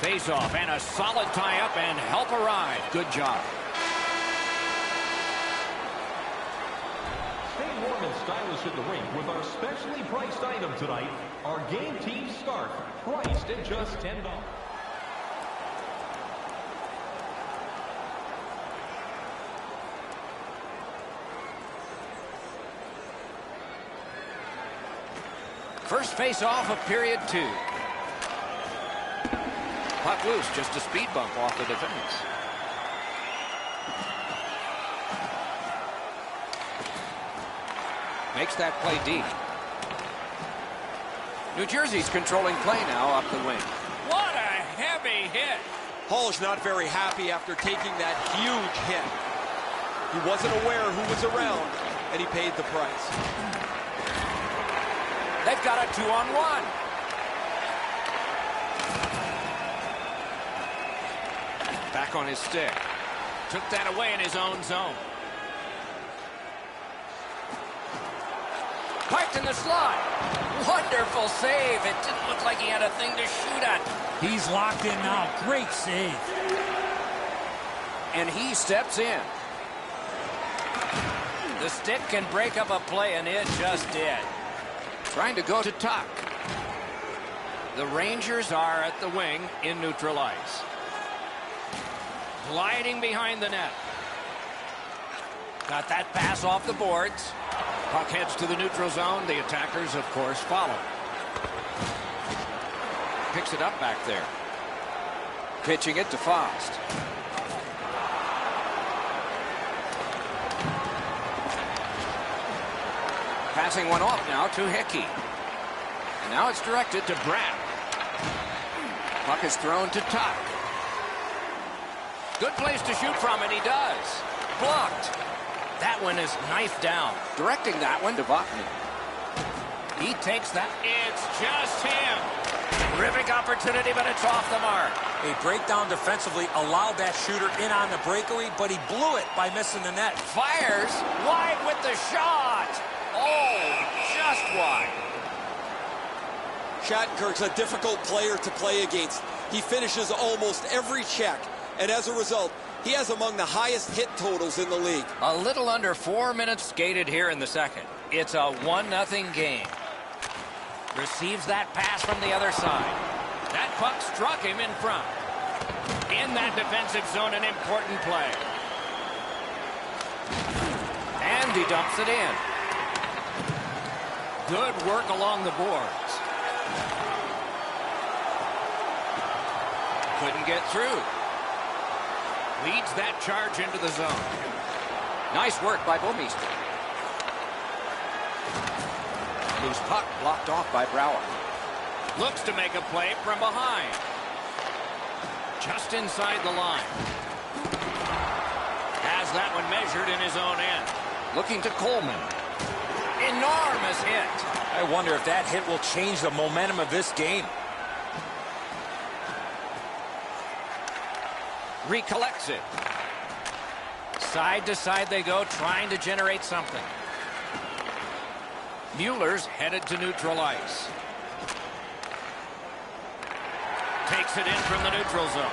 Face-off and a solid tie-up and help arrive. Good job. Stay warm and stylish at the rink with our specially priced item tonight, our Game Team scarf, priced at just $10. First face-off of period 2. Puck loose, just a speed bump off the defense. Makes that play deep. New Jersey's controlling play now up the wing. What a heavy hit. Hall's not very happy after taking that huge hit. He wasn't aware who was around, and he paid the price. They've got a 2-on-1. Back on his stick. Took that away in his own zone. Parked in the slot. Wonderful save. It didn't look like he had a thing to shoot at. He's locked in now. Great save. And he steps in. The stick can break up a play, and it just did. Trying to go to Tuck. The Rangers are at the wing in neutral ice. Gliding behind the net. Got that pass off the boards. Puck heads to the neutral zone. The attackers, of course, follow. Picks it up back there. Pitching it to Fost. Passing one off now to Hickey. And now it's directed to Bratt. Puck is thrown to Tuck. Good place to shoot from, and he does. Blocked. That one is knifed down. Directing that one to Votny. He takes that. It's just him. Terrific opportunity, but it's off the mark. A breakdown defensively allowed that shooter in on the breakaway, but he blew it by missing the net. Fires wide with the shot. Oh, just wide. Shattenkirk's a difficult player to play against. He finishes almost every check, and as a result, he has among the highest hit totals in the league. A little under 4 minutes skated here in the second. It's a 1-0 game. Receives that pass from the other side. That puck struck him in front. In that defensive zone, an important play. And he dumps it in. Good work along the boards. Couldn't get through. Leads that charge into the zone. Nice work by Bouwmeester. Loose puck blocked off by Brouwer. Looks to make a play from behind. Just inside the line. Has that one measured in his own end. Looking to Coleman. Enormous hit. I wonder if that hit will change the momentum of this game. Recollects it. Side to side they go, trying to generate something. Mueller's headed to neutral ice. Takes it in from the neutral zone.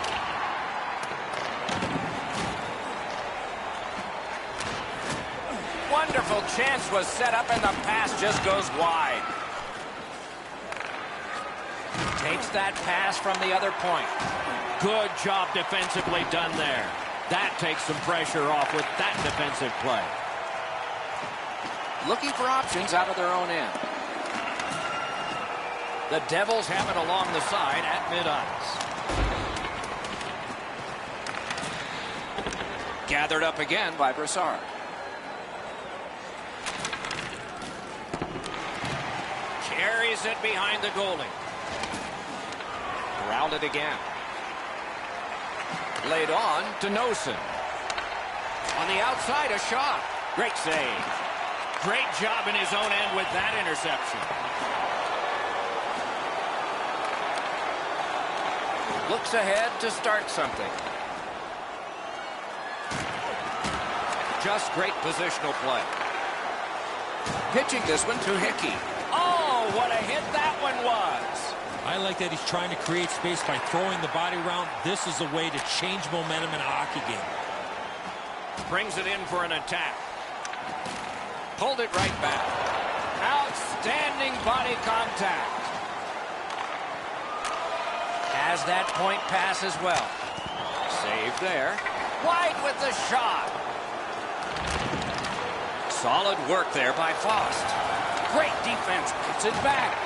Wonderful chance was set up, and the pass just goes wide. Takes that pass from the other point. Good job defensively done there. That takes some pressure off with that defensive play. Looking for options out of their own end. The Devils have it along the side at mid-ice. Gathered up again by Brassard. Carries it behind the goalie. Corralled it again. Laid on to Noesen. On the outside, a shot. Great save. Great job in his own end with that interception. Looks ahead to start something. Just great positional play. Pitching this one to Hickey. Oh, what a hit that one was. I like that he's trying to create space by throwing the body around. This is a way to change momentum in a hockey game. Brings it in for an attack. Pulled it right back. Outstanding body contact. Has that point pass as well. Save there. Wide with the shot. Solid work there by Fost. Great defense. Puts it back.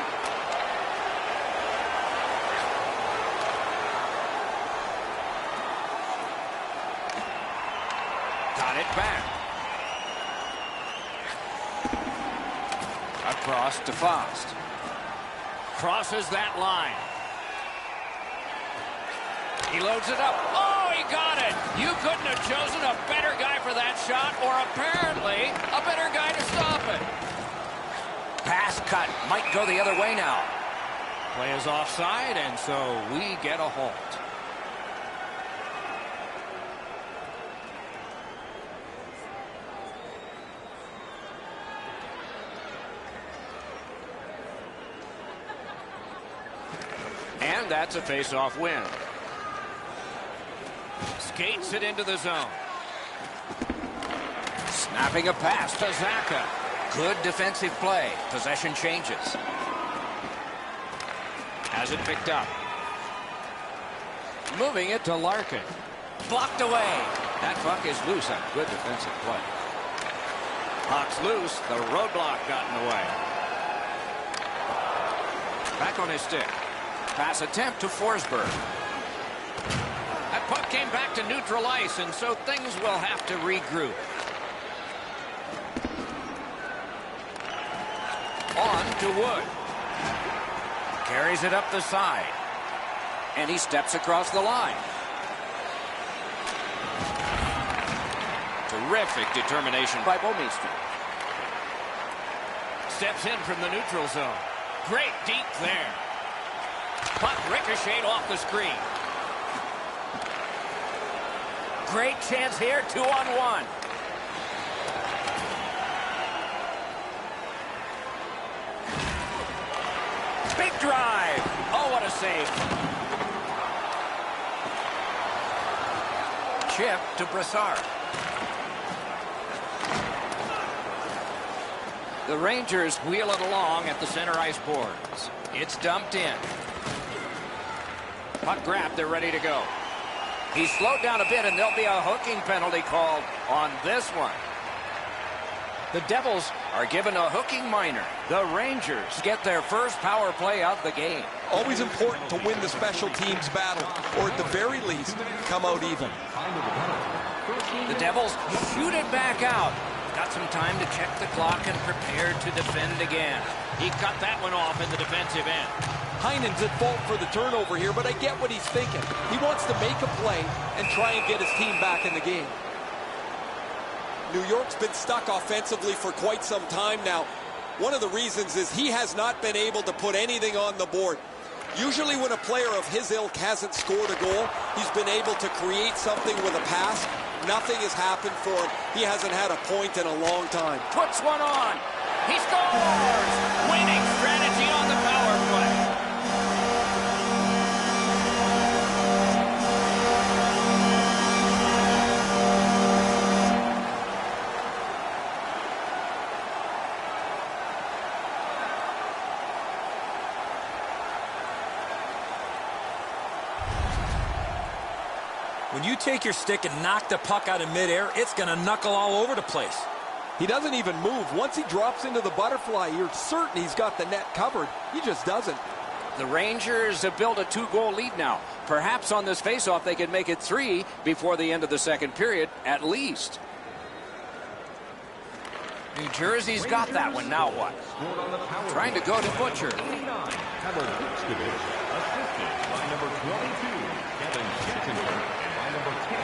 Got it back. Across to Fost. Crosses that line. He loads it up. Oh, he got it. You couldn't have chosen a better guy for that shot, or apparently a better guy to stop it. Pass cut. Might go the other way now. Play is offside, and so we get a halt. And that's a face-off win. Skates it into the zone. Snapping a pass to Zacha. Good defensive play. Possession changes. Has it picked up. Moving it to Larkin. Blocked away. That puck is loose on good defensive play. Puck's loose. The roadblock got in the way. Back on his stick. Pass attempt to Forsberg. That puck came back to neutral ice, and so things will have to regroup. On to Wood. Carries it up the side. And he steps across the line. Terrific determination by Bouwmeester. Steps in from the neutral zone. Great deep there. Puck ricocheted off the screen. Great chance here, 2-on-1. Big drive. Oh, what a save. Chip to Brassard. The Rangers wheel it along at the center ice boards. It's dumped in. Puck grabbed, they're ready to go. He's slowed down a bit, and there'll be a hooking penalty called on this one. The Devils are given a hooking minor. The Rangers get their first power play of the game. Always important to win the special teams battle, or at the very least, come out even. The Devils shoot it back out. Got some time to check the clock and prepare to defend again. He cut that one off in the defensive end. Heinen's at fault for the turnover here, but I get what he's thinking. He wants to make a play and try and get his team back in the game. New York's been stuck offensively for quite some time now. One of the reasons is he has not been able to put anything on the board. Usually when a player of his ilk hasn't scored a goal, he's been able to create something with a pass. Nothing has happened for him. He hasn't had a point in a long time. Puts one on. He scores! Winning strategy on the power play. When you take your stick and knock the puck out of midair, it's going to knuckle all over the place. He doesn't even move. Once he drops into the butterfly, you're certain he's got the net covered. He just doesn't. The Rangers have built a 2-goal lead now. Perhaps on this faceoff they could make it 3 before the end of the second period, at least. New Jersey's got that one. Now what? Trying to go to Butcher. Assisted by number 22, Kevin Shattenkirk, and by number 10,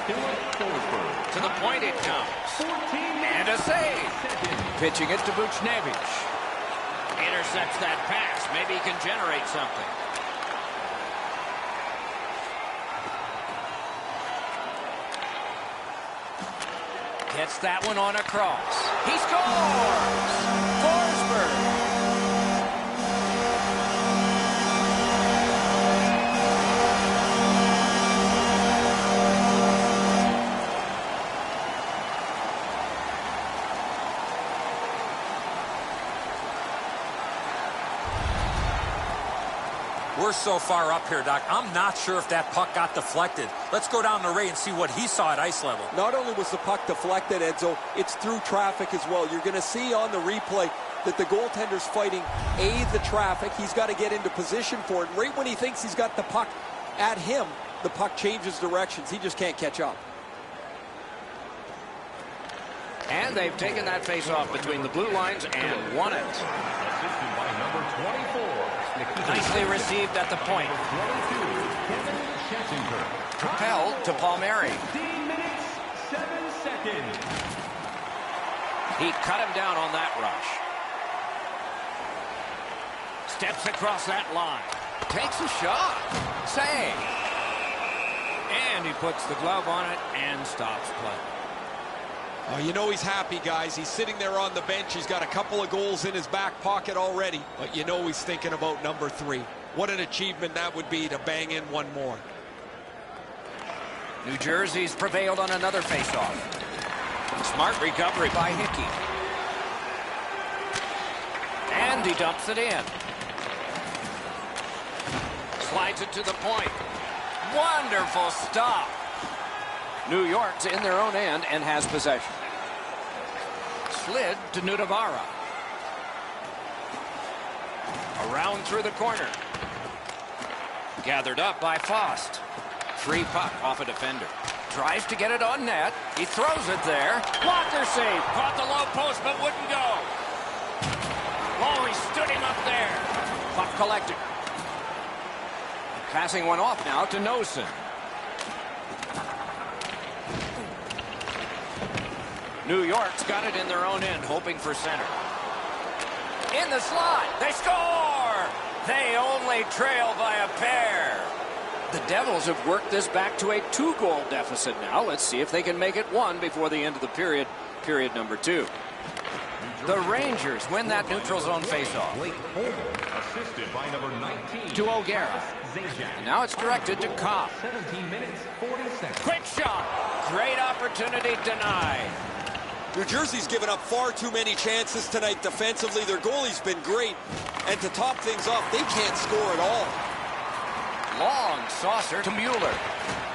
Philip Forsberg. To the point it comes. And a save. Pitching it to Buchnevich. Intercepts that pass. Maybe he can generate something. Gets that one on a cross. He scores! Forsberg. We're so far up here, Doc. I'm not sure if that puck got deflected. Let's go down to Ray and see what he saw at ice level. Not only was the puck deflected, Edzo, it's through traffic as well. You're going to see on the replay that the goaltender's fighting the traffic. He's got to get into position for it. Right when he thinks he's got the puck at him, the puck changes directions. He just can't catch up. And they've taken that face-off between the blue lines and won it. Assisted by number 24, Nicely received at the point. 22, Kevin Shattenkirk. Propelled to Palmieri. 15 minutes, 7 seconds. He cut him down on that rush. Steps across that line. Takes a shot. Save. And he puts the glove on it and stops play. Oh, you know he's happy, guys. He's sitting there on the bench. He's got a couple of goals in his back pocket already, but you know he's thinking about number 3. What an achievement that would be to bang in one more. New Jersey's prevailed on another faceoff. Smart recovery by Hickey. And he dumps it in. Slides it to the point. Wonderful stop. New York's in their own end and has possession. Slid to Nudavara. Around through the corner. Gathered up by Fost. Free puck off a defender. Tries to get it on net. He throws it there. Blocker save. Caught the low post but wouldn't go. Oh, he stood him up there. Puck collected. Passing one off now to Nosen. New York's got it in their own end, hoping for center. In the slot. They score! They only trail by a pair. The Devils have worked this back to a 2-goal deficit now. Let's see if they can make it 1 before the end of the period. Period number 2. The Rangers win that neutral zone faceoff. Assisted by number 19. To O'Gara. And now it's directed to Cobb. 17 minutes, 40 seconds. Quick shot. Great opportunity denied. New Jersey's given up far too many chances tonight defensively. Their goalie's been great. And to top things off, they can't score at all. Long saucer to Mueller.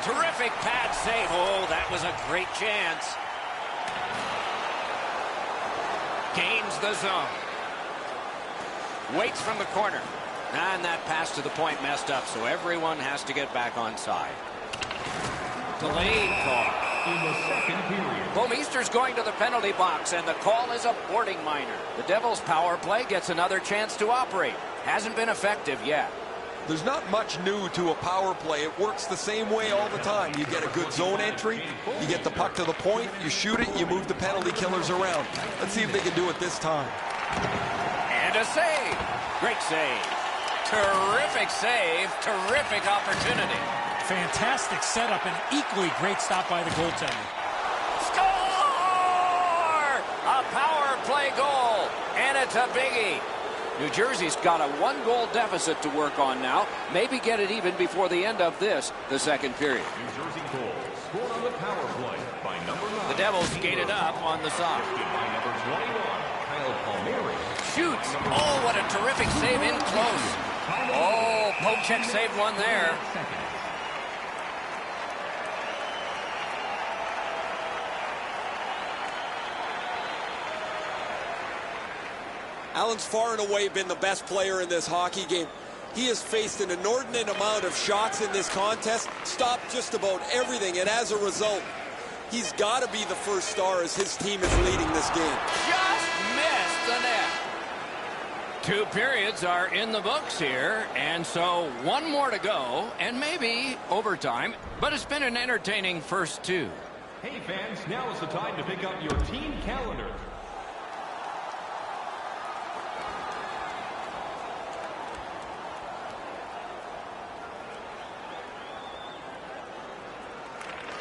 Terrific pad save. Oh, that was a great chance. Gains the zone. Waits from the corner. And that pass to the point messed up, so everyone has to get back on side. Delayed call. In the second period. Bouwmeester's going to the penalty box, and the call is a boarding minor. The Devils' power play gets another chance to operate. Hasn't been effective yet. There's not much new to a power play. It works the same way all the time. You get a good zone entry, you get the puck to the point, you shoot it, you move the penalty killers around. Let's see if they can do it this time. And a save. Great save. Terrific save. Terrific opportunity. Fantastic setup and equally great stop by the goaltender. Score! A power play goal, and it's a biggie. New Jersey's got a 1-goal deficit to work on now. Maybe get it even before the end of this, the second period. New Jersey goal scored on the power play by number 9. The Devils skated up on the side. By number 21, Kyle Palmieri. Shoots. Oh, what a terrific save in close. Oh, Pochek saved one there. Allen's far and away been the best player in this hockey game. He has faced an inordinate amount of shots in this contest, stopped just about everything, and as a result, he's got to be the first star as his team is leading this game. Just missed the net. 2 periods are in the books here, and so 1 more to go, and maybe overtime, but it's been an entertaining first 2. Hey fans, now is the time to pick up your team calendar.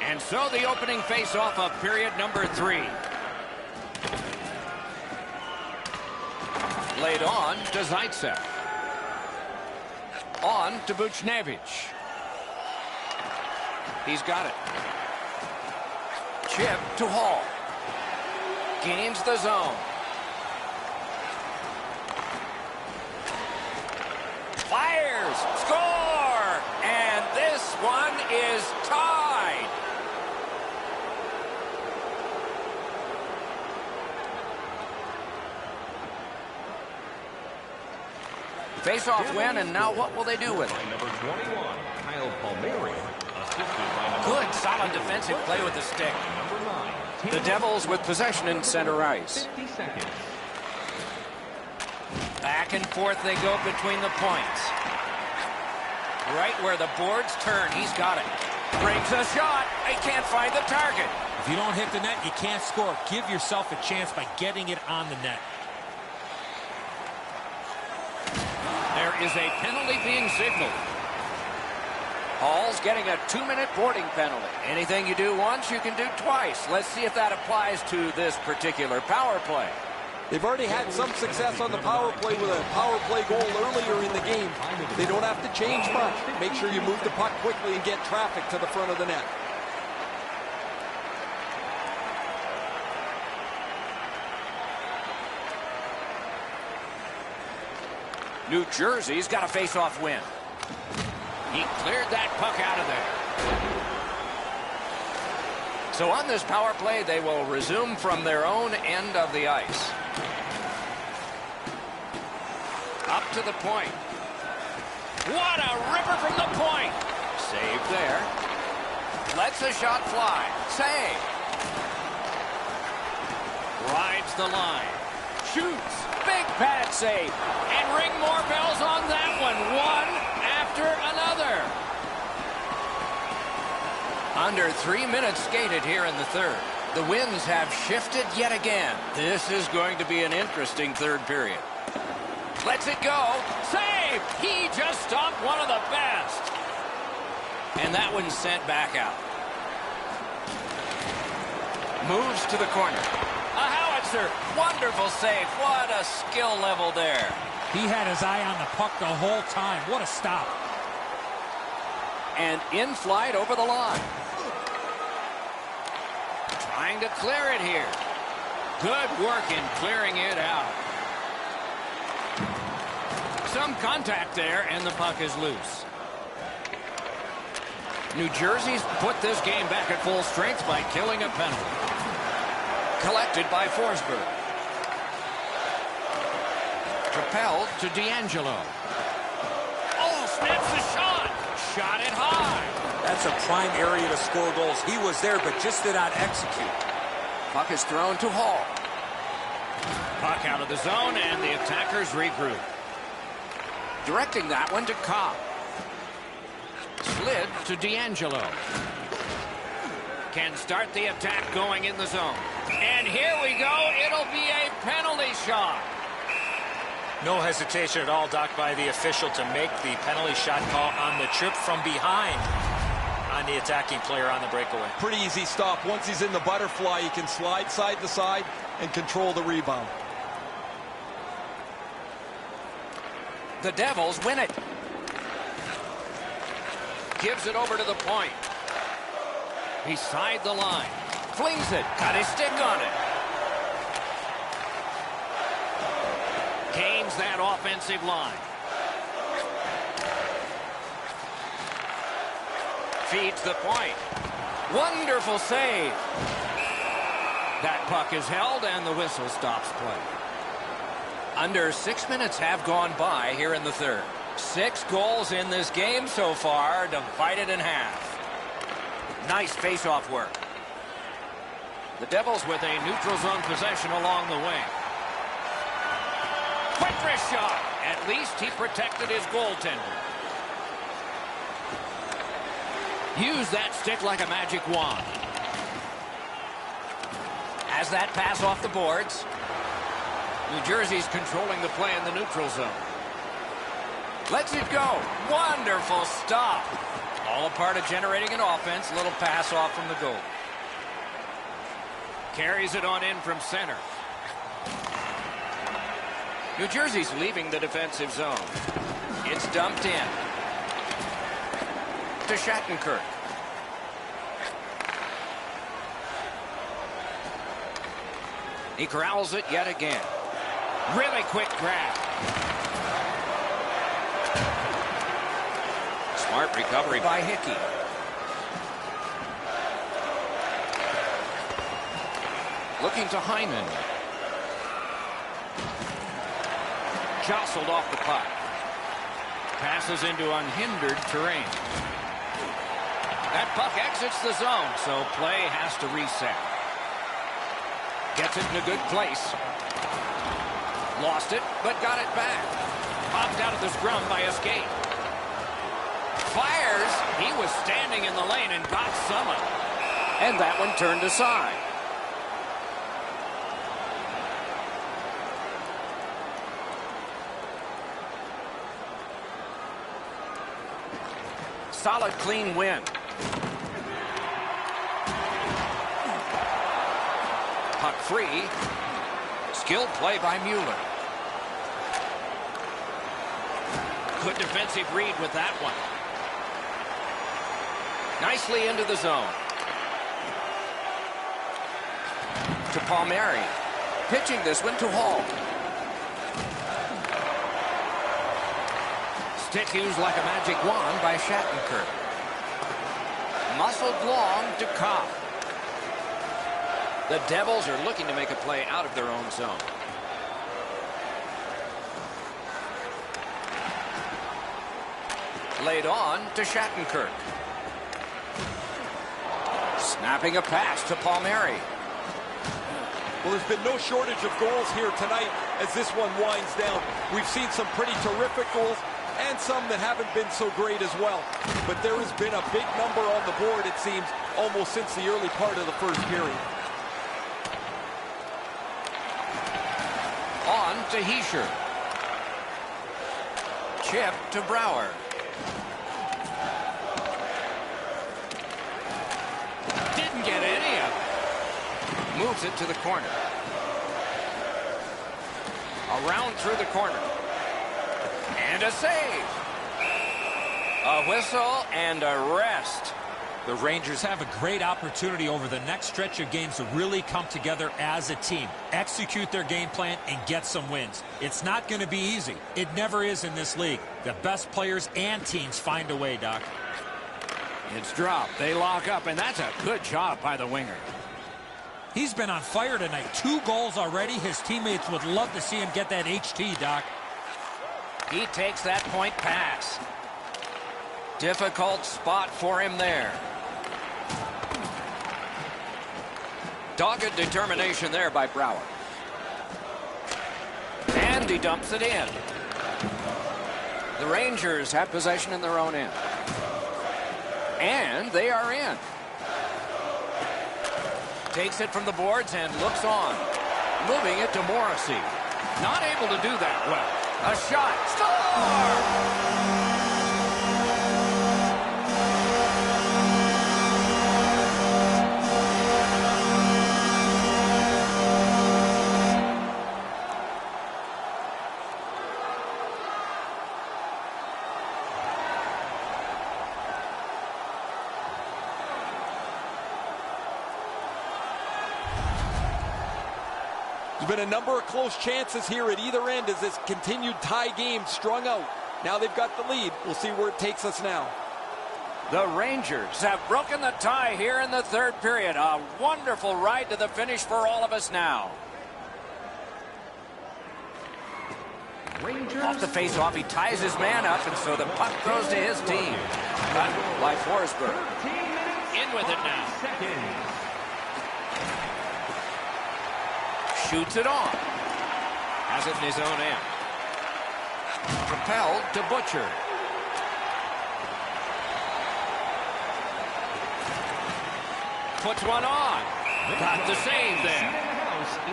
And so the opening face-off of period number 3. Laid on to Zaitsev. On to Buchnevich. He's got it. Chip to Hall. Gains the zone. Fires. Score! And this one is tied. Face-off win, and now what will they do with it? By number 21, Kyle Palmieri. Assisted by number Good, solid defensive play with the stick. number 9. The Devils with possession in center ice. 50 seconds. Back and forth they go between the points. Right where the boards turn, he's got it. Brings a shot. He can't find the target. If you don't hit the net, you can't score. Give yourself a chance by getting it on the net. There is a penalty being signaled. Hall's getting a 2-minute boarding penalty. Anything you do once, you can do twice. Let's see if that applies to this particular power play. They've already had some success on the power play with a power play goal earlier in the game. They don't have to change much. Make sure you move the puck quickly and get traffic to the front of the net. New Jersey's got a face-off win. He cleared that puck out of there. So on this power play, they will resume from their own end of the ice. Up to the point. What a ripper from the point. Save there. Lets a shot fly. Save. Rides the line. Shoots. Big pad save. And ring more bells on that one. One after another. Under 3 minutes skated here in the third. The winds have shifted yet again. This is going to be an interesting third period. Lets it go. Save! He just stopped one of the best. And that one's sent back out. Moves to the corner. A howitzer. Wonderful save. What a skill level there. He had his eye on the puck the whole time. What a stop. And in flight over the line. Trying to clear it here. Good work in clearing it out. Some contact there, and the puck is loose. New Jersey's put this game back at full strength by killing a penalty. Collected by Forsberg. Propelled to DeAngelo. Oh, snaps the shot. Shot it high. That's a prime area to score goals. He was there, but just did not execute. Puck is thrown to Hall. Puck out of the zone, and the attackers regroup. Directing that one to Cobb. Slid to DeAngelo. Can start the attack going in the zone. And here we go. It'll be a penalty shot. No hesitation at all, Doc, by the official to make the penalty shot call on the trip from behind on the attacking player on the breakaway. Pretty easy stop. Once he's in the butterfly, he can slide side to side and control the rebound. The Devils win it. Gives it over to the point. Beside the line. Flings it. Got his stick on it. Gains that offensive line. Feeds the point. Wonderful save. That puck is held and the whistle stops play. Under 6 minutes have gone by here in the third. 6 goals in this game so far, divided in half. Nice face-off work. The Devils with a neutral zone possession along the wing. Quick wrist shot. At least he protected his goaltender. Use that stick like a magic wand. Has that pass off the boards. New Jersey's controlling the play in the neutral zone. Lets it go. Wonderful stop. All a part of generating an offense. Little pass off from the goal. Carries it on in from center. New Jersey's leaving the defensive zone. It's dumped in. To Shattenkirk. He corrals it yet again. Really quick grab. Smart recovery by Hickey. Looking to Hyman. Jostled off the puck. Passes into unhindered terrain. That puck exits the zone, so play has to reset. Gets it in a good place. Lost it, but got it back. Popped out of the scrum by a skate. Fires. He was standing in the lane and got some of it. And that one turned aside. solid, clean win. Puck free. Skilled play by Mueller. Good defensive read with that one. Nicely into the zone. To Palmieri. Pitching this one to Hall. Stick used like a magic wand by Shattenkirk. Muscled long to Cobb. The Devils are looking to make a play out of their own zone. Laid on to Shattenkirk. Snapping a pass to Palmieri. Well, there's been no shortage of goals here tonight as this one winds down. We've seen some pretty terrific goals and some that haven't been so great as well. But there has been a big number on the board, it seems, almost since the early part of the first period. On to Hischier. Chip to Brouwer. Didn't get any of it. Moves it to the corner. Around through the corner. And a save. A whistle and a rest. The Rangers have a great opportunity over the next stretch of games to really come together as a team, execute their game plan, and get some wins. It's not going to be easy. It never is in this league. The best players and teams find a way, Doc. It's dropped. They lock up, and that's a good job by the winger. He's been on fire tonight. 2 goals already. His teammates would love to see him get that HT, Doc. He takes that point pass. Difficult spot for him there. Dogged determination there by Brouwer. And he dumps it in. The Rangers have possession in their own end. And they are in. Takes it from the boards and looks on. Moving it to Morrissey. Not able to do that well. A shot. Score! There's been a number of close chances here at either end as this continued tie game strung out. Now they've got the lead. We'll see where it takes us now. The Rangers have broken the tie here in the third period. A wonderful ride to the finish for all of us now. Rangers. Off the face-off, he ties his man up, and so the puck goes to his team. Cut by Forsberg. In with it now. Shoots it on. Has it in his own end. Propelled to Butcher. Puts one on. Got the save there.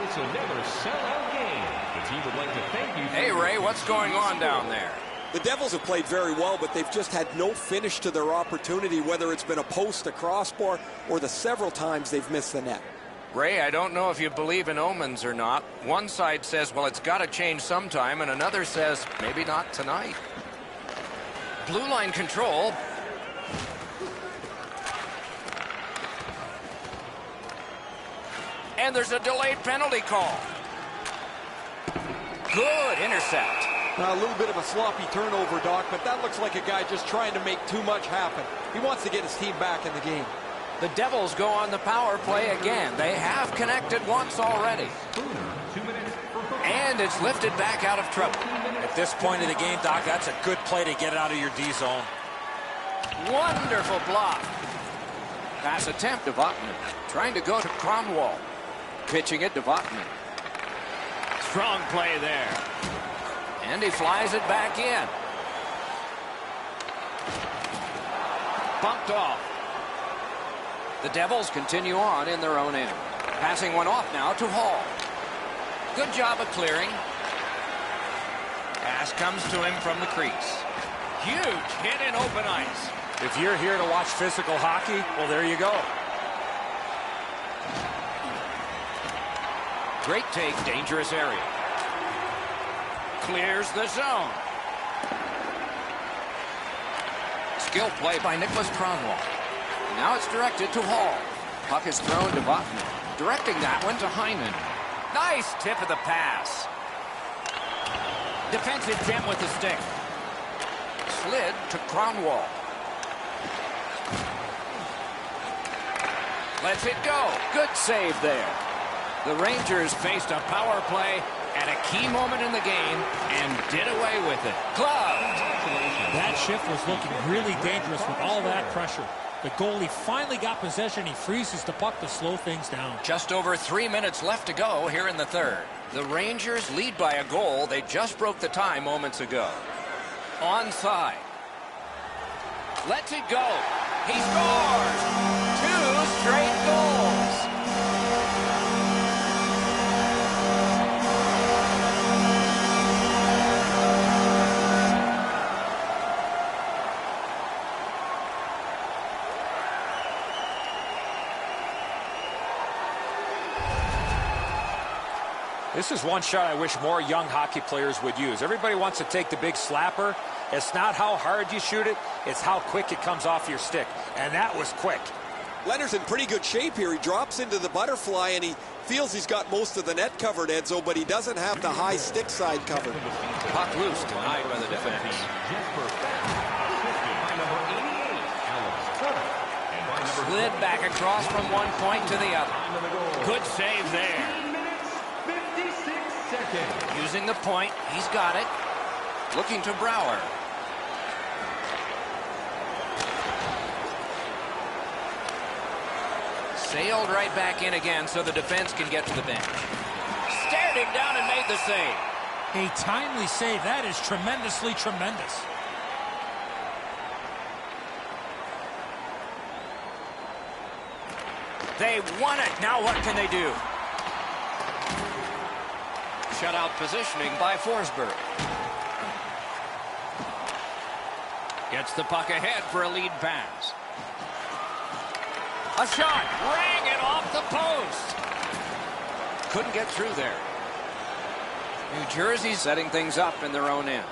It's another sellout game. The team would like to thank you. Hey, Ray, what's going on down there? The Devils have played very well, but they've just had no finish to their opportunity, whether it's been a post, a crossbar, or the several times they've missed the net. Ray, I don't know if you believe in omens or not. One side says, well, it's got to change sometime, and another says, maybe not tonight. Blue line control. And there's a delayed penalty call. Good intercept. Now, a little bit of a sloppy turnover, Doc, but that looks like a guy just trying to make too much happen. He wants to get his team back in the game. The Devils go on the power play again. They have connected once already. And it's lifted back out of trouble. At this point of the game, Doc, that's a good play to get it out of your D zone. Wonderful block. Pass attempt to Vatanen. Trying to go to Kronwall. Pitching it to Vatanen. Strong play there. And he flies it back in. Bumped off. The Devils continue on in their own end. Passing one off now to Hall. Good job of clearing. Pass comes to him from the crease. Huge hit in open ice. If you're here to watch physical hockey, well, there you go. Great take, dangerous area. Clears the zone. Skill play by Nicholas Kronwall. Now it's directed to Hall. Puck is thrown to Bachman. Directing that one to Hyman. Nice tip of the pass. Defensive gem with the stick. Slid to Kronwall. Lets it go. Good save there. The Rangers faced a power play at a key moment in the game and did away with it. Gloved. That shift was looking really dangerous with all that pressure. The goalie finally got possession. He freezes the puck to slow things down. Just over 3 minutes left to go here in the third. The Rangers lead by a goal. They just broke the tie moments ago. Onside. Lets it go. He scores! 2 straight goals. This is one shot I wish more young hockey players would use. Everybody wants to take the big slapper. It's not how hard you shoot it, it's how quick it comes off your stick. And that was quick. Leonard's in pretty good shape here. He drops into the butterfly, and he feels he's got most of the net covered, Edzo, but he doesn't have the high stick side covered. Puck loose denied by the defense. Slid back across from one point to the other. Good save there. Using the point, he's got it. Looking to Brouwer. Sailed right back in again so the defense can get to the bench. Stared him down and made the save. A timely save. That is tremendously tremendous. They won it. Now what can they do? Shutout positioning by Forsberg. Gets the puck ahead for a lead pass. A shot. Rang it off the post. Couldn't get through there. New Jersey setting things up in their own end.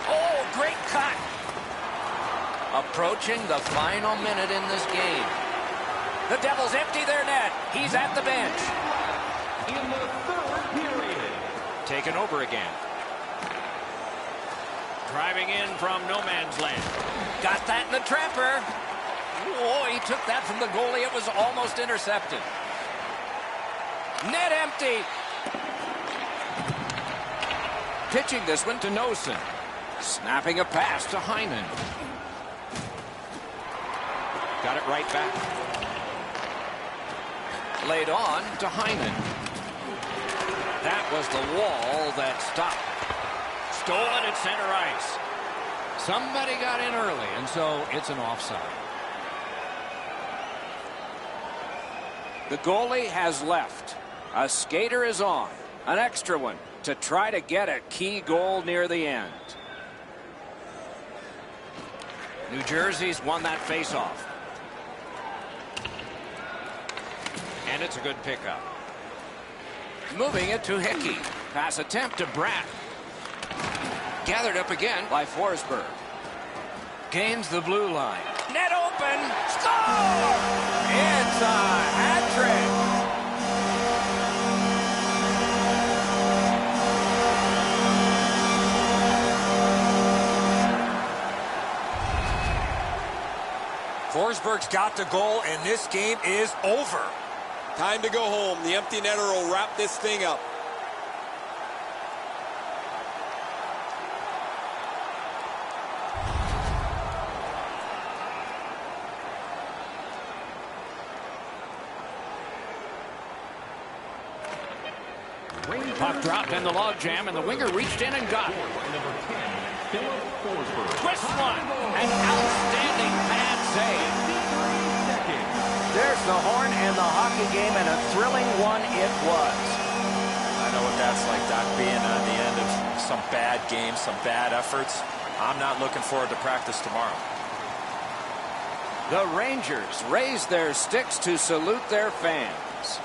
Oh, great cut. Approaching the final minute in this game. The Devils empty their net. He's at the bench. In the third period. Taken over again. Driving in from no man's land. Got that in the trapper. Oh, he took that from the goalie. It was almost intercepted. Net empty. Pitching this one to Noesen. Snapping a pass to Hyman. Got it right back. Laid on to Hyman. That was the wall that stopped. Stolen at center ice. Somebody got in early, and so it's an offside. The goalie has left. A skater is on. An extra one to try to get a key goal near the end. New Jersey's won that faceoff. And it's a good pickup. Moving it to Hickey. Pass attempt to Bratt. Gathered up again by Forsberg. Gains the blue line. Net open. Score! It's a hat trick. Forsberg's got the goal, and this game is over. Time to go home. The empty netter will wrap this thing up. Puck dropped in the logjam, and the winger reached in and got it. Number 10, Philip Forsberg. Twist one. An outstanding pad save. There's the horn and the hockey game, and a thrilling one it was. I know what that's like, Doc, being on the end of some bad games, some bad efforts. I'm not looking forward to practice tomorrow. The Rangers raise their sticks to salute their fans.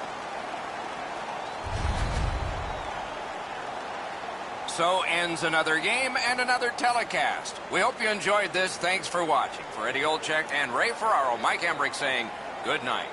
So ends another game and another telecast. We hope you enjoyed this. Thanks for watching. For Eddie Olczyk and Ray Ferraro, Mike Emmerich saying good night.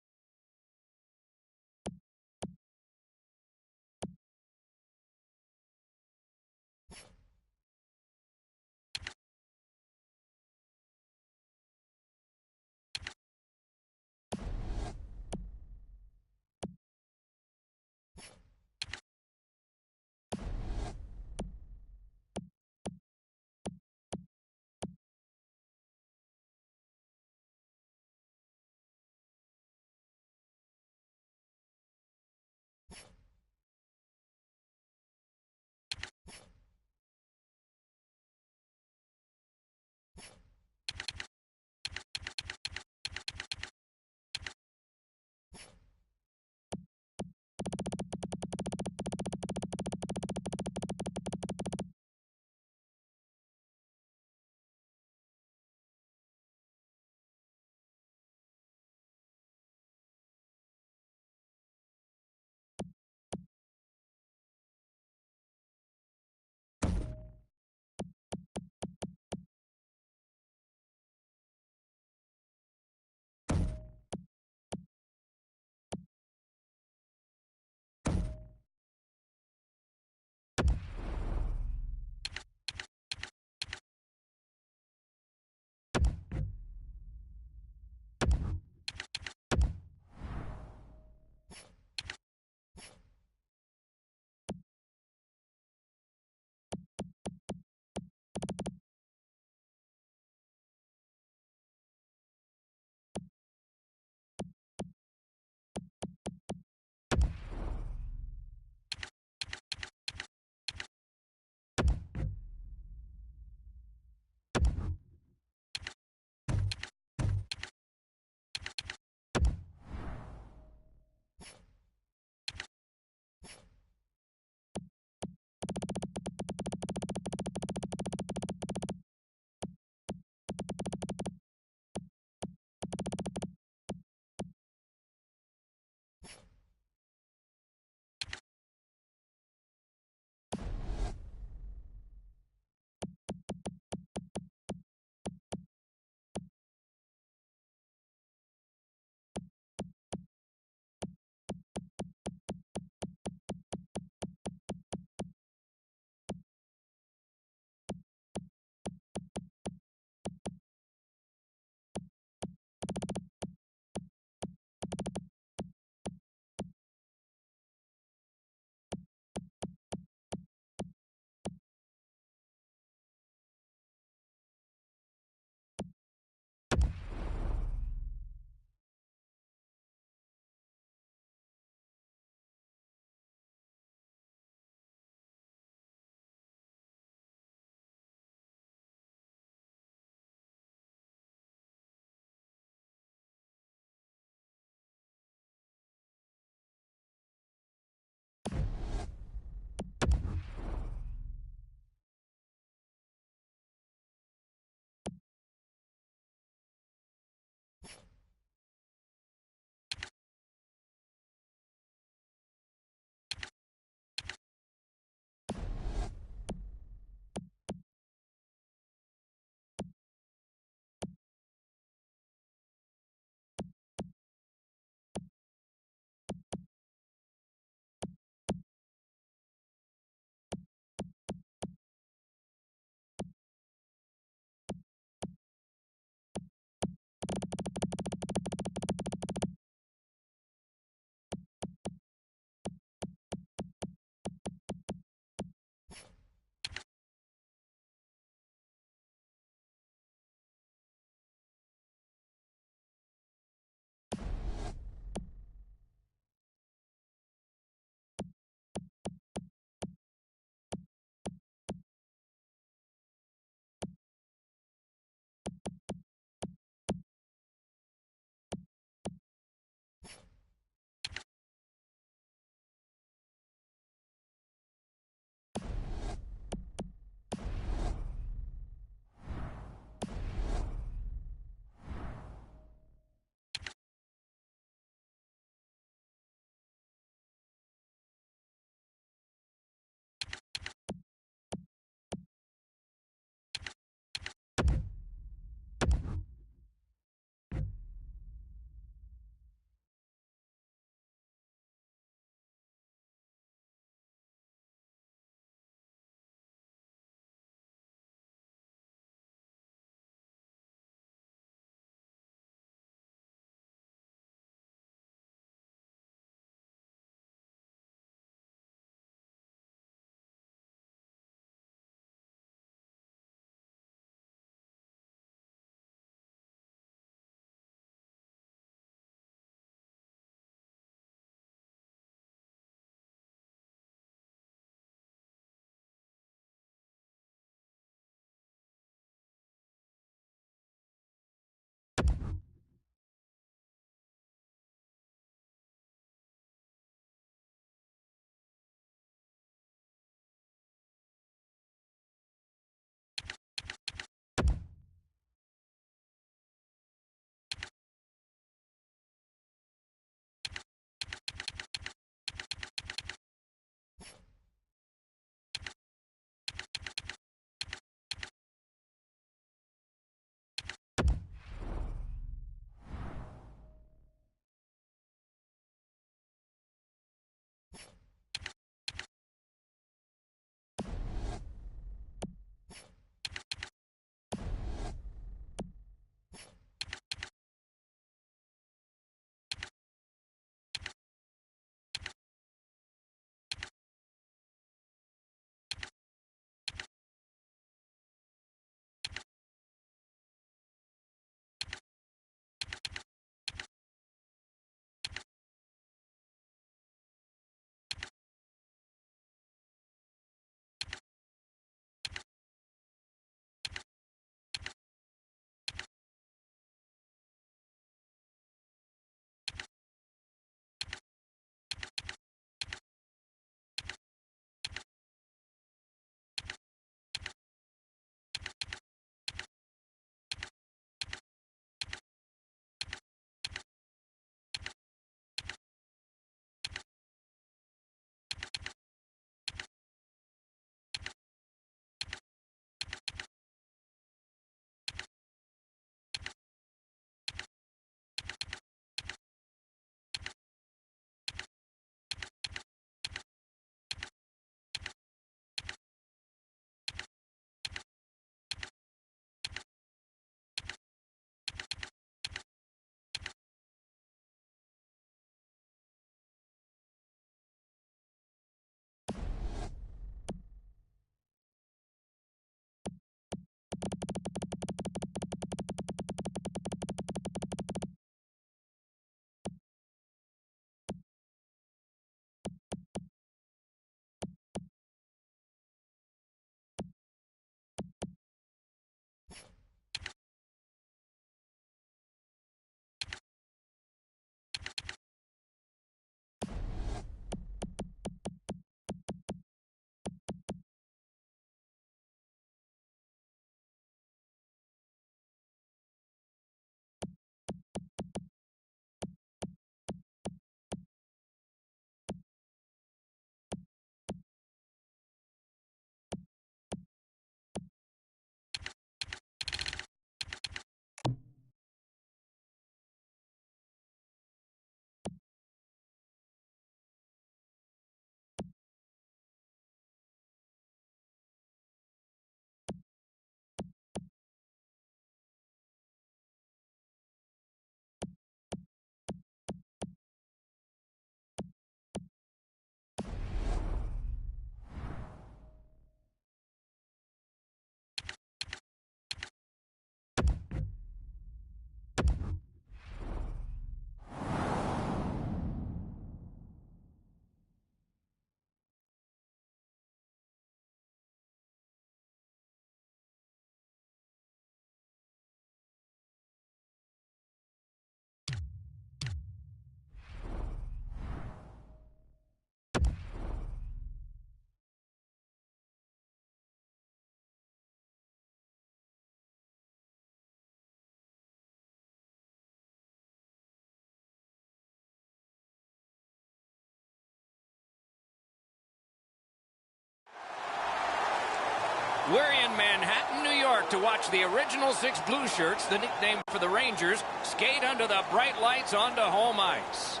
We're in Manhattan, New York to watch the original 6 Blue Shirts, the nickname for the Rangers, skate under the bright lights onto home ice.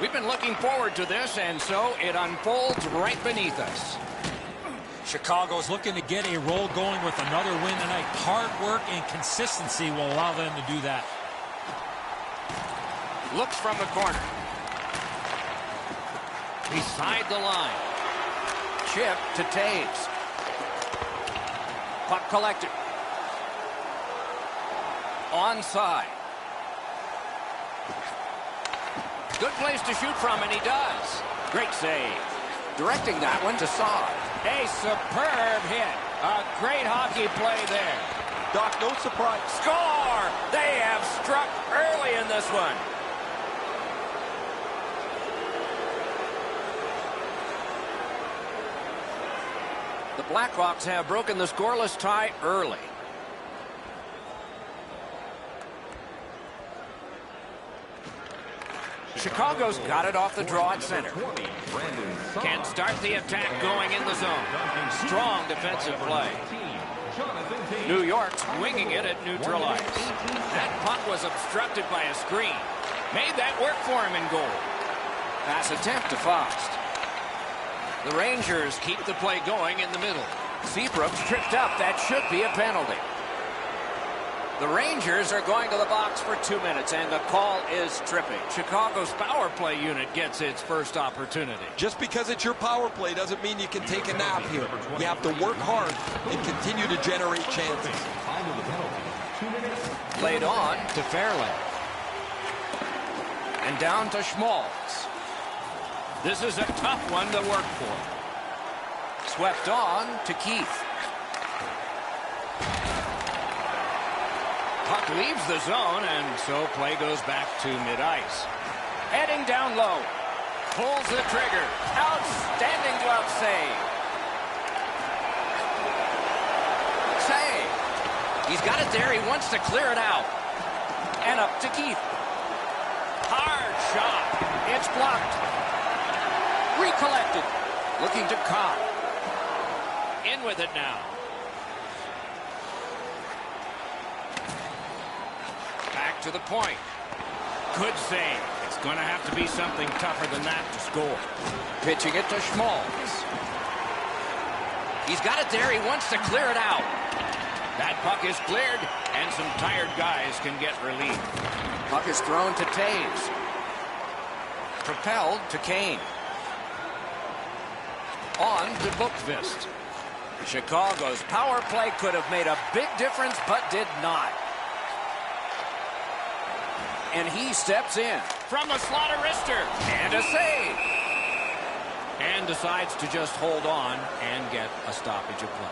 We've been looking forward to this, and so it unfolds right beneath us. Chicago's looking to get a roll going with another win tonight. Hard work and consistency will allow them to do that. Looks from the corner. Beside the line. Chip to Taves. Puck collected. Onside. Good place to shoot from, and he does. Great save. Directing that one to Saad. A superb hit. A great hockey play there. Doc, no surprise. Score! They have struck early in this one. The Blackhawks have broken the scoreless tie early. Chicago's got it off the draw at center. Can start the attack going in the zone. Strong defensive play. New York's winging it at neutral ice. That puck was obstructed by a screen. Made that work for him in goal. Pass attempt to Faust. The Rangers keep the play going in the middle. Seabrook's tripped up. That should be a penalty. The Rangers are going to the box for 2 minutes, and the call is tripping. Chicago's power play unit gets its first opportunity. Just because it's your power play doesn't mean you can take a nap here. You have to work hard and continue to generate chances. Played on to Fairland. And down to Schmaltz. This is a tough one to work for. Swept on to Keith. Puck leaves the zone, and so play goes back to mid-ice. Heading down low. Pulls the trigger. Outstanding glove save. Save. He's got it there. He wants to clear it out. And up to Keith. Hard shot. It's blocked. Recollected. Looking to Cobb. In with it now. Back to the point. Good save. It's going to have to be something tougher than that to score. Pitching it to Schmaltz. He's got it there. He wants to clear it out. That puck is cleared, and some tired guys can get relief. Puck is thrown to Taves. Propelled to Kane. On to Bookvist. Chicago's power play could have made a big difference, but did not. And he steps in from the slot of wrister. And a save. And decides to just hold on and get a stoppage of play.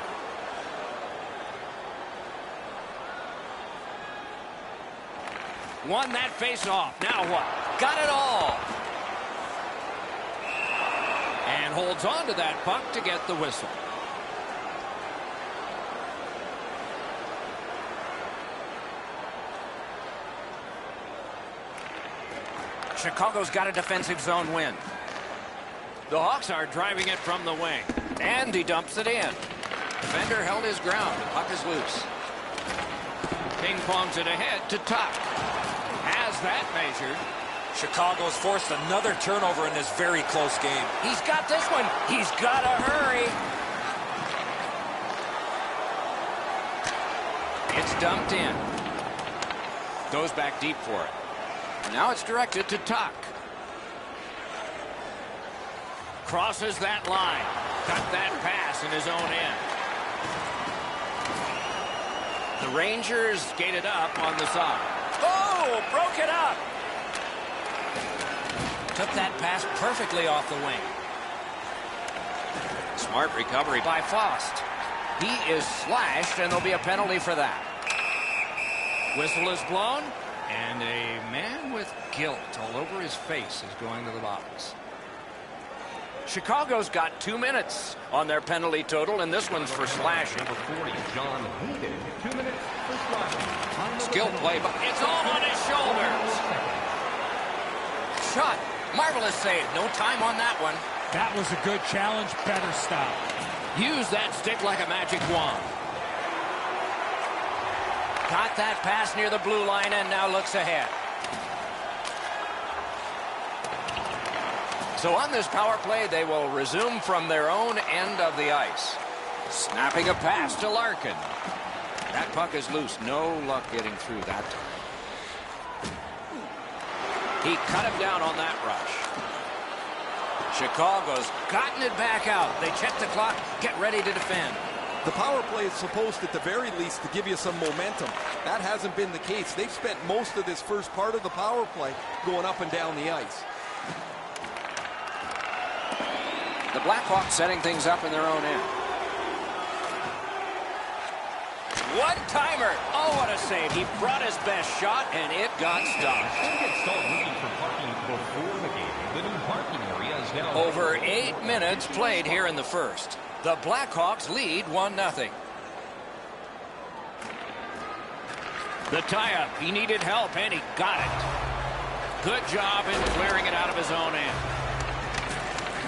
Won that face-off. Now what? Got it all. And holds on to that puck to get the whistle. Chicago's got a defensive zone win. The Hawks are driving it from the wing. And he dumps it in. Defender held his ground. The puck is loose. Ping-pongs it ahead to Tuck. Has that measured. Chicago's forced another turnover in this very close game. He's got this one. He's got to hurry. It's dumped in. Goes back deep for it. Now it's directed to Tuck. Crosses that line. Cut that pass in his own end. The Rangers skated up on the side. Oh, broke it up. Took that pass perfectly off the wing. Smart recovery by Faust. He is slashed, and there'll be a penalty for that. Whistle is blown. And a man with guilt all over his face is going to the box. Chicago's got 2 minutes on their penalty total, and this one's for slashing. Number 40, John Hayden, 2 minutes for slashing. Skill play, but it's all on his shoulders. Shot. Marvelous save. No time on that one. That was a good challenge. Better stop. Use that stick like a magic wand. Got that pass near the blue line and now looks ahead. So on this power play, they will resume from their own end of the ice. Snapping a pass to Larkin. That puck is loose. No luck getting through that time. He cut him down on that rush. Chicago's gotten it back out. They check the clock, get ready to defend. The power play is supposed, at the very least, to give you some momentum. That hasn't been the case. They've spent most of this first part of the power play going up and down the ice. The Blackhawks setting things up in their own end. One-timer. Oh, what a save. He brought his best shot, and it got stopped. Don't get stalled looking for parking before the game. The new parking area is now... Over 8 minutes played here in the first. The Blackhawks lead 1-0. The tie-up. He needed help, and he got it. Good job in clearing it out of his own end.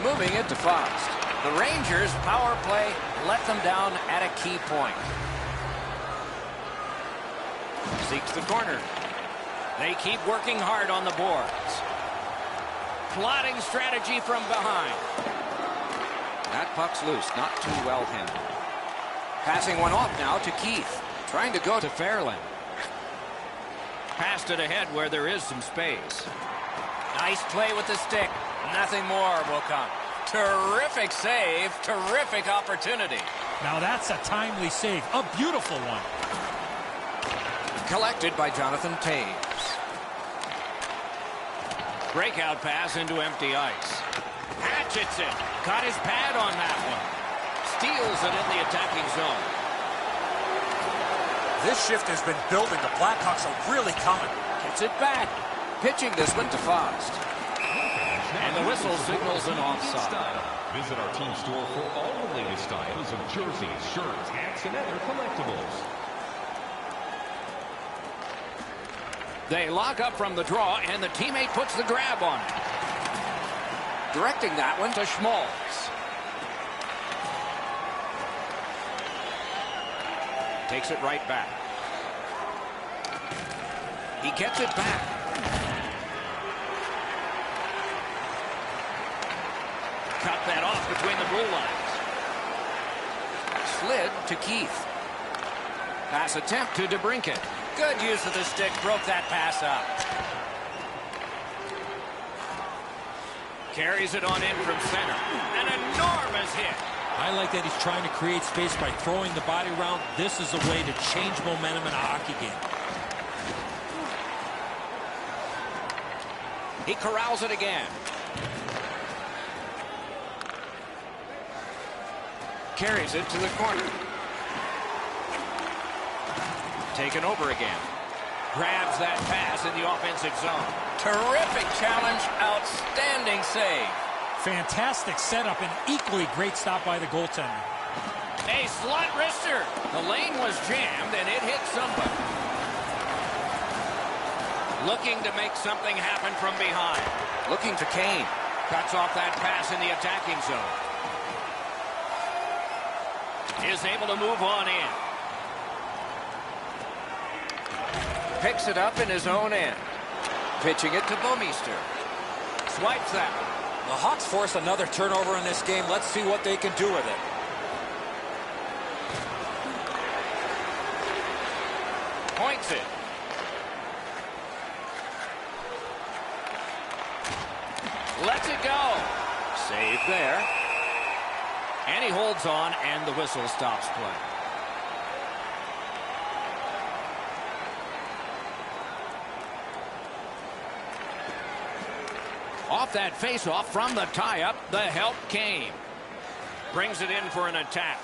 Moving it to Fost. The Rangers' power play let them down at a key point. Seeks the corner. They keep working hard on the boards. Plotting strategy from behind. That puck's loose, not too well handled. Passing one off now to Keith. Trying to go to Fairland. Passed it ahead where there is some space. Nice play with the stick. Nothing more will come. Terrific save. Terrific opportunity. Now that's a timely save. A beautiful one. Collected by Jonathan Toews. Breakout pass into empty ice. Hatchets it. Got his pad on that one. Steals it in the attacking zone. This shift has been building. The Blackhawks are really coming. Gets it back. Pitching this one to Fost. And the whistle signals an offside. Visit our team store for all the latest styles of jerseys, shirts, hats, and other collectibles. They lock up from the draw, and the teammate puts the grab on it. Directing that one to Schmaltz. Takes it right back. He gets it back. Cut that off between the blue lines. Slid to Keith. Pass attempt to DeBrincat. Good use of the stick. Broke that pass up. Carries it on in from center. An enormous hit. I like that he's trying to create space by throwing the body around. This is a way to change momentum in a hockey game. He corrals it again. Carries it to the corner. Taken over again. Grabs that pass in the offensive zone. Terrific challenge. Outstanding save. Fantastic setup and equally great stop by the goaltender. A slot wrister. The lane was jammed and it hit somebody. Looking to make something happen from behind. Looking to Kane. Cuts off that pass in the attacking zone. Is able to move on in. Picks it up in his own end. Pitching it to Bouwmeester. Swipes that one. The Hawks force another turnover in this game. Let's see what they can do with it. Points it. Lets it go. Save there. And he holds on, and the whistle stops play. Off that face-off from the tie-up, the help came. Brings it in for an attack.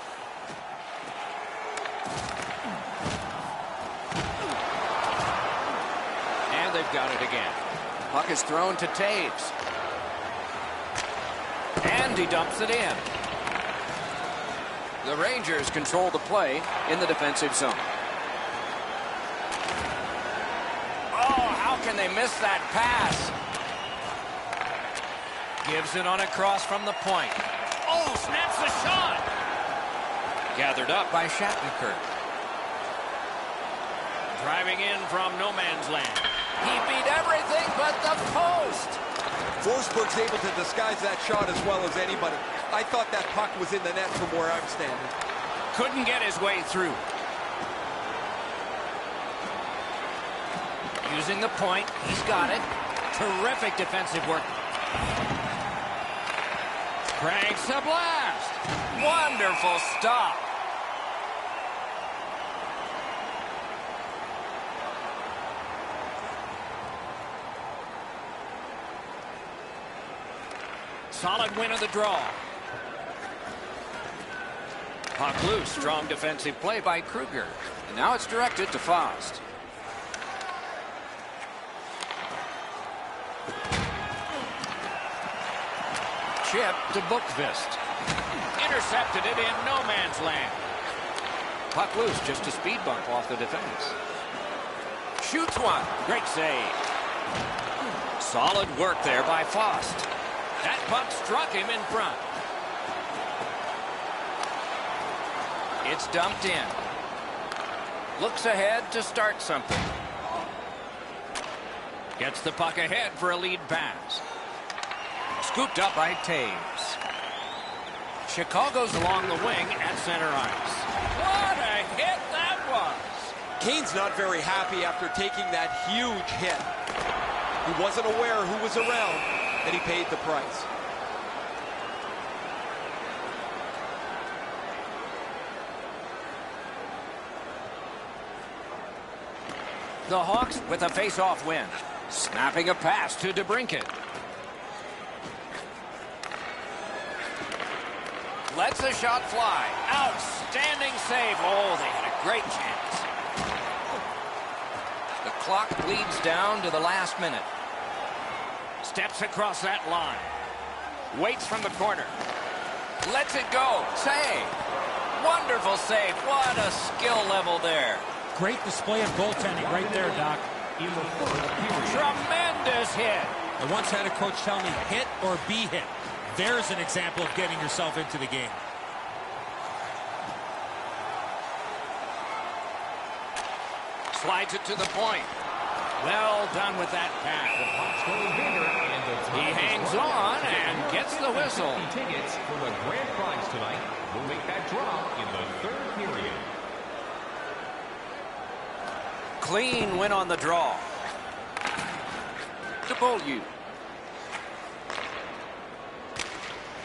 And they've got it again. Puck is thrown to Toews. And he dumps it in. The Rangers control the play in the defensive zone. Oh, how can they miss that pass? Gives it on a cross from the point. Oh, snaps the shot. Gathered up by Shattenkirk. Driving in from no man's land. He beat everything but the post. Forsberg's able to disguise that shot as well as anybody. I thought that puck was in the net from where I'm standing. Couldn't get his way through. Using the point, he's got it. Terrific defensive work. Cranks a blast. Wonderful stop. Solid win of the draw. Puck loose. Strong defensive play by Kruger. And now it's directed to Faust. Chip to Bookvist. Intercepted it in no man's land. Puck loose, just a speed bump off the defense. Shoots one. Great save. Solid work there by Faust. That puck struck him in front. It's dumped in. Looks ahead to start something. Gets the puck ahead for a lead pass. Scooped up by Taves. Chicago's along the wing at center ice. What a hit that was! Kane's not very happy after taking that huge hit. He wasn't aware who was around, and he paid the price. The Hawks with a face-off win. Snapping a pass to DeBrincat. Lets a shot fly. Outstanding save. Oh, they had a great chance. The clock bleeds down to the last minute. Steps across that line. Waits from the corner. Lets it go. Save. Wonderful save. What a skill level there. Great display of goaltending right there, Doc. Tremendous hit. I once had a coach tell me, hit or be hit. There's an example of getting yourself into the game. Slides it to the point. Well done with that pass. He hangs on and gets the whistle. Tickets for the grand prize tonight will make that drop in the third period. Clean win on the draw. To Beaulieu.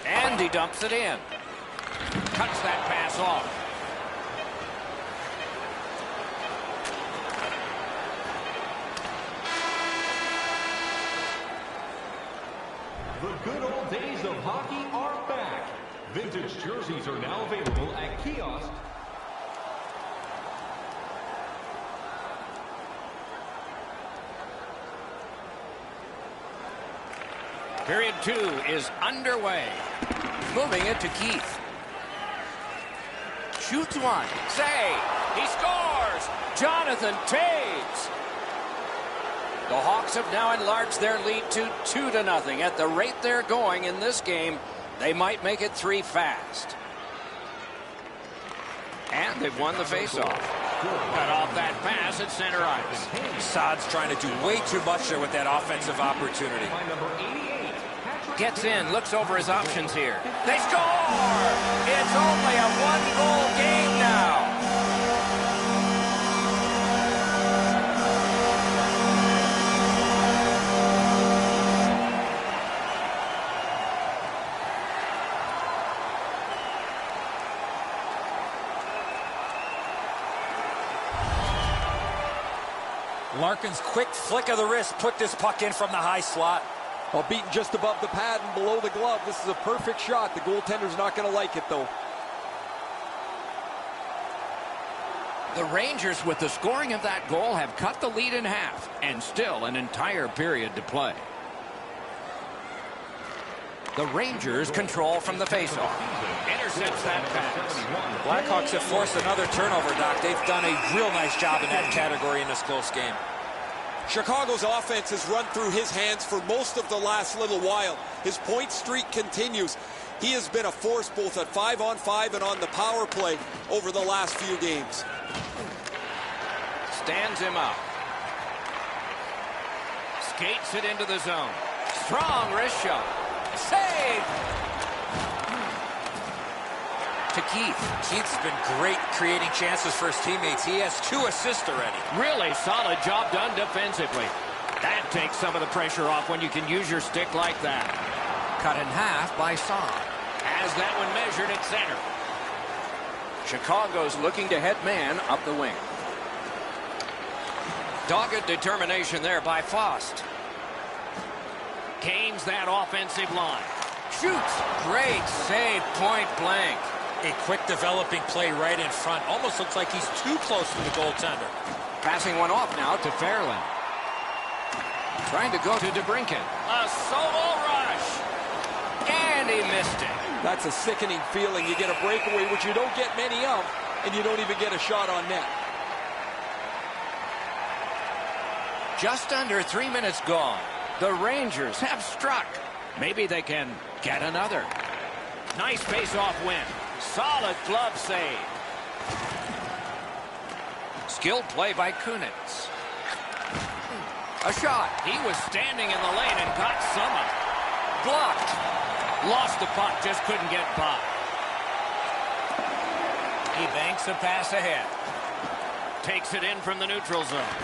And he dumps it in. Cuts that pass off. The good old days of hockey are back. Vintage jerseys are now available at kiosks. Period 2 is underway. Moving it to Keith. Shoots one. Save. He scores. Jonathan Taves. The Hawks have now enlarged their lead to 2-0. At the rate they're going in this game, they might make it 3 fast. And they've won the faceoff. Cut off that pass at center ice. Saad's trying to do way too much there with that offensive opportunity. Gets in, looks over his options here. They score! It's only a 1-goal game now. Larkin's quick flick of the wrist put this puck in from the high slot. Well, beaten just above the pad and below the glove. This is a perfect shot. The goaltender's not going to like it, though. The Rangers, with the scoring of that goal, have cut the lead in half, and still an entire period to play. The Rangers control from the faceoff. Intercepts that pass. The Blackhawks have forced another turnover, Doc. They've done a real nice job in that category in this close game. Chicago's offense has run through his hands for most of the last little while. His point streak continues. He has been a force both at 5-on-5 and on the power play over the last few games. Stands him up. Skates it into the zone. Strong wrist shot. Save! To Keith. Keith's been great creating chances for his teammates. He has 2 assists already. Really solid job done defensively. That takes some of the pressure off when you can use your stick like that. Cut in half by Saad. Has that one measured at center. Chicago's looking to head man up the wing. Dogged determination there by Fost. Gains that offensive line. Shoots. Great save, point blank. A quick developing play right in front. Almost looks like he's too close to the goaltender. Passing one off now to Fairland. Trying to go to DeBrincat. A solo rush. And he missed it. That's a sickening feeling. You get a breakaway, which you don't get many of, and you don't even get a shot on net. Just under 3 minutes gone. The Rangers have struck. Maybe they can get another. Nice face-off win. Solid glove save. Skilled play by Kunitz. A shot. He was standing in the lane and got some of it. Blocked. Lost the puck, just couldn't get by. He banks a pass ahead. Takes it in from the neutral zone.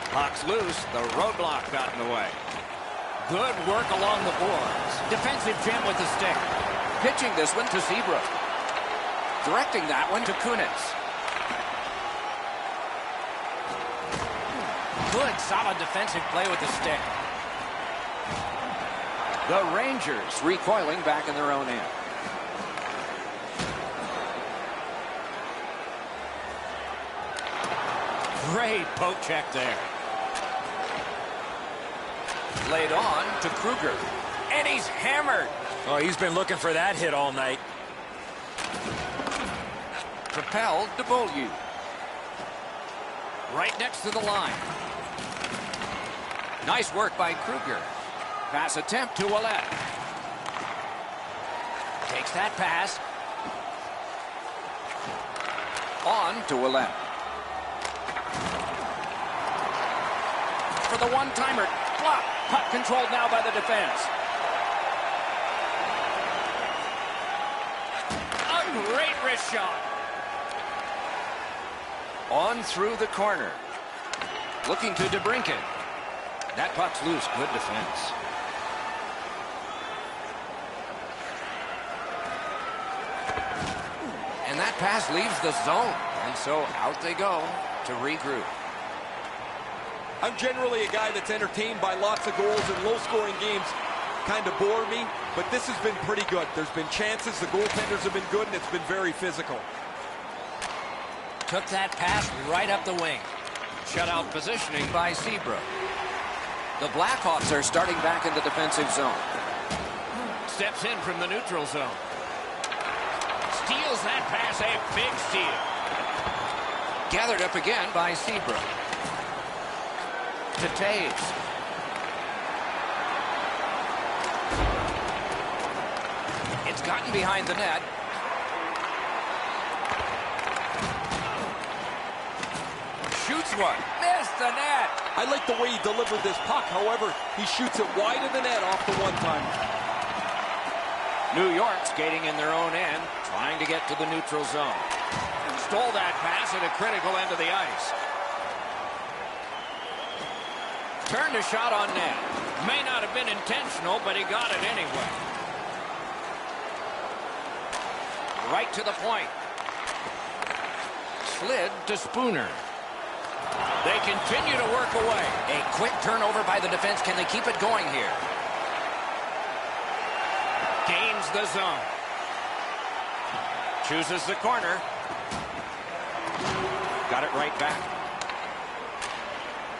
Puck's loose. The roadblock got in the way. Good work along the boards. Defensive gem with the stick. Pitching this one to Seabrook. Directing that one to Kunitz. Good, solid defensive play with the stick. The Rangers recoiling back in their own end. Great poke check there. Laid on to Kruger. And he's hammered. Oh, he's been looking for that hit all night. Propelled to Beaulieu. Right next to the line. Nice work by Kruger. Pass attempt to Ouellet. Takes that pass. On to Ouellet. For the one-timer. Block. Puck controlled now by the defense. A great wrist shot. On through the corner. Looking to DeBrincat. That puck's loose. Good defense. And that pass leaves the zone. And so out they go to regroup. I'm generally a guy that's entertained by lots of goals, and low-scoring games kind of bore me, but this has been pretty good. There's been chances, the goaltenders have been good, and it's been very physical. Took that pass right up the wing. Shutout positioning by Seabrook. The Blackhawks are starting back in the defensive zone. Steps in from the neutral zone. Steals that pass, a big steal. Gathered up again by Seabrook. To Taves. It's gotten behind the net. Shoots one. Missed the net. I like the way he delivered this puck. However, he shoots it wide of the net off the one-timer. New York skating in their own end, trying to get to the neutral zone. Stole that pass at a critical end of the ice. Turned a shot on net. May not have been intentional, but he got it anyway. Right to the point. Slid to Spooner. They continue to work away. A quick turnover by the defense. Can they keep it going here? Gains the zone. Chooses the corner. Got it right back.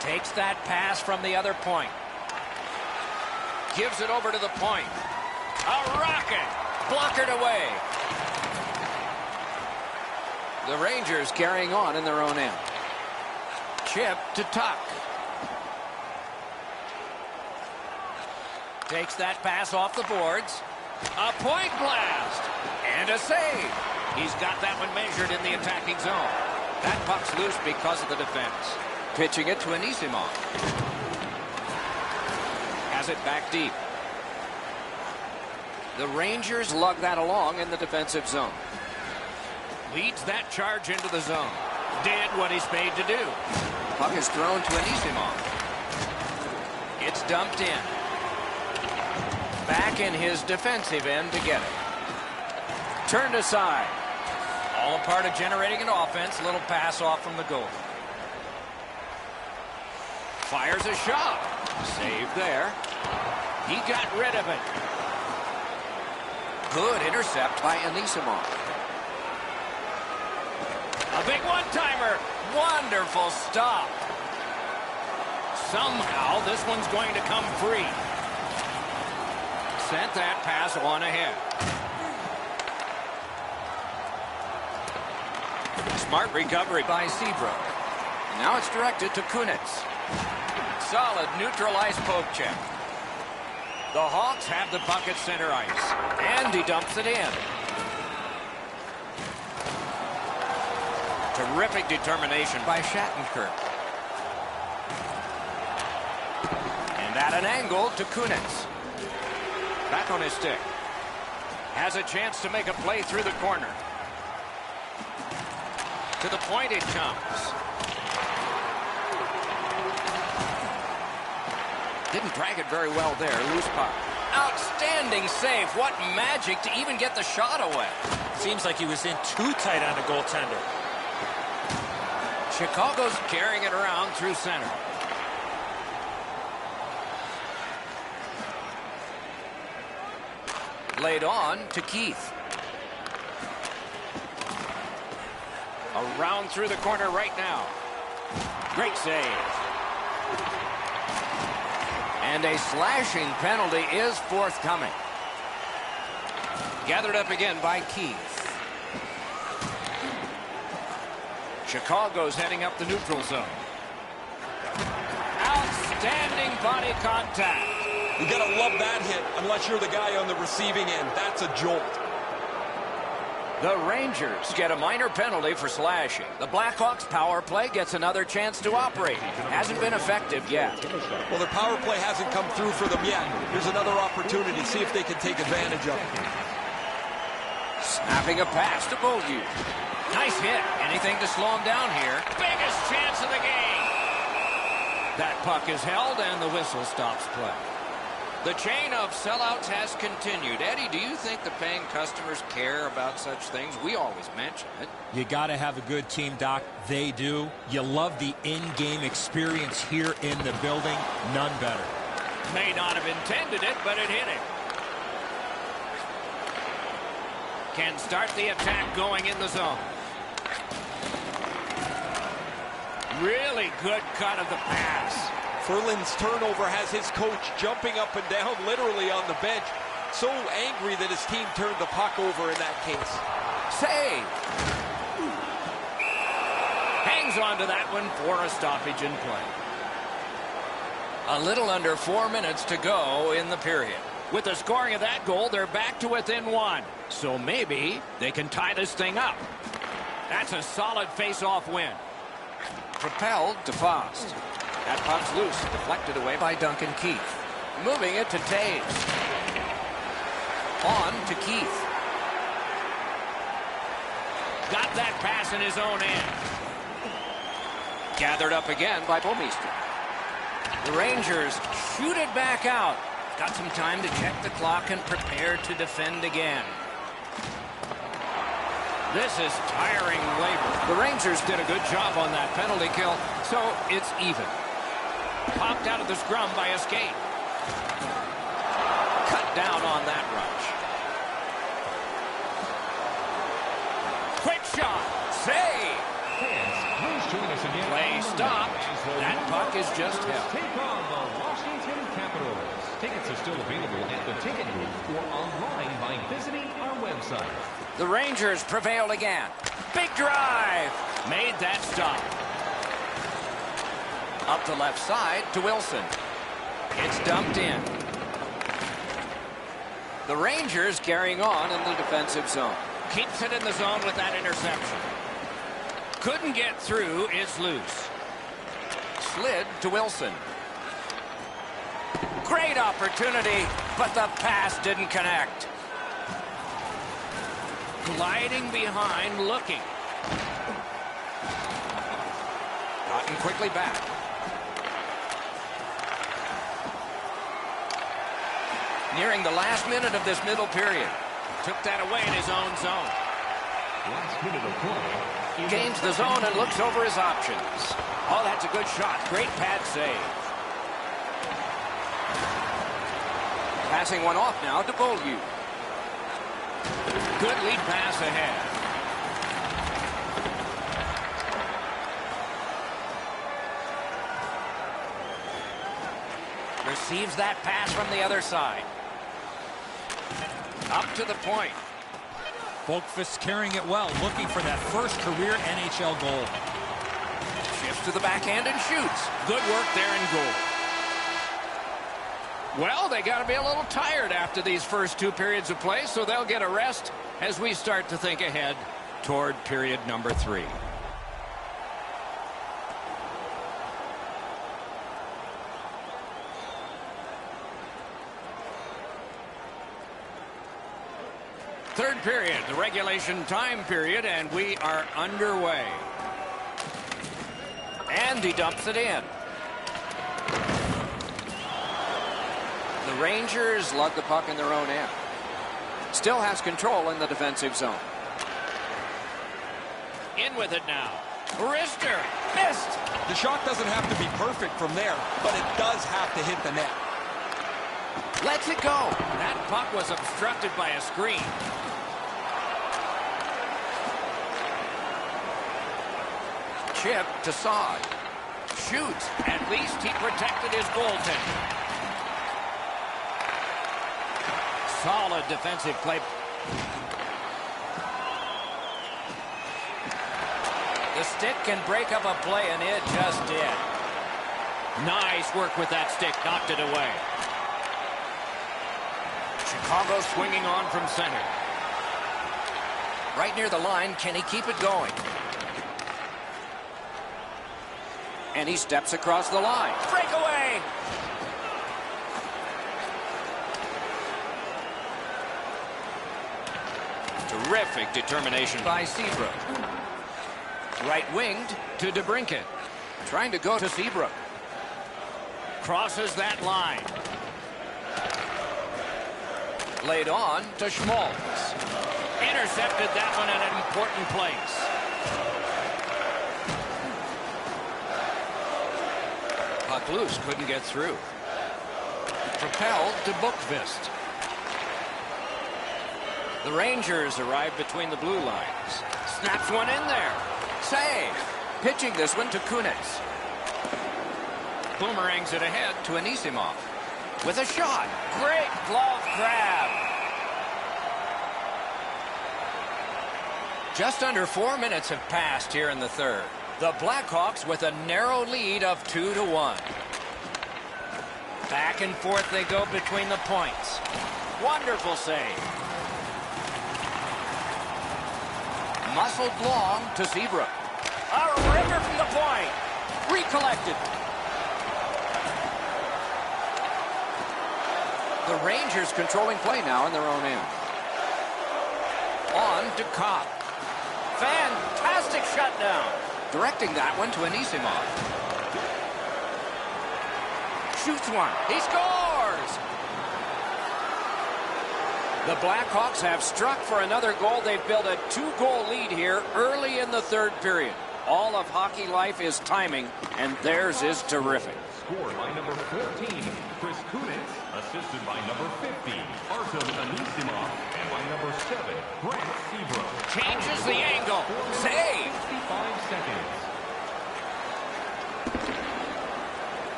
Takes that pass from the other point. Gives it over to the point. A rocket. Blockered away. The Rangers carrying on in their own end. Chip to Tuck. Takes that pass off the boards. A point blast. And a save. He's got that one measured in the attacking zone. That puck's loose because of the defense. Pitching it to Anisimov. Has it back deep. The Rangers lug that along in the defensive zone. Leads that charge into the zone. Did what he's paid to do. Puck is thrown to Anisimov. It's dumped in. Back in his defensive end to get it. Turned aside. All a part of generating an offense. Little pass off from the goal. Fires a shot. Save there. He got rid of it. Good intercept by Anisimov. A big one-timer. Wonderful stop. Somehow this one's going to come free. Sent that pass on ahead. Smart recovery by Seabrook. Now it's directed to Kunitz. Solid neutralized poke check. The Hawks have the puck at center ice. And he dumps it in. Terrific determination by Shattenkirk. And at an angle to Kunitz. Back on his stick. Has a chance to make a play through the corner. To the point it comes. Didn't drag it very well there. Loose puck. Outstanding save. What magic to even get the shot away. Seems like he was in too tight on the goaltender. Chicago's carrying it around through center. Laid on to Keith. Around through the corner right now. Great save. And a slashing penalty is forthcoming. Gathered up again by Keith. Chicago's heading up the neutral zone. Outstanding body contact. You gotta love that hit unless you're the guy on the receiving end. That's a jolt. The Rangers get a minor penalty for slashing. The Blackhawks power play gets another chance to operate. Hasn't been effective yet. Well, their power play hasn't come through for them yet. Here's another opportunity. See if they can take advantage of it. Snapping a pass to Beaulieu. Nice hit. Anything to slow him down here. Biggest chance of the game. That puck is held and the whistle stops play. The chain of sellouts has continued. Eddie, do you think the paying customers care about such things? We always mention it. You got to have a good team, Doc. They do. You love the in-game experience here in the building. None better. May not have intended it, but it hit him. Can start the attack going in the zone. Really good cut of the pass. Ferland's turnover has his coach jumping up and down literally on the bench. So angry that his team turned the puck over in that case. Save. Hangs on to that one for a stoppage in play. A little under 4 minutes to go in the period. With the scoring of that goal, they're back to within one. So maybe they can tie this thing up. That's a solid face-off win. Propelled to Fost. That puck's loose, deflected away by Duncan Keith. Moving it to Taves. On to Keith. Got that pass in his own end. Gathered up again by Bouwmeester. The Rangers shoot it back out. Got some time to check the clock and prepare to defend again. This is tiring labor. The Rangers did a good job on that penalty kill, so it's even. Popped out of the scrum by a skate. Cut down on that rush. Quick shot. Save. Please join us again. Play stopped. That puck is just held. Take on the Washington Capitals. Tickets are still available at the ticket booth or online by visiting our website. The Rangers prevailed again. Big drive. Made that stop. Up the left side to Wilson. It's dumped in. The Rangers carrying on in the defensive zone. Keeps it in the zone with that interception. Couldn't get through, is loose. Slid to Wilson. Great opportunity, but the pass didn't connect. Gliding behind, looking. Gotten quickly back. Nearing the last minute of this middle period. Took that away in his own zone. Last minute of play. Gains the zone and looks over his options. Oh, that's a good shot. Great pad save. Passing one off now to Beaulieu. Good lead pass ahead. Receives that pass from the other side. Up to the point. Boqvist carrying it well, looking for that first career NHL goal. Shifts to the backhand and shoots. Good work there in goal. Well, they got to be a little tired after these first 2 periods of play, so they'll get a rest as we start to think ahead toward period number 3. Third period, the regulation time period, and we are underway. And he dumps it in. The Rangers lug the puck in their own end. Still has control in the defensive zone. In with it now. Wrister missed. The shot doesn't have to be perfect from there, but it does have to hit the net. Lets it go. That puck was obstructed by a screen. Chip to Saad. Shoots. At least he protected his goaltender. Solid defensive play. The stick can break up a play, and it just did. Nice work with that stick. Knocked it away. Chicago swinging on from center. Right near the line. Can he keep it going? And he steps across the line. Breakaway! Terrific determination by Seabrook. Right-winged to DeBrincat. Trying to go to Seabrook. Crosses that line. Laid on to Schmaltz. Intercepted that one at an important place. Puck loose, couldn't get through. Propelled to Boqvist. The Rangers arrive between the blue lines. Snaps one in there. Save. Pitching this one to Kunitz. Boomerangs it ahead to Anisimov. With a shot. Great glove grab. Just under 4 minutes have passed here in the third. The Blackhawks with a narrow lead of 2-1. Back and forth they go between the points. Wonderful save. Muscled long to Seabrook. A ripper from the point. Recollected. The Rangers controlling play now in their own end. On to Kopp. Fantastic shutdown. Directing that one to Anisimov. Shoots one. He scores! The Blackhawks have struck for another goal. They've built a 2-goal lead here early in the third period. All of hockey life is timing, and theirs is terrific. Scored by number 14, Chris Kunitz. Assisted by number 50, Artem Anisimov. And by number 7, Brent Seabrook. Changes the angle. Save. 65 seconds.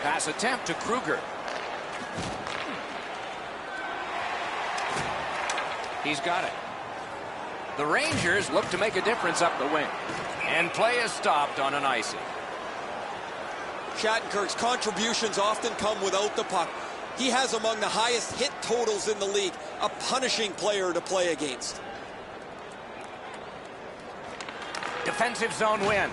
Pass attempt to Kruger. He's got it. The Rangers look to make a difference up the wing. And play is stopped on an icing. Shattenkirk's contributions often come without the puck. He has among the highest hit totals in the league. A punishing player to play against. Defensive zone win.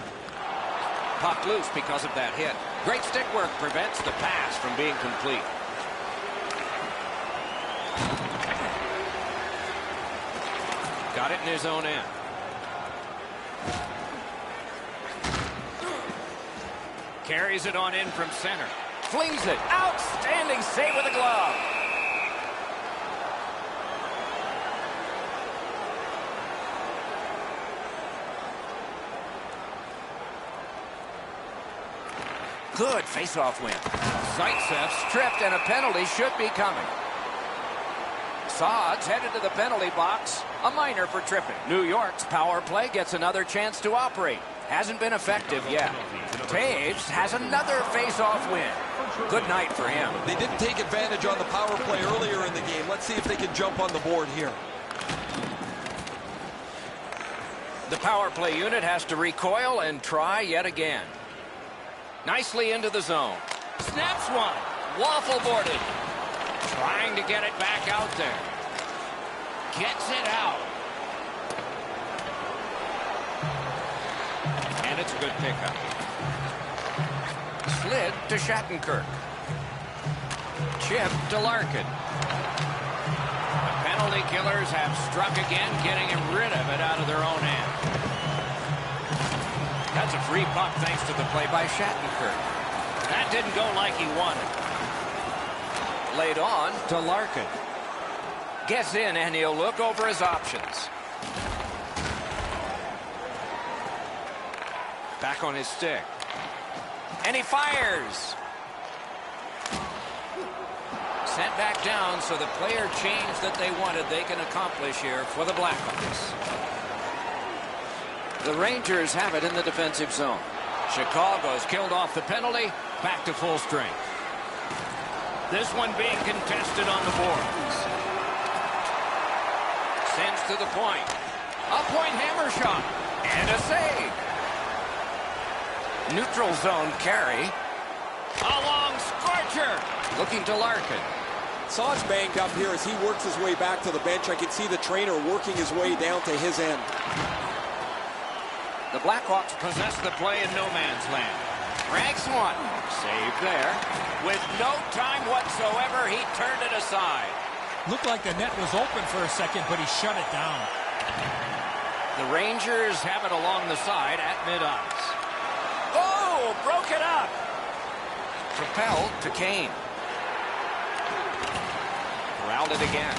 Puck loose because of that hit. Great stick work prevents the pass from being complete. Got it in his own end. Carries it on in from center. Flings it. Outstanding save with a glove. Good face-off win. Zaitsev stripped, and a penalty should be coming. Saad's headed to the penalty box. A minor for tripping. New York's power play gets another chance to operate. Hasn't been effective yet. Taves has another face-off win. Good night for him. They didn't take advantage on the power play earlier in the game. Let's see if they can jump on the board here. The power play unit has to recoil and try yet again. Nicely into the zone. Snaps one. Waffle boarded. Trying to get it back out there. Gets it out. And it's a good pickup. Slid to Shattenkirk. Chip to Larkin. The penalty killers have struck again, getting rid of it out of their own end. That's a free puck thanks to the play by Shattenkirk. That didn't go like he wanted. Laid on to Larkin. Gets in, and he'll look over his options. Back on his stick. And he fires. Sent back down, so the player change that they wanted they can accomplish here for the Blackhawks. The Rangers have it in the defensive zone. Chicago's killed off the penalty. Back to full strength. This one being contested on the boards. Sends to the point. A point hammer shot. And a save. Neutral zone carry. A long scorcher. Looking to Larkin. Saad's banged up here as he works his way back to the bench. I can see the trainer working his way down to his end. The Blackhawks possess the play in no man's land. Ranks one. Save there. With no time whatsoever, he turned it aside. Looked like the net was open for a second, but he shut it down. The Rangers have it along the side at mid-ice. Oh, broke it up. Propelled to Kane. Corralled it again.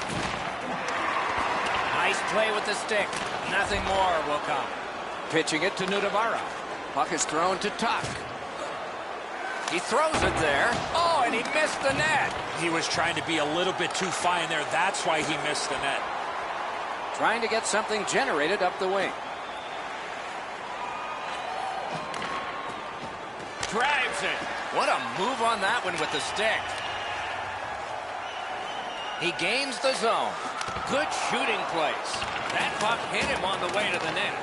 Nice play with the stick. Nothing more will come. Pitching it to Nudavara. Puck is thrown to Tuck. He throws it there. Oh, and he missed the net. He was trying to be a little bit too fine there. That's why he missed the net. Trying to get something generated up the wing. Drives it. What a move on that one with the stick. He gains the zone. Good shooting place. That puck hit him on the way to the net.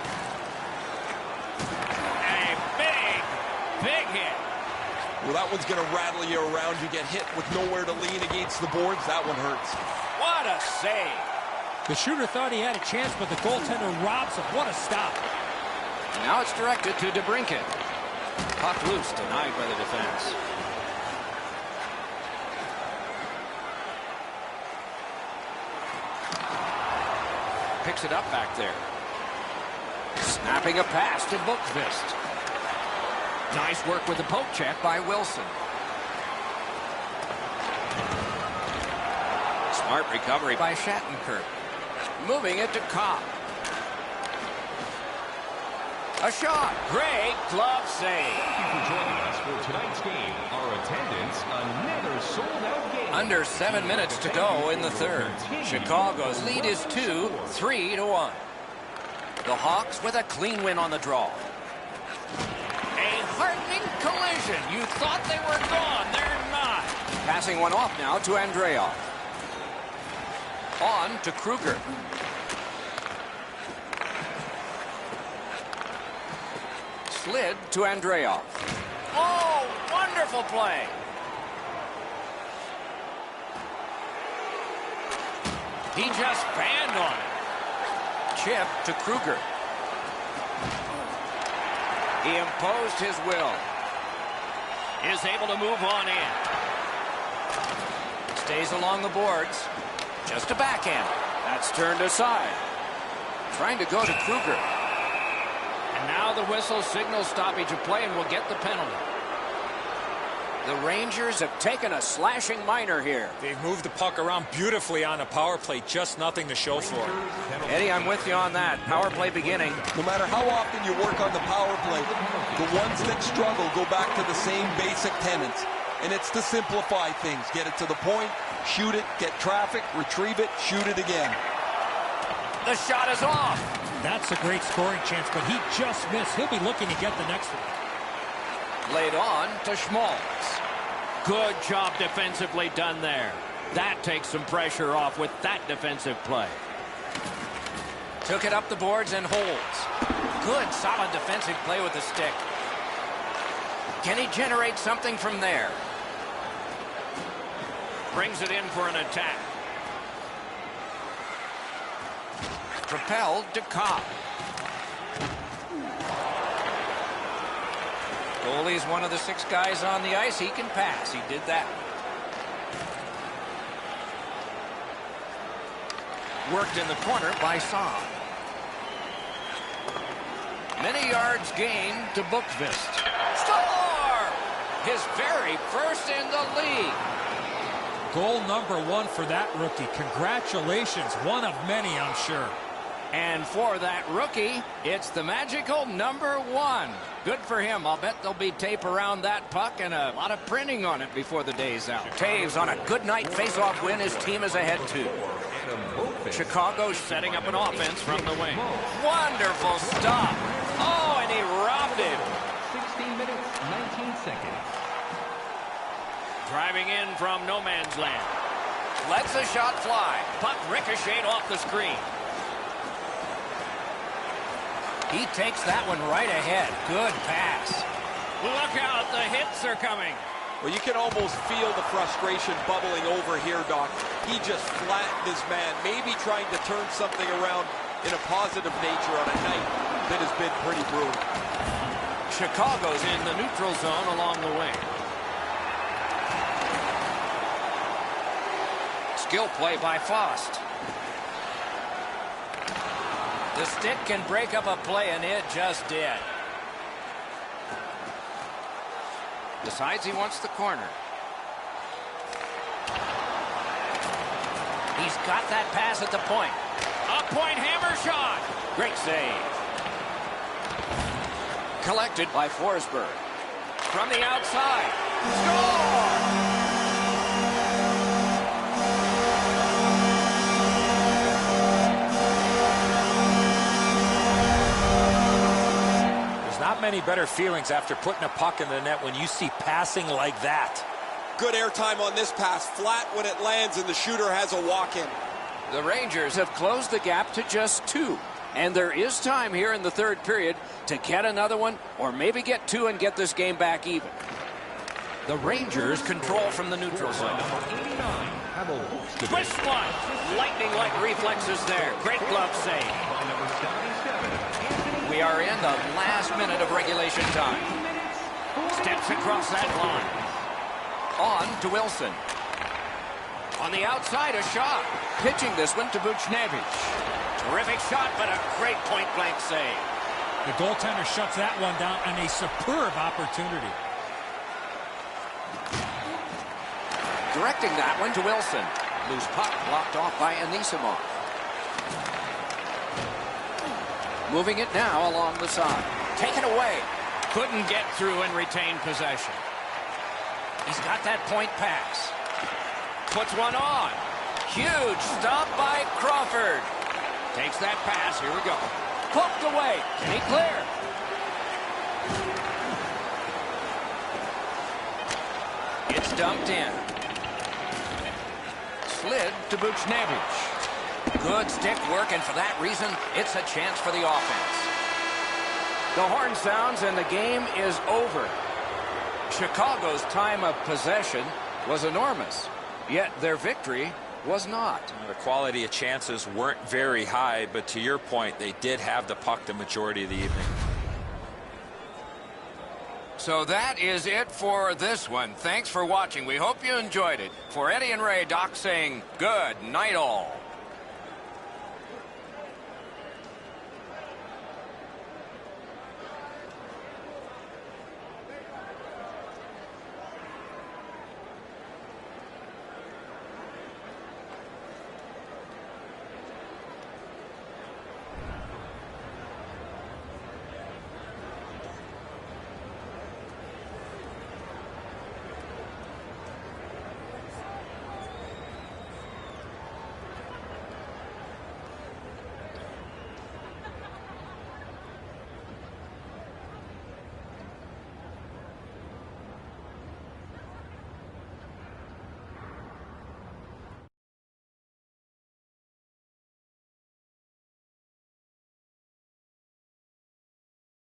A big hit. Well, that one's going to rattle you around. You get hit with nowhere to lean against the boards. That one hurts. What a save. The shooter thought he had a chance, but the goaltender robs him. What a stop. Now it's directed to DeBrincat. Puck loose, denied by the defense. Picks it up back there. Snapping a pass to Bookvist. Nice work with the poke check by Wilson. Smart recovery by Shattenkirk. Moving it to Cobb. A shot. Great glove save. Thank you for joining us for tonight's game. Our attendance, another sold-out game. Under 7 minutes to go in the third. Chicago's lead is 2-3-1. The Hawks with a clean win on the draw. A heartening collision. You thought they were gone. They're not. Passing one off now to Andreoff. On to Kruger. Slid to Andreoff. Oh, wonderful play. He just banned on it. Chip to Kruger. He imposed his will. Is able to move on in. Stays along the boards. Just a backhand. That's turned aside. Trying to go to Kruger. And now the whistle signals stoppage of play and will get the penalty. The Rangers have taken a slashing minor here. They've moved the puck around beautifully on a power play. Just nothing to show for it. Eddie, I'm with you on that. Power play beginning. No matter how often you work on the power play, the ones that struggle go back to the same basic tenets. And it's to simplify things. Get it to the point, shoot it, get traffic, retrieve it, shoot it again. The shot is off. That's a great scoring chance, but he just missed. He'll be looking to get the next one. Laid on to Schmaltz. Good job defensively done there. That takes some pressure off with that defensive play. Took it up the boards and holds. Good, solid defensive play with the stick. Can he generate something from there? Brings it in for an attack. Propelled to Cobb. Goalie's one of the 6 guys on the ice. He can pass. He did that. Worked in the corner by Saab. Many yards gained to Bookvist. Score! His very first in the league. Goal number 1 for that rookie. Congratulations. One of many, I'm sure. And for that rookie, it's the magical number 1. Good for him. I'll bet there'll be tape around that puck and a lot of printing on it before the day's out. Taves on a good night face-off win. His team is ahead 2. Chicago setting up an offense from the wing. Wonderful stop. Oh, and he robbed him. 16 minutes, 19 seconds. Driving in from no man's land. Lets the shot fly. Puck ricocheted off the screen. He takes that one right ahead. Good pass. Look out, the hits are coming. Well, you can almost feel the frustration bubbling over here, Doc. He just flattened his man, maybe trying to turn something around in a positive nature on a night that has been pretty brutal. Chicago's in the neutral zone along the wing. Skill play by Fost. The stick can break up a play, and it just did. Decides he wants the corner. He's got that pass at the point. A point hammer shot. Great save. Collected by Forsberg. From the outside. Score! Not many better feelings after putting a puck in the net when you see passing like that. Good airtime on this pass. Flat when it lands, and the shooter has a walk-in. The Rangers have closed the gap to just 2. And there is time here in the third period to get another one or maybe get 2 and get this game back even. The Rangers control from the neutral zone. Twist one. Lightning-like reflexes there. Great glove save. We are in the last minute of regulation time. Steps across that line. On to Wilson. On the outside, a shot. Pitching this one to Buchnevich. Terrific shot, but a great point-blank save. The goaltender shuts that one down, and a superb opportunity. Directing that one to Wilson. Loose puck blocked off by Anisimov. Moving it now along the side. Taken away. Couldn't get through and retain possession. He's got that point pass. Puts one on. Huge stop by Crawford. Takes that pass. Here we go. Poked away. Can he clear? It's dumped in. Slid to Buchnevich. Good stick work, and for that reason, it's a chance for the offense. The horn sounds, and the game is over. Chicago's time of possession was enormous, yet their victory was not. The quality of chances weren't very high, but to your point, they did have the puck the majority of the evening. So that is it for this one. Thanks for watching. We hope you enjoyed it. For Eddie and Ray, Doc saying good night all.